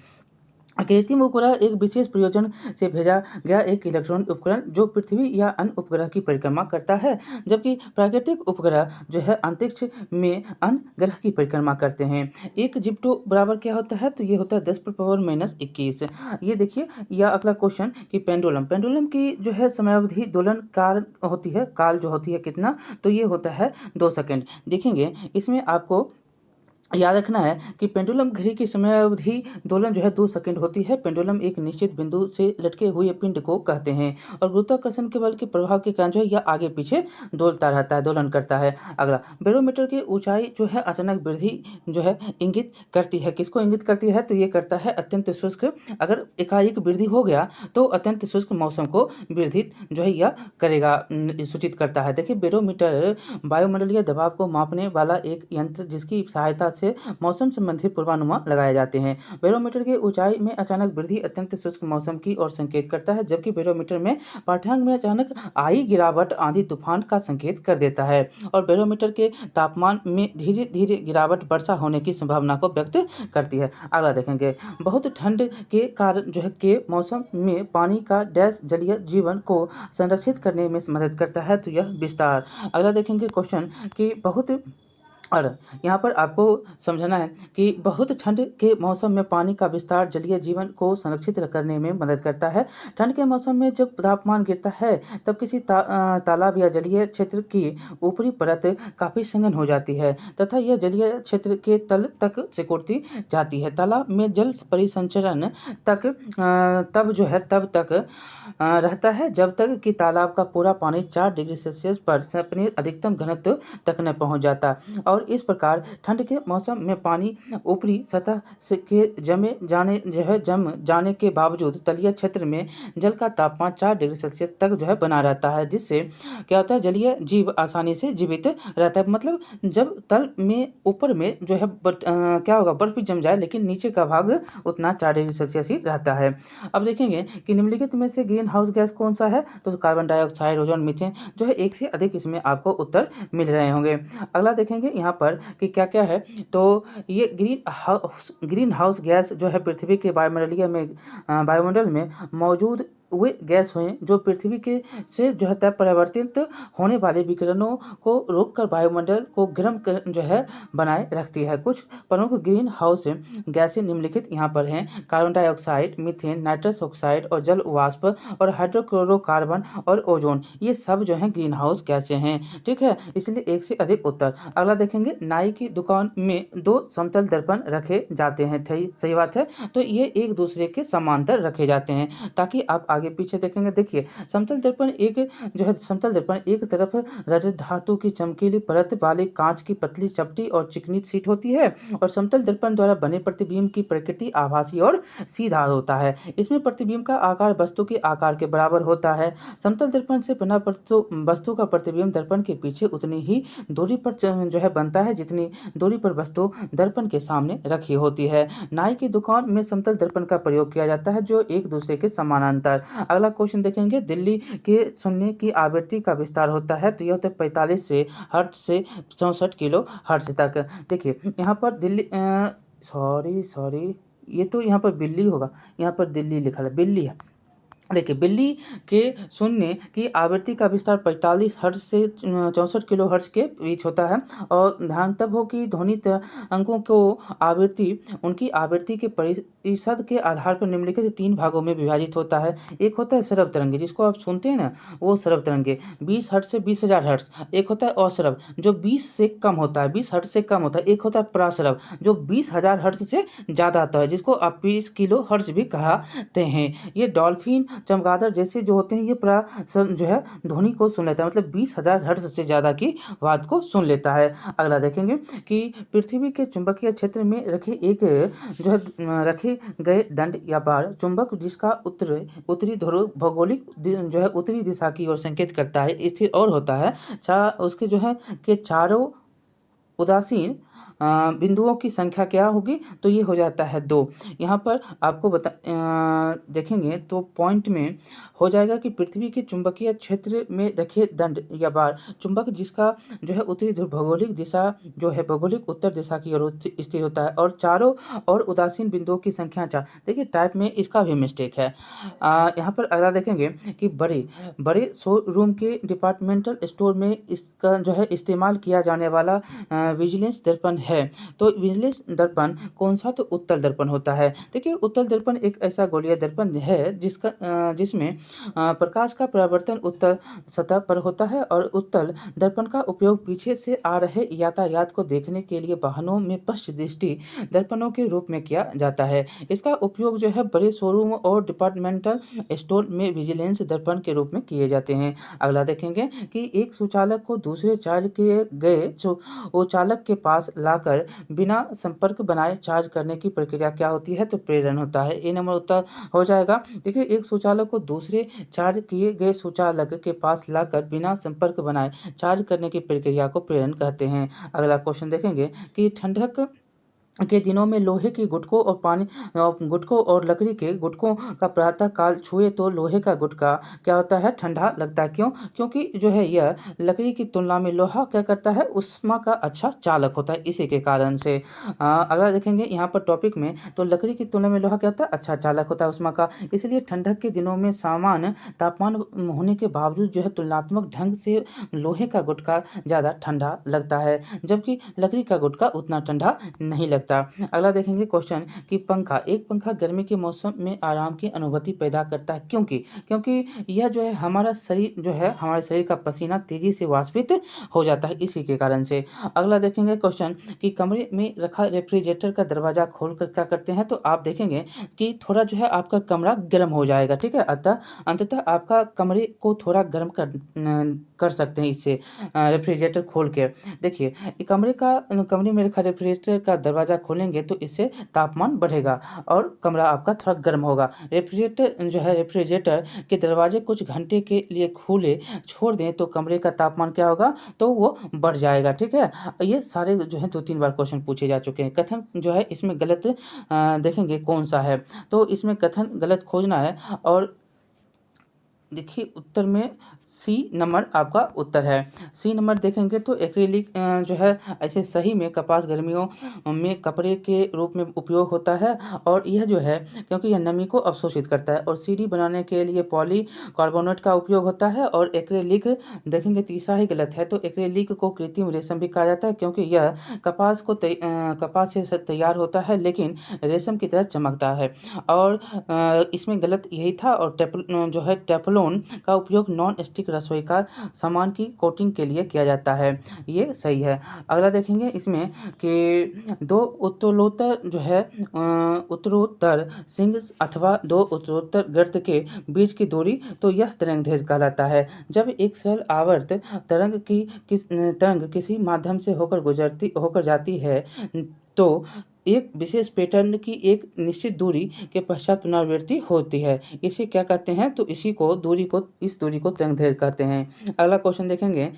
कृत्रिम उपग्रह एक विशेष प्रयोजन से भेजा गया एक इलेक्ट्रॉनिक उपकरण जो पृथ्वी या अन्य उपग्रह की परिक्रमा करता है, जबकि प्राकृतिक उपग्रह जो है अंतरिक्ष में अन्य ग्रह की परिक्रमा करते हैं। एक जिप्टो बराबर क्या होता है? तो ये होता है 10⁻⁻21। ये देखिए या अगला क्वेश्चन कि पेंडुलम की जो है समयावधि दोलन काल होती है, काल जो होती है कितना? तो ये होता है 2 सेकंड। देखेंगे इसमें आपको याद रखना है कि पेंडुलम घड़ी की समयावधि दोलन जो है 2 सेकंड होती है। पेंडुलम एक निश्चित बिंदु से लटके हुए पिंड को कहते हैं और गुरुत्वाकर्षण के बल के प्रभाव के कारण जो है यह आगे पीछे डोलता रहता है, दोलन करता है। अगला बैरोमीटर की ऊंचाई जो है अचानक वृद्धि जो है इंगित करती है, किसको इंगित करती है? तो ये करता है अत्यंत शुष्क। अगर एकाएक वृद्धि हो गया तो अत्यंत शुष्क मौसम को वृद्धि जो है यह करेगा, सूचित करता है। देखिए बैरोमीटर वायुमंडलीय दबाव को मापने वाला एक यंत्र जिसकी सहायता से मौसम संबंधी पूर्वानुमान लगाए जाते हैं। बैरोमीटर की ऊंचाई में अचानक वृद्धि अत्यंत शुष्क मौसम की ओर संकेत करता है, जबकि बैरोमीटर में पाठ्यांक में अचानक आई गिरावट आंधी तूफान का संकेत कर देता है। और बैरोमीटर के तापमान में धीरे धीरे गिरावट वर्षा होने की संभावना को व्यक्त करती है। अगला देखेंगे बहुत ठंड के कारण जो है के मौसम में पानी का डैश जलीय जीवन को संरक्षित करने में मदद करता है, तो यह विस्तार। अगला देखेंगे क्वेश्चन कि बहुत और यहाँ पर आपको समझना है कि बहुत ठंड के मौसम में पानी का विस्तार जलीय जीवन को संरक्षित करने में मदद करता है। ठंड के मौसम में जब तापमान गिरता है तब किसी तालाब या जलीय क्षेत्र की ऊपरी परत काफ़ी सघन हो जाती है तथा यह जलीय क्षेत्र के तल तक सिकुड़ती जाती है। तालाब में जल परिसंचरण तब तक रहता है जब तक कि तालाब का पूरा पानी 4 डिग्री सेल्सियस पर अपने अधिकतम घनत्व तक न पहुंच जाता। और इस प्रकार ठंड के मौसम में पानी ऊपरी सतह से के जम जाने के बावजूद तलीय क्षेत्र में जल का तापमान 4 डिग्री सेल्सियस तक जो है बना रहता है, जिससे क्या होता है जलीय जीव आसानी से जीवित रहता है। मतलब जब तल में ऊपर में जो है क्या होगा बर्फ भी जम जाए लेकिन नीचे का भाग उतना 4 डिग्री सेल्सियस ही रहता है। अब देखेंगे कि निम्नलिखित में से ग्रीन हाउस गैस कौन सा है? तो कार्बन डाइऑक्साइड ओजोन मीथेन जो है एक से अधिक इसमें आपको उत्तर मिल रहे होंगे। अगला देखेंगे यहाँ पर कि क्या क्या है। तो ये ग्रीन हाउस गैस जो है पृथ्वी के वायुमंडल में मौजूद वे गैस हुए जो पृथ्वी के से जो है परावर्तित होने वाले विकिरणों को रोककर वायुमंडल को गर्म जो है बनाए रखती है। कुछ प्रमुख ग्रीन हाउस गैसें निम्नलिखित यहाँ पर हैं: carbon dioxide, methane, nitrous oxide और जल वाष्प और हाइड्रोक्लोरोकार्बन और ओजोन, ये सब जो है ग्रीन हाउस गैसें हैं। ठीक है, इसलिए एक से अधिक उत्तर। अगला देखेंगे नाई की दुकान में 2 समतल दर्पण रखे जाते हैं। सही बात है, तो ये एक दूसरे के समांतर रखे जाते हैं ताकि आप आगे पीछे देखेंगे। देखिए समतल दर्पण एक तरफ रजत धातु की चमकीली परत वाली कांच की पतली चपटी और चिकनी शीट होती है और समतल दर्पण द्वारा बने प्रतिबिंब की प्रकृति आभासी और सीधा होता है। इसमें प्रतिबिंब का आकार वस्तु के आकार के बराबर होता है। समतल दर्पण से बना वस्तु का प्रतिबिंब दर्पण के पीछे उतनी ही दूरी पर जो है बनता है जितनी दूरी पर वस्तु दर्पण के सामने रखी होती है। नाई की दुकान में समतल दर्पण का प्रयोग किया जाता है जो एक दूसरे के समानांतर। अगला क्वेश्चन देखेंगे दिल्ली के सुनने की आवृत्ति का विस्तार होता है, तो यह होता है 45 से हर्ट्ज से 64 किलो हर्ट्ज तक। देखिए यहाँ पर दिल्ली ये तो यहाँ पर बिल्ली होगा, यहाँ पर दिल्ली लिखा है, बिल्ली है। देखिए, बिल्ली के सुनने की आवृत्ति का विस्तार 45 हर्ट्ज से 64 किलो हर्ट्ज के बीच होता है और ध्यान तब हो कि ध्वनि अंकों को आवृत्ति उनकी आवृत्ति के प्रतिशत के आधार पर निम्नलिखित 3 भागों में विभाजित होता है। एक होता है सरब तरंगे, जिसको आप सुनते हैं ना, वो सरब तरंगे 20 हर्ट्ज से 20,000 हर्ट्ज। एक होता है असरब, जो 20 से कम होता है, 20 हर्ट्ज से कम होता है। एक होता है प्रासरब, जो 20,000 हर्ट्ज से ज़्यादा आता है, जिसको आप 20 किलो हर्ट्ज भी कहते हैं। ये डॉल्फिन, चमगादड़ जैसे जो होते हैं, ये जो है ध्वनि को सुन लेता है, मतलब 20,000 हर्ट्ज से ज़्यादा की बात को सुन लेता है। अगला देखेंगे कि पृथ्वी के चुंबकीय क्षेत्र में रखे गए दंड या बार चुंबक, जिसका उत्तरी ध्रुव भौगोलिक जो है उत्तरी दिशा की ओर संकेत करता है, स्थिर और होता है। उसके जो है कि चारों उदासीन बिंदुओं की संख्या क्या होगी, तो ये हो जाता है 2। यहाँ पर आपको देखेंगे तो पॉइंट में हो जाएगा कि पृथ्वी के चुंबकीय क्षेत्र में रखे दंड या बार चुंबक, जिसका जो है उत्तरी ध्रुव भौगोलिक दिशा जो है भौगोलिक उत्तर दिशा की ओर स्थिर होता है, और चारों और उदासीन बिंदुओं की संख्या 4। देखिए, टाइप में इसका भी मिस्टेक है। यहाँ पर अगला देखेंगे कि बड़े शोरूम के डिपार्टमेंटल स्टोर में इसका जो है इस्तेमाल किया जाने वाला विजिलेंस दर्पण है। तो विजिलेंस दर्पण कौन सा, तो उत्तल दर्पण होता है। देखिए, उत्तल दर्पण एक ऐसा गोलीय दर्पण है जिसमें प्रकाश का परावर्तन उत्तल सतह पर होता है, और उत्तल दर्पण का उपयोग पीछे से आ रहे यातायात को देखने के लिए वाहनों में पश्च दृष्टि दर्पणों के रूप में किया जाता है। इसका उपयोग जो है बड़े शोरूम और डिपार्टमेंटल स्टोर में विजिलेंस दर्पण के रूप में किए जाते हैं। अगला देखेंगे कि एक सुचालक को दूसरे चार्ज किए गए वो चालक के पास लाकर बिना संपर्क बनाए चार्ज करने की प्रक्रिया क्या होती है, तो प्रेरण होता है। ए नंबर उत्तर हो जाएगा। देखिए, एक सुचालक को दूसरे चार्ज किए गए सुचालक के पास लाकर बिना संपर्क बनाए चार्ज करने की प्रक्रिया को प्रेरण कहते हैं। अगला क्वेश्चन देखेंगे कि ठंडक के दिनों में लोहे की गुटकों और लकड़ी के गुटकों का प्रातः काल छुए तो लोहे का गुटका क्या होता है, ठंडा लगता है। क्यों? क्योंकि जो है यह लकड़ी की तुलना में लोहा क्या करता है, ऊष्मा का अच्छा चालक होता है, इसी के कारण से। अगला देखेंगे यहाँ पर टॉपिक में, तो लकड़ी की तुलना में लोहा क्या होता है, अच्छा चालक होता है ऊष्मा का, इसलिए ठंडक के दिनों में सामान्य तापमान होने के बावजूद जो है तुलनात्मक ढंग से लोहे का गुटका ज़्यादा ठंडा लगता है, जबकि लकड़ी का गुटका उतना ठंडा नहीं लगता। अगला देखेंगे क्वेश्चन कि एक पंखा गर्मी के मौसम में आराम की अनुभूति पैदा करता है, क्योंकि यह जो है हमारे शरीर का पसीना तेजी से वाष्पित हो जाता है, इसी के कारण से। अगला देखेंगे क्वेश्चन कि कमरे में रखा रेफ्रिजरेटर का दरवाजा खोलकर क्या करते हैं, तो आप देखेंगे कि थोड़ा जो है आपका कमरा गर्म हो जाएगा, ठीक है। अंततः आपका कमरे को थोड़ा गर्म कर सकते हैं इससे, रेफ्रिजरेटर खोल के। देखिए, कमरे में रखा रेफ्रिजरेटर का दरवाजा खोलेंगे तो इससे तापमान बढ़ेगा और कमरा आपका थोड़ा गर्म होगा। रेफ्रिजरेटर के दरवाजे कुछ घंटे के लिए खुले छोड़ दें तो कमरे का तापमान क्या होगा, तो वो बढ़ जाएगा, ठीक है। ये सारे जो है 2-3 बार क्वेश्चन पूछे जा चुके हैं। कथन जो है इसमें गलत देखेंगे कौन सा है, तो इसमें कथन गलत खोजना है, और देखिए उत्तर में सी नंबर आपका उत्तर है। सी नंबर देखेंगे तो एक्रिलिक जो है ऐसे सही में कपास गर्मियों में कपड़े के रूप में उपयोग होता है, और यह जो है क्योंकि यह नमी को अवशोषित करता है, और सीढ़ी बनाने के लिए पॉलीकार्बोनेट का उपयोग होता है। और एक्रिलिक देखेंगे तीसरा ही गलत है, तो एक्रिलिक को कृत्रिम रेशम भी कहा जाता है, क्योंकि यह कपास से तैयार होता है लेकिन रेशम की तरह चमकता है। और इसमें गलत यही था। और जो है टेफ्लॉन का उपयोग नॉन स्टिक रसोई का सामान की कोटिंग के लिए किया जाता है, ये सही है। अगला देखेंगे इसमें कि दो उत्तरोत्तर सिंग अथवा दो उत्तरोत्तर गर्त के बीच की दूरी, तो यह तरंगदैर्घ्य कहलाता है। जब एक सरल आवर्त तरंग किसी माध्यम से होकर जाती है तो एक विशेष पैटर्न की एक निश्चित दूरी के पश्चात पुनरावृत्ति होती है, इसे क्या कहते हैं, तो इस दूरी को तरंगदैर्घ्य कहते हैं। अगला क्वेश्चन देखेंगे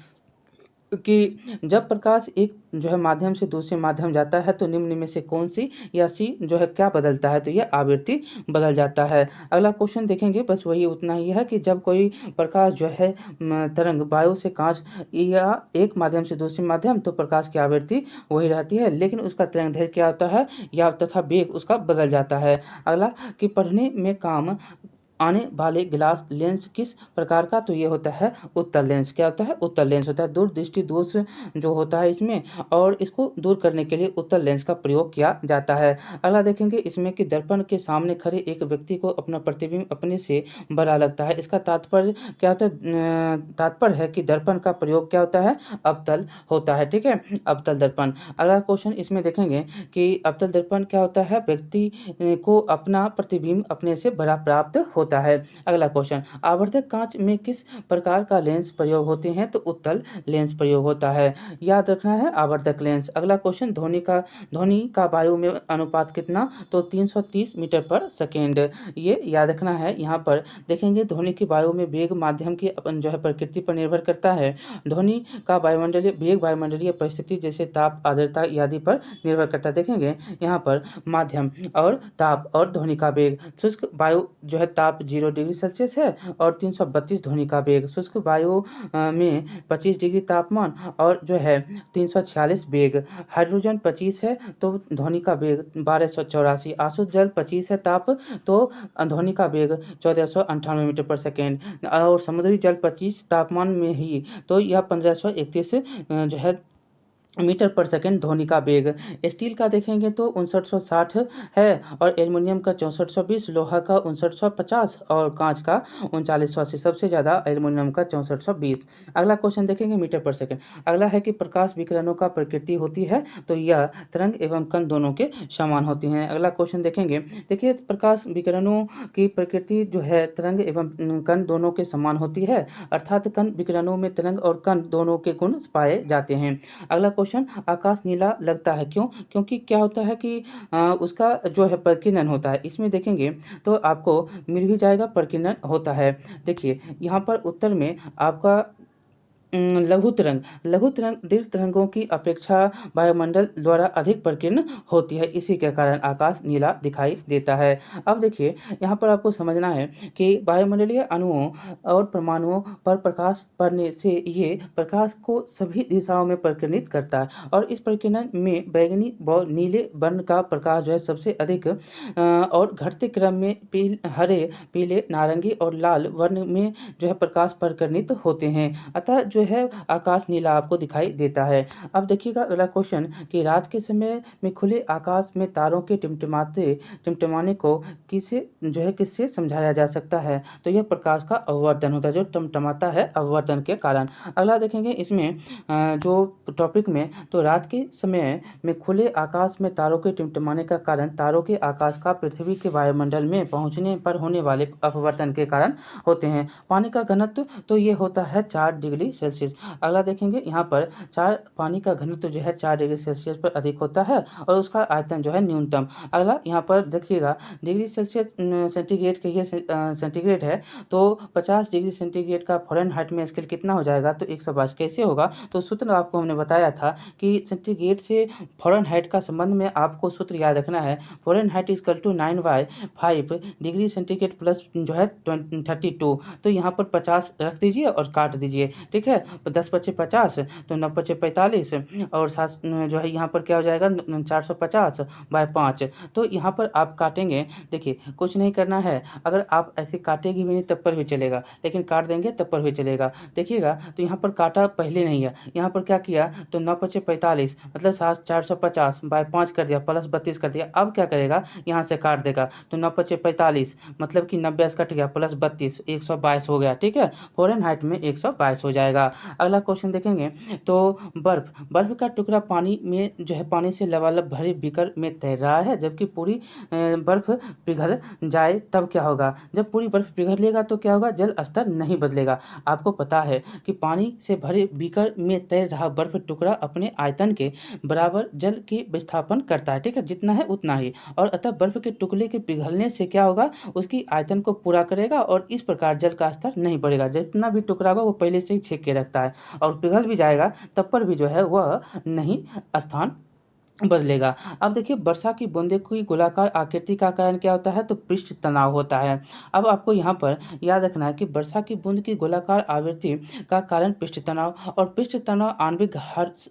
कि जब प्रकाश एक जो है माध्यम से दूसरे माध्यम जाता है तो निम्न में से कौन सी या सी जो है क्या बदलता है, तो यह आवृत्ति बदल जाता है। अगला क्वेश्चन देखेंगे, बस वही उतना ही है कि जब कोई प्रकाश जो है तरंग वायु से कांच या एक माध्यम से दूसरे माध्यम, तो प्रकाश की आवृत्ति वही रहती है, लेकिन उसका तरंग दैर्घ्य क्या होता है या तथा वेग उसका बदल जाता है। अगला कि पढ़ने में काम आने वाले गिलास लेंस किस प्रकार का, तो ये होता है उत्तल लेंस। क्या होता है? उत्तल लेंस होता है। दूरदृष्टि दोष जो होता है इसमें, और इसको दूर करने के लिए उत्तल लेंस का प्रयोग किया जाता है। अगला देखेंगे इसमें कि दर्पण के सामने खड़े एक व्यक्ति को अपना प्रतिबिंब अपने से बड़ा लगता है। इसका तात्पर्य क्या होता है? तात्पर्य है कि दर्पण का प्रयोग क्या होता है? अवतल होता है। ठीक है, अवतल दर्पण। अगला क्वेश्चन इसमें देखेंगे कि अवतल दर्पण क्या होता है? व्यक्ति को अपना प्रतिबिंब अपने से बड़ा प्राप्त होता है। अगला क्वेश्चन, आवर्धक कांच में किस प्रकार का लेंस प्रयोग होते हैं, तो उत्तल लेंस प्रयोग होता है। याद रखना है आवर्धक लेंस। अगला क्वेश्चन, ध्वनि का वायु में अनुपात कितना, तो 330 मीटर पर सेकेंड। ये याद रखना है। यहाँ पर देखेंगे ध्वनि की वायु में वेग माध्यम की अपन जो है प्रकृति पर निर्भर करता है। ध्वनि का वायुमंडलीय वेग वायुमंडलीय परिस्थिति जैसे ताप, आर्द्रता आदि पर निर्भर करता है। देखेंगे यहाँ पर माध्यम और ताप और ध्वनि का वेग। शुष्क वायु जो है ताप 0 डिग्री सेल्सियस है और 332 ध्वनि का वेग। शुष्क वायु में 25 डिग्री तापमान और जो है 346 वेग। हाइड्रोजन 25 है तो ध्वनि का वेग 1284। आसुत जल 25 है ताप, तो ध्वनि का वेग 1498 मीटर पर सेकेंड। और समुद्री जल 25 तापमान में ही, तो यह 1531 जो है मीटर पर सेकेंड ध्वनि का वेग। स्टील का देखेंगे तो 5960 है और एल्युमिनियम का 6420, लोहा का 5950 और कांच का 3980। सबसे ज़्यादा एल्युमिनियम का 6420। अगला क्वेश्चन देखेंगे मीटर पर सेकेंड। अगला है कि प्रकाश विकिरणों का प्रकृति होती है, तो यह तरंग एवं कण दोनों के समान होती हैं। अगला क्वेश्चन देखेंगे, देखिए प्रकाश विकिरणों की प्रकृति जो है तरंग एवं कण दोनों के समान होती है, अर्थात कण विकिरणों में तरंग और कण दोनों के गुण पाए जाते हैं। अगला क्वेश्चन, आकाश नीला लगता है क्यों? क्योंकि क्या होता है कि उसका जो है प्रकीर्णन होता है। इसमें देखेंगे तो आपको मिल भी जाएगा, प्रकीर्णन होता है। देखिए यहाँ पर उत्तर में आपका लघु तरंग दीर्घ तरंगों की अपेक्षा वायुमंडल द्वारा अधिक प्रकीर्ण होती है, इसी के कारण आकाश नीला दिखाई देता है। अब देखिए यहाँ पर आपको समझना है कि वायुमंडलीय अणुओं और परमाणुओं पर प्रकाश पड़ने से ये प्रकाश को सभी दिशाओं में प्रकीर्णित करता है, और इस प्रकीर्णन में बैंगनी व नीले वर्ण का प्रकाश जो है सबसे अधिक और घटते क्रम में हरे, पीले, नारंगी और लाल वर्ण में जो है प्रकाश प्रकीर्णित होते हैं। अतः जो है आकाश नीला आपको दिखाई देता है। अब देखिएगा अगला क्वेश्चन कि रात के समय में खुले आकाश में तारों के टिमटिमाने को किससे समझाया जा सकता है, तो यह प्रकाश का अववर्तन होता है, जो टिमटिमाता है अववर्तन के कारण। अगला देखेंगे इसमें जो टॉपिक में, तो रात के समय में खुले आकाश में तारों के टिमटिमाने का कारण तारों के आकाश का पृथ्वी के वायुमंडल में पहुंचने पर होने वाले अपवर्तन के कारण होते हैं। पानी का घनत्व तो ये होता है 4 डिग्री सेल्सियस। अगला देखेंगे यहाँ पर पानी का घनत्व जो है 4 डिग्री सेल्सियस पर अधिक होता है और उसका आयतन जो है न्यूनतम। अगला यहाँ पर देखिएगा डिग्री सेल्सियस सेंटीग्रेड के ये सेंटीग्रेड है, तो 50 डिग्री सेंटीग्रेड का फ़ारेनहाइट में स्केल कितना हो जाएगा, तो 122। कैसे होगा, तो सूत्र आपको हमने बताया था कि सेंटीग्रेड से फ़ारेनहाइट का संबंध में आपको सूत्र याद रखना है। Fahrenheit equal to 9/5 degree centigrade plus जो है 32। तो यहाँ पर 50 रख दीजिए और काट दीजिए। ठीक है, 10 पचे 50, तो 9 पचे 45 और 7 जो है यहाँ पर क्या हो जाएगा 450/5। तो यहाँ पर आप काटेंगे, देखिए कुछ नहीं करना है, अगर आप ऐसे काटेंगे भी नहीं तब पर भी चलेगा, लेकिन काट देंगे तब पर भी चलेगा। देखिएगा तो यहाँ पर काटा पहले नहीं है, यहाँ पर क्या किया, तो 9 पचे 45 मतलब 450/5 कर दिया, प्लस 32 कर दिया। अब क्या करेगा, यहाँ से काट देगा, तो 9 पचे 45 मतलब कि 90 से कट गया, प्लस 32 122 हो गया। ठीक है, फ़ारेनहाइट में 122 हो जाएगा। अगला क्वेश्चन देखेंगे, तो बर्फ का टुकड़ा पानी में जो है पानी से लबालब भरे बीकर में तैर रहा है, जबकि पूरी बर्फ पिघल जाए तब क्या होगा। जब पूरी बर्फ पिघल लेगा तो क्या होगा, जल स्तर नहीं बदलेगा। आपको पता है कि पानी से भरे बीकर में तैर रहा बर्फ टुकड़ा अपने आयतन के बराबर जल की विस्थापन करता है। ठीक है, जितना है उतना ही, और अतः बर्फ के टुकड़े के पिघलने से क्या होगा, उसकी आयतन को पूरा करेगा और इस प्रकार जल का स्तर नहीं बढ़ेगा। जितना भी टुकड़ा होगा वो पहले से ही छेक के रखता है, और पिघल भी जाएगा तब पर भी जो है वह नहीं स्थान बदलेगा। अब देखिए वर्षा की बूंदों की गोलाकार आकृति का कारण क्या होता है, तो पृष्ठ तनाव होता है। अब आपको यहाँ पर याद रखना है कि वर्षा की बूंद की गोलाकार आवृत्ति का कारण पृष्ठ तनाव, और पृष्ठ तनाव आणविक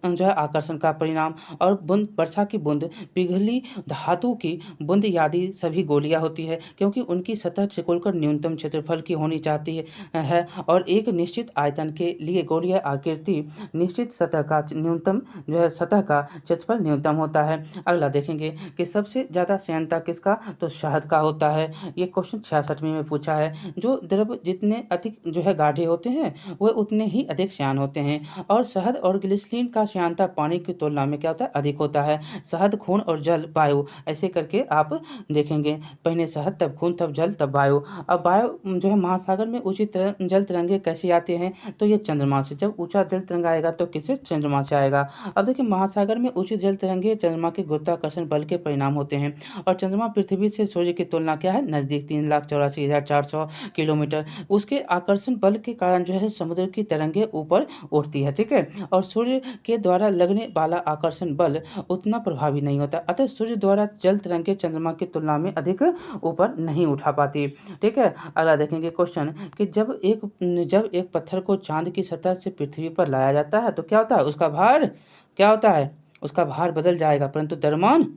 जो है आकर्षण का परिणाम, और बूंद वर्षा की बूंद पिघली धातु की बूंद आदि सभी गोलियां होती है, क्योंकि उनकी सतह सिकुड़कर न्यूनतम क्षेत्रफल की होनी चाहती है, और एक निश्चित आयतन के लिए गोलीय आकृति निश्चित सतह का न्यूनतम जो है सतह का क्षेत्रफल न्यूनतम होता है। अगला देखेंगे कि सबसे ज्यादा श्यानता किसका, तो शहद का होता है। ये क्वेश्चन 66वें में पूछा है। जो द्रव जितने अधिक जो है गाढ़े होते हैं वह उतने ही अधिक श्यान होते हैं, और शहद और ग्लिसरीन का श्यानता पानी की तुलना में क्या होता है, अधिक होता है। शहद, खून और जल, वायु, ऐसे करके आप देखेंगे, पहले शहद तब खून तब जल तब वायु। अब वायु जो है महासागर में ऊंची जल तरंगे कैसे आते हैं, तो ये चंद्रमा से। जब ऊंचा जल तरंग आएगा तो किससे, चंद्रमा से आएगा। अब देखिए महासागर में ऊंची जल तरंगे चंद्रमा के गुरुत्वाकर्षण बल के परिणाम होते हैं, और चंद्रमा पृथ्वी से सूर्य की तुलना क्या है, नजदीक 3,84,400 किलोमीटर। उसके आकर्षण बल के कारण जो है समुद्र की तरंगे ऊपर उठती है, ठीक है, और सूर्य के द्वारा लगने वाला आकर्षण बल उतना प्रभावी नहीं होता, अतः सूर्य द्वारा जल तरंगे चंद्रमा की तुलना में अधिक ऊपर नहीं उठा पाती, ठीक है। अगला देखेंगे क्वेश्चन कि जब एक पत्थर को चांद की सतह से पृथ्वी पर लाया जाता है तो क्या होता है, उसका भार क्या होता है, उसका भार बदल जाएगा, परंतु द्रव्यमान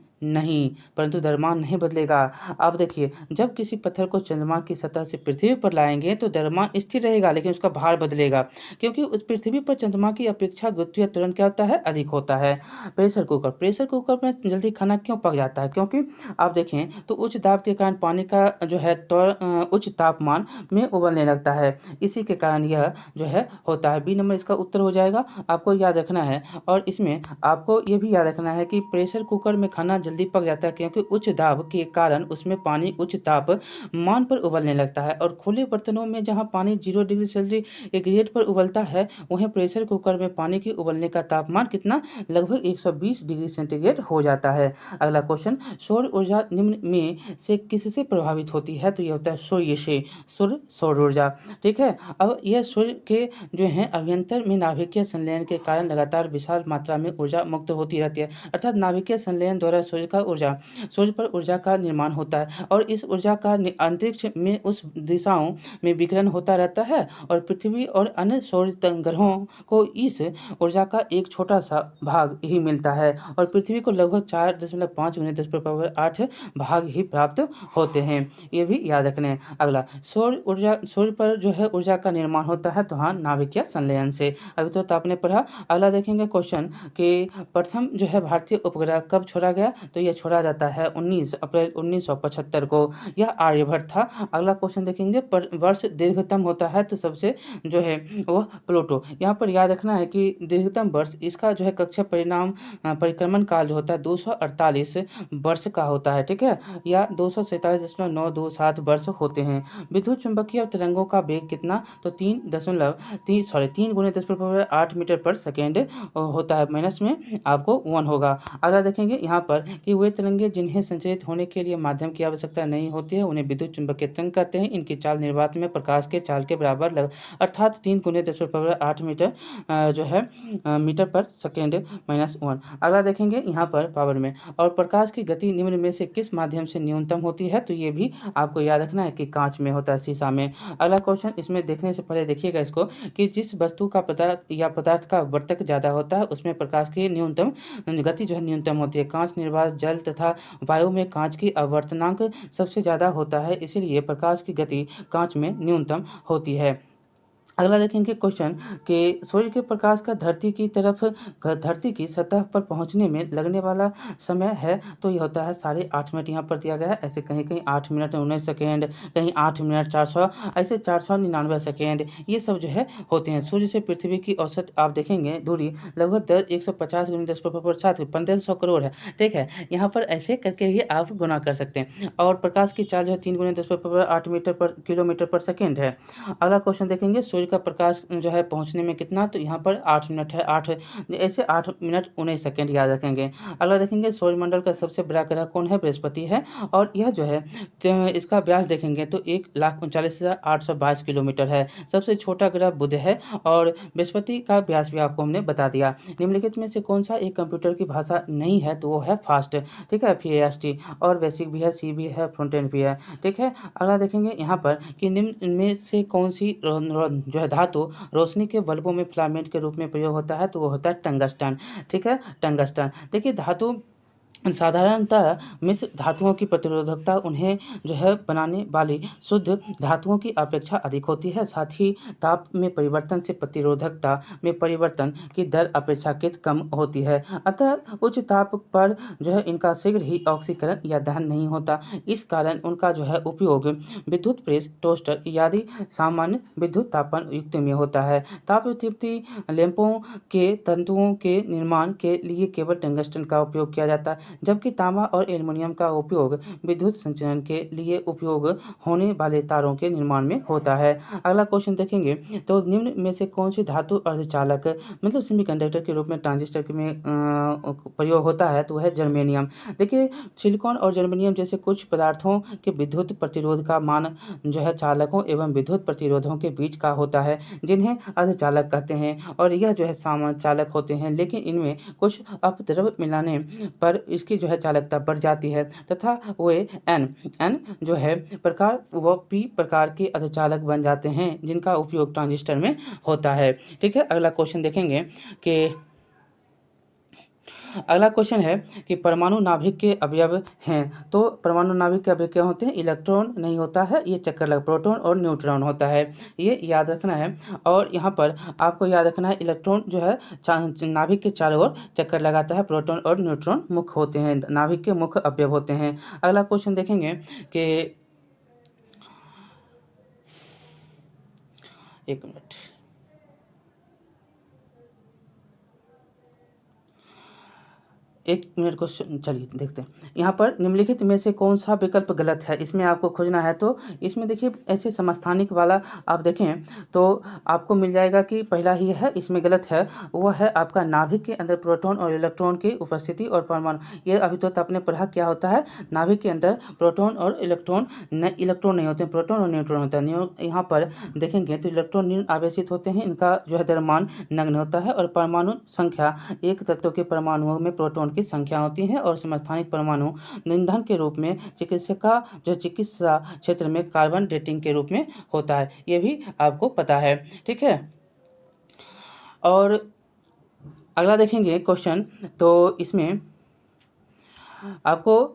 नहीं बदलेगा। अब देखिए जब किसी पत्थर को चंद्रमा की सतह से पृथ्वी पर लाएंगे तो द्रव्यमान स्थिर रहेगा, लेकिन उसका भार बदलेगा, क्योंकि उस पृथ्वी पर चंद्रमा की अपेक्षा गुरुत्वीय त्वरण क्या होता है, अधिक होता है। प्रेशर कुकर में जल्दी खाना क्यों पक जाता है, क्योंकि आप देखें तो उच्च दाब के कारण पानी का जो है उच्च तापमान में उबलने लगता है, इसी के कारण यह जो है होता है। बी नंबर इसका उत्तर हो जाएगा, आपको याद रखना है। और इसमें आपको ये भी याद रखना है कि प्रेशर कुकर में खाना जल्दी पक जाता है, क्योंकि उच्च दाब के कारण उसमें पानी उच्च तापमान पर उबलने लगता है, और खुले बर्तनों में जहां पानी 0 डिग्री सेंटीग्रेड पर उबलता है, वहीं प्रेशर कुकर में पानी के उबलने का तापमान कितना, लगभग 120 डिग्री सेंटीग्रेड हो जाता है। अगला क्वेश्चन, सौर ऊर्जा निम्न में से किससे प्रभावित होती है, तो यह होता है सूर्य से, सौर ऊर्जा, ठीक है। अब यह सूर्य के जो है अभ्यंतर में नाभिकीय संलयन के कारण लगातार विशाल मात्रा में ऊर्जा मुक्त होती रहती है, अर्थात नाभिकीय संलयन द्वारा सूर्य पर ऊर्जा का निर्माण होता है, और इस ऊर्जा का अंतरिक्ष में उस दिशाओं में विकिरण होता रहता है, और पृथ्वी और अन्य सौर ग्रहों को इस ऊर्जा का एक छोटा सा भाग ही मिलता है, और पृथ्वी को लगभग 4.5 × 10⁸ भाग ही प्राप्त होते हैं, ये भी याद रखने। अगला, सूर्य पर जो है ऊर्जा का निर्माण होता है, तो हाँ, नाभिकीय संलयन से। अभी तो आपने पढ़ा। अगला देखेंगे क्वेश्चन कि प्रथम जो है भारतीय उपग्रह कब छोड़ा गया, तो यह छोड़ा जाता है 19 अप्रैल 1975 को, यह आर्यभट्ट था। अगला क्वेश्चन देखेंगे, वर्ष दीर्घतम होता है तो सबसे जो है वह प्लूटो। यहाँ पर याद रखना है कि दीर्घतम वर्ष, इसका जो है कक्षा परिक्रमण काल जो होता है 248 वर्ष का होता है, ठीक है, या 247.927 वर्ष होते हैं। विद्युत चुंबकीय तरंगों का वेग कितना, तो 3 × 10⁸ मीटर पर सेकेंड होता है, माइनस में आपको 1 होगा। अगला देखेंगे यहाँ पर कि वे तरंगे जिन्हें संचरित होने के लिए माध्यम की आवश्यकता नहीं होती है उन्हें विद्युत चुंबकीय तरंग कहते हैं। इनकी चाल निर्वात में प्रकाश के चाल के बराबर अर्थात 3 × 10⁸ मीटर जो है मीटर पर सेकेंड -1। अगला देखेंगे यहाँ पर पावर में, और प्रकाश की गति निम्न में से किस माध्यम से न्यूनतम होती है, तो ये भी आपको याद रखना है कि कांच में होता है, शीशा में। अगला क्वेश्चन, इसमें देखने से पहले देखिएगा इसको कि जिस वस्तु का पदार्थ का वर्तक ज्यादा होता है उसमें प्रकाश की न्यूनतम गति जो है न्यूनतम होती है। कांच, निर्वात, जल तथा वायु में कांच की आवर्तनांक सबसे ज्यादा होता है, इसीलिए प्रकाश की गति कांच में न्यूनतम होती है। अगला देखेंगे क्वेश्चन कि सूर्य के प्रकाश का धरती की सतह पर पहुंचने में लगने वाला समय है, तो यह होता है 8.5 मिनट। यहाँ पर दिया गया है, ऐसे कहीं 8 मिनट 19 सेकेंड, कहीं 8 मिनट 400, ऐसे 499 सेकेंड, ये सब जो है होते हैं। सूर्य से पृथ्वी की औसत आप देखेंगे दूरी लगभग 150 × 10⁻7 1500 करोड़ है, ठीक है। यहाँ पर ऐसे करके भी आप गुना कर सकते हैं, और प्रकाश की चाल जो है 3 × 10⁸ मीटर पर किलोमीटर पर सेकेंड है। अगला क्वेश्चन देखेंगे, सूर्य का प्रकाश जो है पहुँचने में कितना, तो यहाँ पर 8 मिनट है, 8 ऐसे 8 मिनट 19 सेकंड याद रखेंगे। अगला देखेंगे सौरमंडल का सबसे बड़ा ग्रह कौन है, बृहस्पति है, और यह जो है इसका व्यास देखेंगे तो 1,39,822 किलोमीटर है। सबसे छोटा ग्रह बुध है, और बृहस्पति का व्यास भी आपको हमने बता दिया। निम्नलिखित में से कौन सा एक कंप्यूटर की भाषा नहीं है, तो वो है फास्ट, ठीक है, FAST, और बेसिक भी है, C भी है, फ्रंट एंड भी है, ठीक है। अगला देखेंगे यहाँ पर कि निम्न में से कौन सी जो है धातु रोशनी के बल्बों में फिलामेंट के रूप में प्रयोग होता है, तो वो होता है टंगस्टन, ठीक है, टंगस्टन। देखिए धातु साधारणतः मिश्र धातुओं की प्रतिरोधकता उन्हें जो है बनाने वाली शुद्ध धातुओं की अपेक्षा अधिक होती है। साथ ही ताप में परिवर्तन से प्रतिरोधकता में परिवर्तन की दर अपेक्षाकृत कम होती है। अतः उच्च ताप पर जो है इनका शीघ्र ही ऑक्सीकरण या दहन नहीं होता। इस कारण उनका जो है उपयोग विद्युत प्रेस, टोस्टर आदि सामान्य विद्युत तापमान युक्त में होता है। ताप तृप्ति लैंपों के तंतुओं के निर्माण के लिए केवल टंगस्टन का उपयोग किया जाता है, जबकि तांबा और एल्युमिनियम का उपयोग विद्युत संचरण के लिए उपयोग होने वाले तारों के निर्माण में होता है। अगला क्वेश्चन देखेंगे तो निम्न में से कौन सी धातु अर्धचालक मतलब सेमीकंडक्टर के रूप में ट्रांजिस्टर में प्रयोग होता है, तो वह है जर्मेनियम। देखिए सिलिकॉन और जर्मेनियम जैसे कुछ पदार्थों के विद्युत प्रतिरोध का मान जो है चालकों एवं विद्युत प्रतिरोधों के बीच का होता है, जिन्हें अर्धचालक कहते हैं, और यह जो है सामान्य चालक होते हैं, लेकिन इनमें कुछ अपद्रव्य मिलाने पर इसकी जो है चालकता बढ़ जाती है तथा वे एन जो है प्रकार व पी प्रकार के अर्धचालक बन जाते हैं, जिनका उपयोग ट्रांजिस्टर में होता है, ठीक है। अगला क्वेश्चन देखेंगे कि अगला क्वेश्चन है कि परमाणु नाभिक के अवयव हैं, तो परमाणु नाभिक के अवयव क्या होते हैं, इलेक्ट्रॉन नहीं होता है, ये चक्कर लगा, प्रोटॉन और न्यूट्रॉन होता है, ये याद रखना है। और यहाँ पर आपको याद रखना है इलेक्ट्रॉन जो है नाभिक के चारों ओर चक्कर लगाता है, प्रोटॉन और न्यूट्रॉन मुख्य होते हैं, नाभिक के मुख्य अवयव होते हैं। अगला क्वेश्चन देखेंगे कि एक मिनट, एक मिनट को चलिए देखते हैं। यहाँ पर निम्नलिखित में से कौन सा विकल्प गलत है, इसमें आपको खोजना है। तो इसमें देखिए ऐसे समस्थानिक वाला आप देखें तो आपको मिल जाएगा कि पहला ही है, इसमें गलत है, वो है आपका नाभिक के अंदर प्रोटॉन और इलेक्ट्रॉन की उपस्थिति और परमाणु। ये अभी तो आपने पढ़ा क्या होता है, नाभिक के अंदर प्रोटॉन और इलेक्ट्रॉन नहीं होते हैं, प्रोटॉन और न्यूट्रॉन होता है। यहाँ पर देखेंगे तो इलेक्ट्रॉन न्यून आवेशित होते हैं, इनका जो है द्रव्यमान नगण्य होता है, और परमाणु संख्या एक तत्व के परमाणुओं में प्रोटॉन की संख्या होती है, और समस्थानिक परमाणु ईंधन के रूप में चिकित्सा क्षेत्र में कार्बन डेटिंग के रूप में होता है, ये भी आपको पता है, ठीक है। और अगला देखेंगे क्वेश्चन, तो इसमें आपको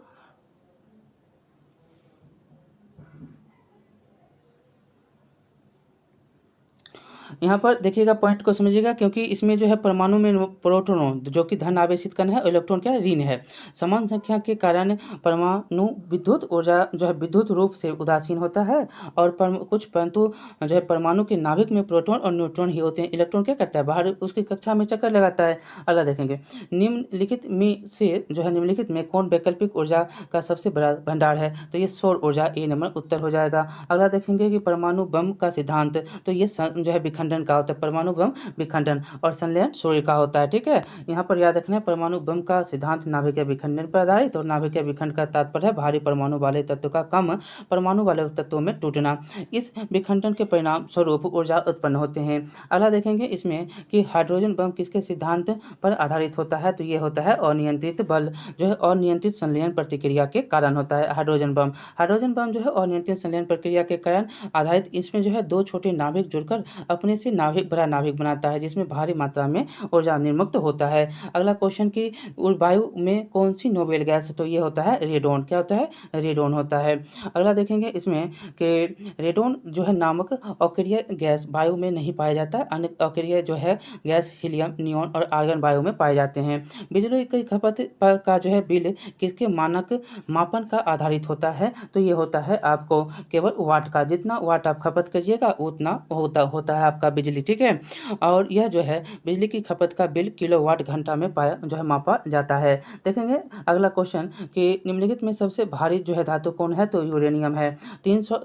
यहाँ पर देखिएगा, पॉइंट को समझिएगा, क्योंकि इसमें जो है परमाणु में प्रोटॉन जो कि धन आवेशित कण है, इलेक्ट्रॉन क्या ऋण है। समान संख्या के कारण परमाणु विद्युत ऊर्जा जो है विद्युत रूप से उदासीन होता है, और परंतु जो है परमाणु के नाभिक में प्रोटॉन और न्यूट्रॉन ही होते हैं। इलेक्ट्रॉन क्या करता है, बाहर उसकी कक्षा में चक्कर लगाता है। अगला देखेंगे निम्नलिखित में से जो है निम्नलिखित में कौन वैकल्पिक ऊर्जा का सबसे बड़ा भंडार है, तो ये सौर ऊर्जा, ए नंबर उत्तर हो जाएगा। अगला देखेंगे कि परमाणु बम का सिद्धांत, तो ये जो है विखंडन का होता है, परमाणु बम विखंडन, और संलयन सूर्य का होता है, ठीक है। यहाँ पर याद रखना है परमाणु बम का सिद्धांत नाभिकीय विखंडन पर आधारित, और नाभिकीय विखंडन का तात्पर्य है भारी परमाणु वाले तत्व का कम परमाणु वाले तत्वों में टूटना। इस विखंडन के परिणाम स्वरूप ऊर्जा उत्पन्न होते हैं। अगला देखेंगे इसमें कि हाइड्रोजन बम किसके सिद्धांत पर आधारित होता है, तो ये होता है अनियंत्रित बल जो है अनियंत्रित संलयन प्रतिक्रिया के कारण होता है हाइड्रोजन बम। हाइड्रोजन बम जो है अनियंत्रित संलयन प्रक्रिया के कारण आधारित, इसमें जो है दो छोटे नाभिक जुड़कर अपने से नाभिक बड़ा नाभिक बनाता है, जिसमें भारी मात्रा में ऊर्जा निर्मुक्त होता है। अगला क्वेश्चन की वायु में कौन सी नोबेल गैस, तो ये होता है रेडोन, क्या होता है, रेडोन होता है। अगला देखेंगे इसमें कि रेडोन जो है नामक अक्रिय गैस वायु में नहीं पाया जाता है, अन्य अक्रिय जो है गैस हीलियम, नियॉन और आर्गन वायु में पाए जाते हैं। बिजली की खपत का जो है बिल किसके मानक मापन का आधारित होता है, तो ये होता है आपको केवल वाट का, जितना वाट आप खपत करिएगा उतना होता है आपका बिजली, ठीक है। और यह जो है बिजली की खपत का बिल किलोवाट घंटा में पाया जो है मापा जाता है। देखेंगे अगला क्वेश्चन कि निम्नलिखित में सबसे भारी जो है धातु कौन है, तो यूरेनियम है। 300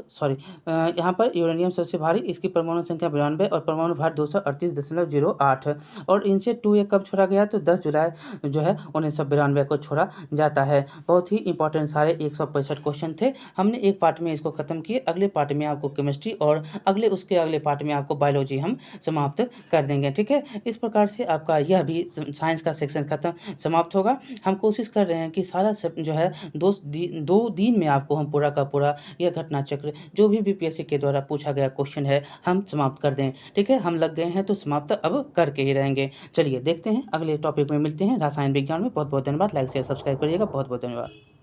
यहाँ पर यूरेनियम सबसे भारी, इसकी परमाणु संख्या 92 और परमाणु भार 238.08। और इनसे 2A कब छोड़ा गया, तो 10 जुलाई जो है 1992 को छोड़ा जाता है। बहुत ही इंपॉर्टेंट सारे 165 क्वेश्चन थे। हमने एक पार्ट में इसको खत्म किए, अगले पार्ट में आपको केमिस्ट्री और उसके अगले पार्ट में आपको बायोलॉजी हम समाप्त कर देंगे, ठीक है। इस प्रकार से आपका यह भी साइंस का सेक्शन खत्म समाप्त होगा। हम कोशिश कर रहे हैं कि सारा जो है 2 दिन में आपको हम पूरा का पूरा यह घटना चक्र जो भी बीपीएससी के द्वारा पूछा गया क्वेश्चन है हम समाप्त कर दें, ठीक है। हम लग गए हैं तो समाप्त अब करके ही रहेंगे। चलिए देखते हैं अगले टॉपिक में मिलते हैं रसायन विज्ञान में। बहुत बहुत धन्यवाद। लाइक शेयर सब्सक्राइब करिएगा। बहुत बहुत धन्यवाद।